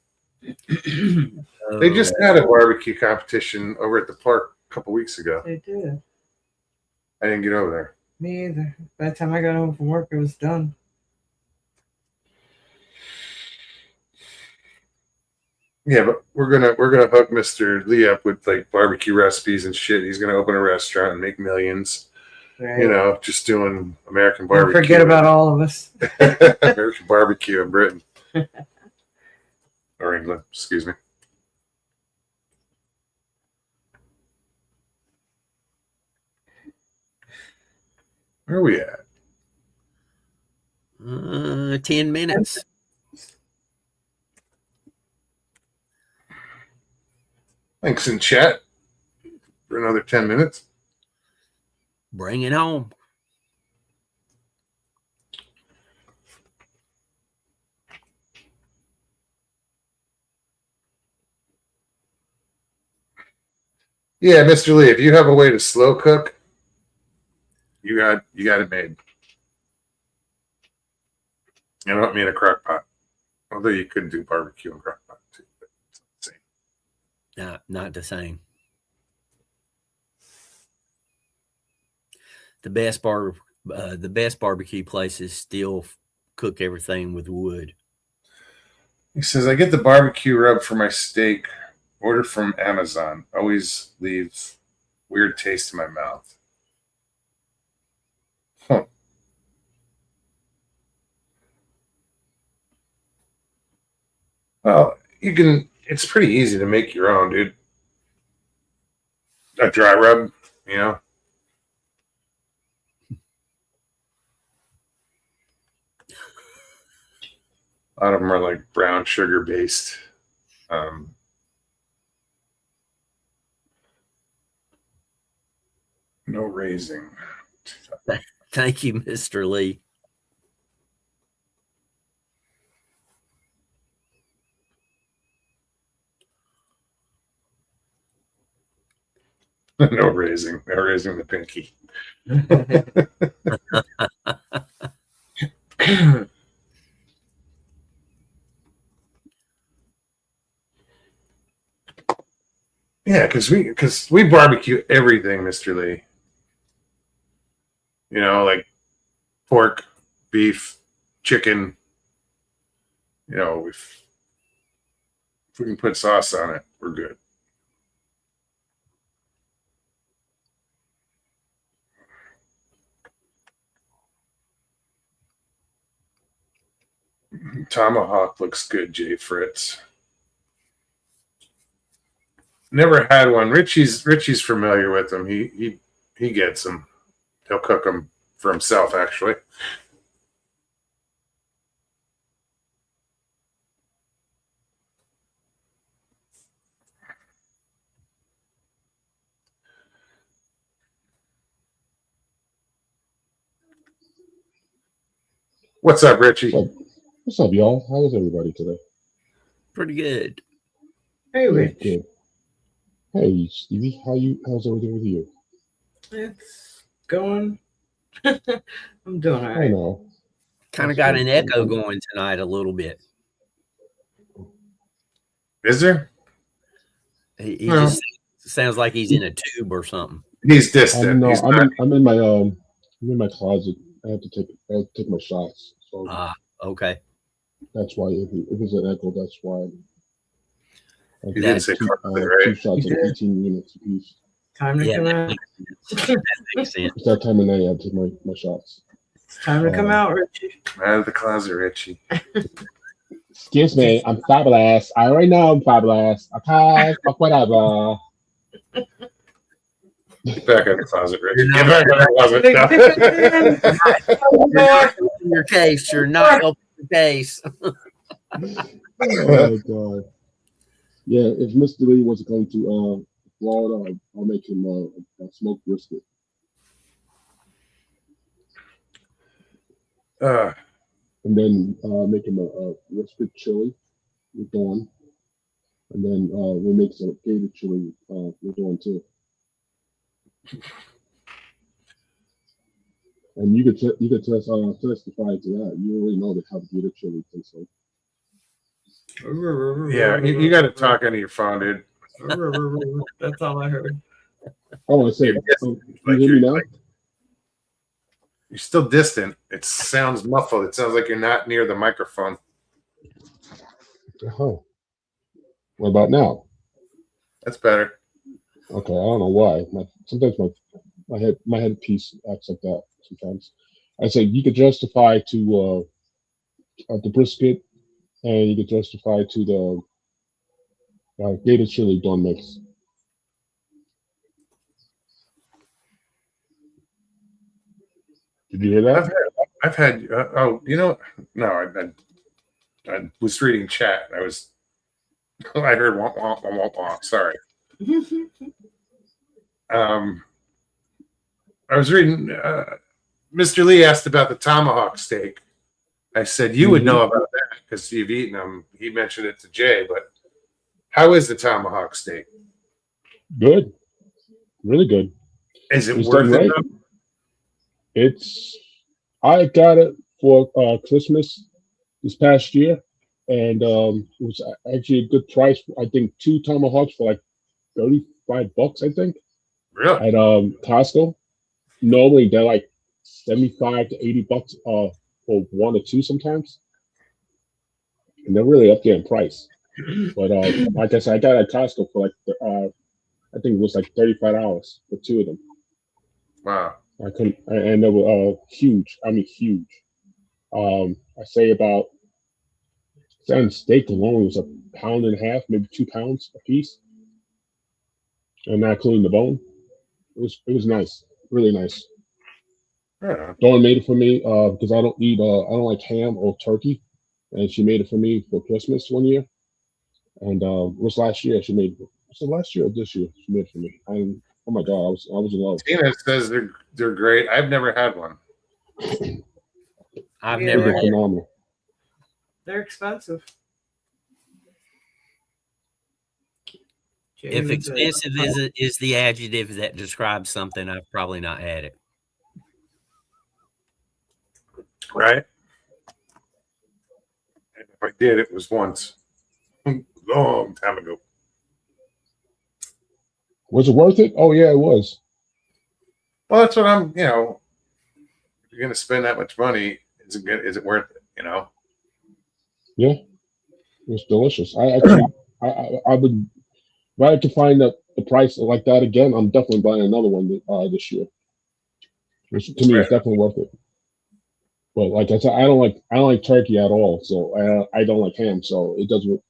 Speaker 1: They just had a barbecue competition over at the park a couple weeks ago.
Speaker 2: They did.
Speaker 1: I didn't get over there.
Speaker 2: Me either. By the time I got home from work, it was done.
Speaker 1: Yeah, but we're gonna hook Mr. Lee up with like barbecue recipes and shit. He's gonna open a restaurant and make millions.
Speaker 2: Right?
Speaker 1: You know, just doing American
Speaker 2: Don't
Speaker 1: barbecue.
Speaker 2: forget about all of us.
Speaker 1: American barbecue in Britain. Or England, excuse me. Where are we at?
Speaker 4: 10 minutes.
Speaker 1: Thanks in chat for another 10 minutes.
Speaker 4: Bring it on.
Speaker 1: Yeah, Mr. Lee, if you have a way to slow cook, you got it made. I don't mean a crock pot. Although you could do barbecue and crock pot too. But it's not the same.
Speaker 4: Not the same. The best barbecue places still cook everything with wood.
Speaker 1: He says, I get the barbecue rub for my steak. Order from Amazon. Always leaves weird taste in my mouth. Huh. Well, you can. It's pretty easy to make your own, dude. A dry rub, you know. A lot of them are like brown sugar based. No raising.
Speaker 4: Thank you, Mr. Lee.
Speaker 1: No raising the pinky. Yeah, because we barbecue everything, Mr. Lee. You know, like pork, beef, chicken. You know, if we can put sauce on it, we're good. Tomahawk looks good, Jay Fritz. Never had one. Richie's familiar with them. He gets them. He'll cook them for himself, actually. What's up, Richie?
Speaker 5: What's up, y'all? How is everybody today?
Speaker 4: Pretty good.
Speaker 2: Hey, Rich.
Speaker 5: Good. Hey, Stevie, how's everything with you?
Speaker 2: It's going. I'm doing all
Speaker 5: I
Speaker 2: right.
Speaker 5: know.
Speaker 4: Kind of got an echo going tonight a little bit.
Speaker 1: Is there?
Speaker 4: He
Speaker 1: No.
Speaker 4: just sounds like he's in a tube or something.
Speaker 1: He's distant.
Speaker 5: I'm
Speaker 1: He's not-
Speaker 5: in my closet. I have to take my shots. So
Speaker 4: Okay.
Speaker 5: that's why if it's an echo, that's why. I
Speaker 1: You
Speaker 5: take
Speaker 1: did say closet, right?
Speaker 5: 2 shots of 18 minutes apiece.
Speaker 2: Time to
Speaker 4: Yeah,
Speaker 2: come
Speaker 4: that
Speaker 2: out.
Speaker 4: makes sense.
Speaker 5: It's that time of night I have to take my shots.
Speaker 2: It's time to come out, Richie.
Speaker 1: Out of the closet, Richie.
Speaker 5: Excuse me, I'm fabulous. I already know I'm fabulous. Okay, fuck whatever.
Speaker 1: Get back out of the closet, Richie.
Speaker 4: You're
Speaker 1: Get
Speaker 4: not-
Speaker 1: back out of the closet.
Speaker 4: You're not helping your case. You're not helping your case.
Speaker 5: Oh god. Yeah, if Mr. Lee was going to Florida, I'll make him a smoked brisket. And then make him a brisket chili with Dawn. And then we'll make some gator chili with Dawn too. And you could testify to that. You already know how the gator chili tastes like.
Speaker 1: Yeah, you got to talk into your phone, dude.
Speaker 2: That's all I heard.
Speaker 5: Oh, I said,
Speaker 1: You're
Speaker 5: you hear me now?
Speaker 1: You're still distant. It sounds muffled. It sounds like you're not near the microphone.
Speaker 5: Oh. What about now?
Speaker 1: That's better.
Speaker 5: Okay, I don't know why. Sometimes my headpiece acts like that. Sometimes I said you could justify to the brisket, and you could justify to the gator chili Dawn mix. Did you hear that?
Speaker 1: I've had. No, I was reading chat. I heard womp womp womp womp womp. Sorry. I was reading. Mr. Lee asked about the tomahawk steak. I said you would know about that because you've eaten them. He mentioned it to Jay, but how is the tomahawk steak?
Speaker 5: Good, really good.
Speaker 1: Is it
Speaker 5: It's
Speaker 1: worth
Speaker 5: done
Speaker 1: it?
Speaker 5: right. I got it for Christmas this past year, and it was actually a good price. I think 2 tomahawks for like $35, I think,
Speaker 1: Really?
Speaker 5: at Costco. Normally they're like $75 to $80 for 1 or 2 sometimes, and they're really up there in price. But like I said, I got it at Costco for like I think it was like $35 for 2 of them.
Speaker 1: Wow.
Speaker 5: And they were huge. I mean, huge. I say about on steak alone was £1.5 pounds, maybe 2 pounds a piece, and not including the bone. It was nice, really nice.
Speaker 1: Yeah.
Speaker 5: Dawn made it for me because I don't like ham or turkey, and she made it for me for Christmas one year. And it was last year. Was it last year or this year? She made it for me. And oh my god, I was in love.
Speaker 1: Tina says they're great. I've never had one.
Speaker 4: I've
Speaker 2: Yeah,
Speaker 4: never
Speaker 5: They're
Speaker 4: had.
Speaker 5: phenomenal.
Speaker 2: They're expensive.
Speaker 4: If
Speaker 2: Jamie
Speaker 4: expensive is the adjective that describes something, I've probably not had it.
Speaker 1: Right? And if I did, it was once. Long time ago.
Speaker 5: Was it worth it? Oh yeah, it was.
Speaker 1: Well, that's what I'm, if you're going to spend that much money, is it worth it,
Speaker 5: Yeah, it was delicious. I actually, I would, if I had to find the price like that again, I'm definitely buying another one this year. Which to me is definitely worth it. But like I said, I don't like turkey at all. So I don't like ham. So it doesn't.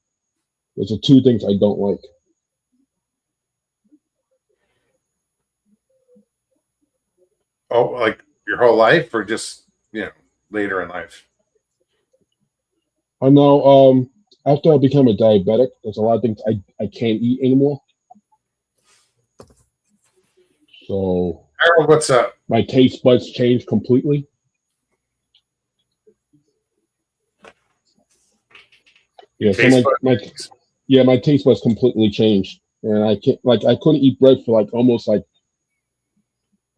Speaker 5: There's the two things I don't like.
Speaker 1: Oh, like your whole life or just, later in life?
Speaker 5: I know. After I became a diabetic, there's a lot of things I can't eat anymore. So
Speaker 1: Harold, what's up?
Speaker 5: my taste buds changed completely. Yeah, so
Speaker 1: Taste
Speaker 5: my taste buds completely changed, and I can't I couldn't eat bread for like almost like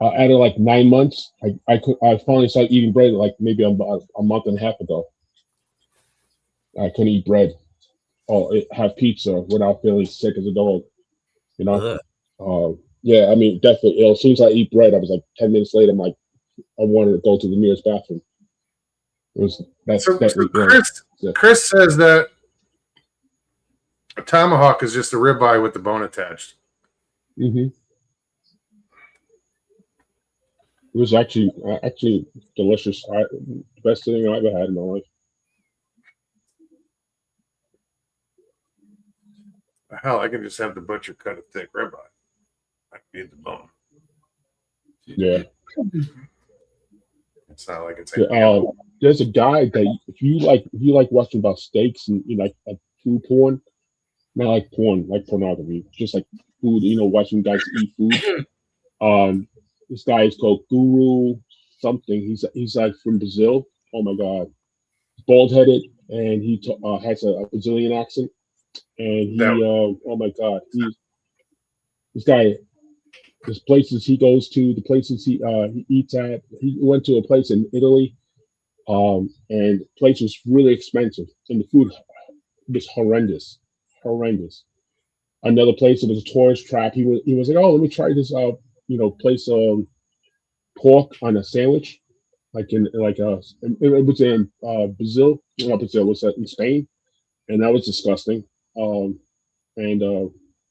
Speaker 5: out of like 9 months. I finally started eating bread like maybe about a month and a half ago. I couldn't eat bread or have pizza without feeling sick as a dog. You know. Yeah, I mean definitely. As soon as I eat bread, I was like 10 minutes later. I'm like, I wanted to go to the nearest bathroom. It was
Speaker 1: So Chris says that a tomahawk is just a ribeye with the bone attached.
Speaker 5: Mm-hmm. It was actually delicious. The best thing I ever had in my life.
Speaker 1: Hell, I can just have the butcher cut a thick ribeye. I can eat the bone.
Speaker 5: Yeah.
Speaker 1: It's not like it's.
Speaker 5: There's a guy that if you like watching about steaks and you like food porn, not like porn, like pornography, just like food. Watching guys eat food. This guy is called Guru something. He's like from Brazil. Oh my god, bald headed, and he has a Brazilian accent. And he, oh my god, this guy. There's places he goes to, the places he eats at. He went to a place in Italy, and the place was really expensive, and the food was horrendous. Another place, it was a tourist trap. He was like, oh, let me try this place pork on a sandwich, like it was in Brazil, not Brazil, was that in Spain, and that was disgusting. And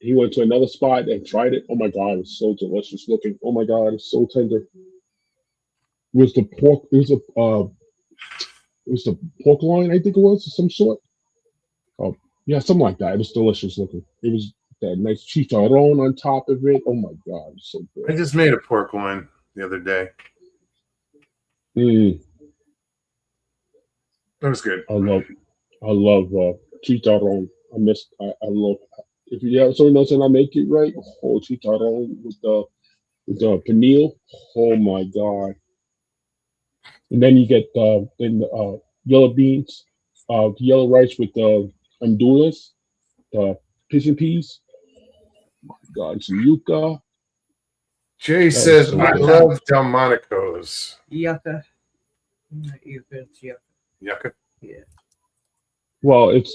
Speaker 5: he went to another spot and tried it. Oh my god, it was so delicious looking. Oh my god, it's so tender. It was the pork? It was the pork loin, I think it was, of some sort. Oh yeah, something like that. It was delicious looking. It was that nice chicharron on top of it. Oh my god, it's so good.
Speaker 1: I just made a pork loin the other day.
Speaker 5: It
Speaker 1: was good.
Speaker 5: I love chicharron. I love. If you have someone else and I make it right, chicharron with the pernil. Oh my god! And then you get yellow beans, yellow rice with the andulas, the pigeon peas. Oh my god, some yuca.
Speaker 1: Jay says, I love Delmonico's.
Speaker 2: Yucca. Not yucca, it's yucca.
Speaker 1: Yucca?
Speaker 2: Yeah.
Speaker 5: Well, it's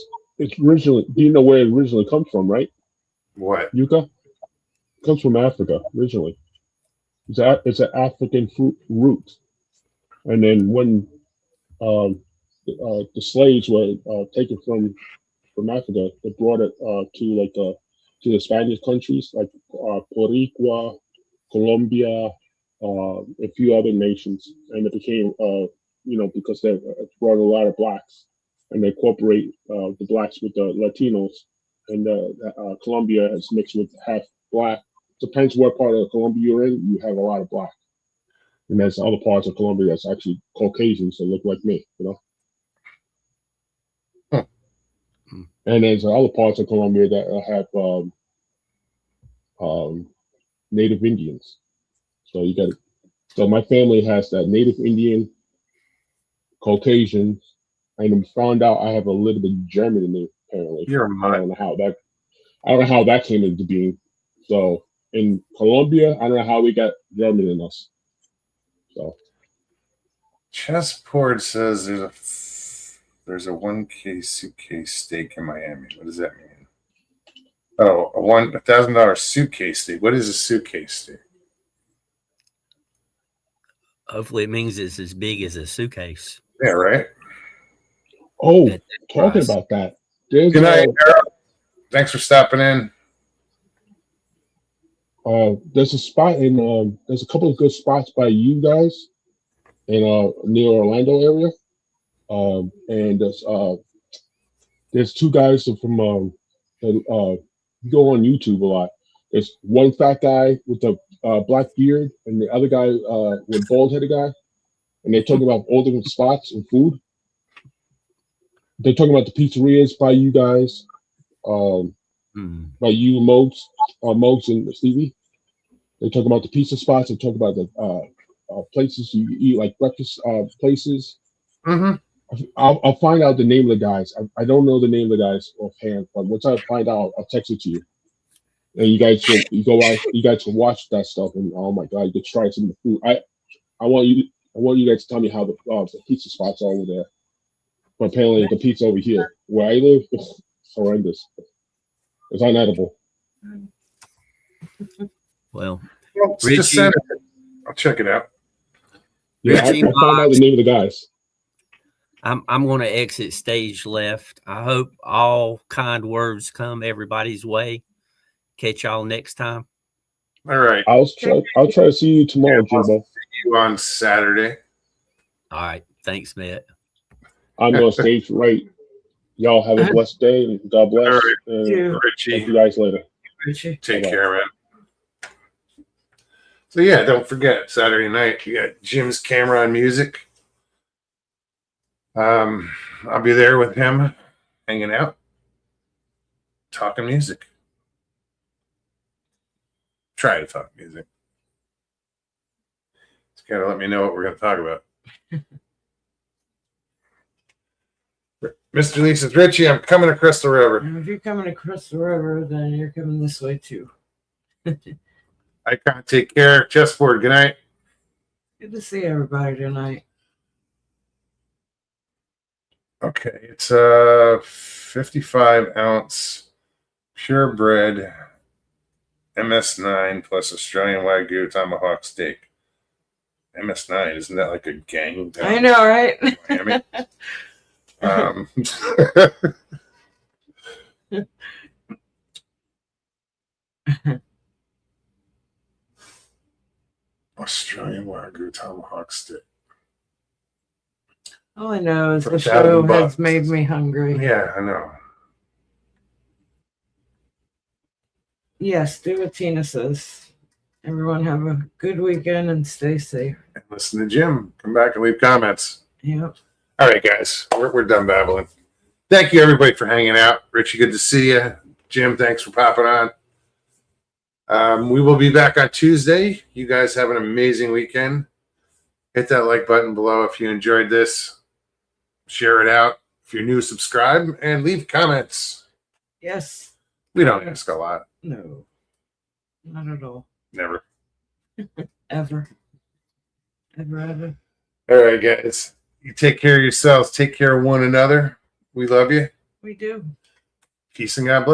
Speaker 5: originally. Do you know where it originally comes from? Right?
Speaker 1: What?
Speaker 5: Yucca comes from Africa originally. It's an African fruit root, and then when the slaves were taken from Africa, they brought it to the Spanish countries like Puerto Rico, Colombia, a few other nations, and it became because they brought a lot of blacks, and they incorporate the blacks with the Latinos, and Colombia is mixed with half black. Depends what part of Colombia you're in, you have a lot of black. And there's other parts of Colombia that's actually Caucasians that look like me, And there's other parts of Colombia that have Native Indians. So my family has that Native Indian, Caucasian, and I found out I have a little bit of German in me, apparently.
Speaker 1: You're a mutt.
Speaker 5: I don't know how that. I don't know how that came into being. So in Colombia, I don't know how we got German in us. So
Speaker 1: Chessport says there's a 1K suitcase steak in Miami. What does that mean? Oh, a $1,000 suitcase steak. What is a suitcase steak?
Speaker 4: Hopefully, it means it's as big as a suitcase.
Speaker 1: Yeah, right.
Speaker 5: oh,
Speaker 4: At that
Speaker 5: talking
Speaker 4: price.
Speaker 5: about that. There's
Speaker 1: Good night, Harold. Thanks for stopping in.
Speaker 5: there's a spot in there's a couple of good spots by you guys in near Orlando area. And there's two guys from that go on YouTube a lot. There's one fat guy with the black beard and the other guy with bald headed guy, and they talk about all different spots and food. They're talking about the pizzerias by you guys, by you, Mogs and Stevie. They talk about the pizza spots. They talk about the places you eat, like breakfast places.
Speaker 1: Mm-hmm.
Speaker 5: I'll find out the name of the guys. I don't know the name of the guys offhand, but once I find out, I'll text it to you. And you guys go out. You guys can watch that stuff, and oh my god, you can try some of the food. I want you guys to tell me how the pizza spots are over there. But apparently, the pizza over here, where I live, is horrendous. It's unedible.
Speaker 4: Well,
Speaker 1: Just send it. I'll check it out.
Speaker 5: Yeah, I
Speaker 4: Richie
Speaker 5: found out the name of the guys.
Speaker 4: I'm going to exit stage left. I hope all kind words come everybody's way. Catch y'all next time.
Speaker 1: All right.
Speaker 5: I'll try to see you tomorrow,
Speaker 1: Yeah,
Speaker 5: Jimbo.
Speaker 1: See you on Saturday.
Speaker 4: All right. Thanks, Matt.
Speaker 5: I'm going to stage right. Y'all have a blessed day, and God bless.
Speaker 1: All right.
Speaker 5: And
Speaker 2: You,
Speaker 5: talk
Speaker 1: Richie,
Speaker 5: to you guys later.
Speaker 2: Richie.
Speaker 1: take
Speaker 5: Bye-bye.
Speaker 1: care, man. So yeah, don't forget Saturday night you got Jim's Camera on Music. I'll be there with him, hanging out, talking music. Try to talk music. Just gotta let me know what we're gonna talk about. Mr. Lee says, Richie, I'm coming across the river.
Speaker 2: And if you're coming across the river, then you're coming this way too.
Speaker 1: I can't take care. Chessboard, good night.
Speaker 2: Good to see everybody tonight.
Speaker 1: Okay, it's a 55-ounce purebred MS9 plus Australian Wagyu tomahawk steak. MS9, isn't that like a gang? down
Speaker 2: I know, right?
Speaker 1: in Miami? Australian Wagyu tomahawk steak.
Speaker 2: All I know is
Speaker 1: For
Speaker 2: the
Speaker 1: $1,000
Speaker 2: show has
Speaker 1: bucks.
Speaker 2: made me hungry.
Speaker 1: Yeah, I know.
Speaker 2: Yes, do what Tina says. Everyone have a good weekend and stay safe.
Speaker 1: And listen to Jim. Come back and leave comments.
Speaker 2: Yep.
Speaker 1: All right, guys, we're done babbling. Thank you, everybody, for hanging out. Richie, good to see you. Jim, thanks for popping on. We will be back on Tuesday. You guys have an amazing weekend. Hit that like button below if you enjoyed this. Share it out. If you're new, subscribe and leave comments.
Speaker 2: Yes.
Speaker 1: We don't ask a lot.
Speaker 2: No. Not at all.
Speaker 1: Never.
Speaker 2: Ever. Ever.
Speaker 1: All right, guys. You take care of yourselves. Take care of one another. We love you.
Speaker 2: We do.
Speaker 1: Peace and God bless.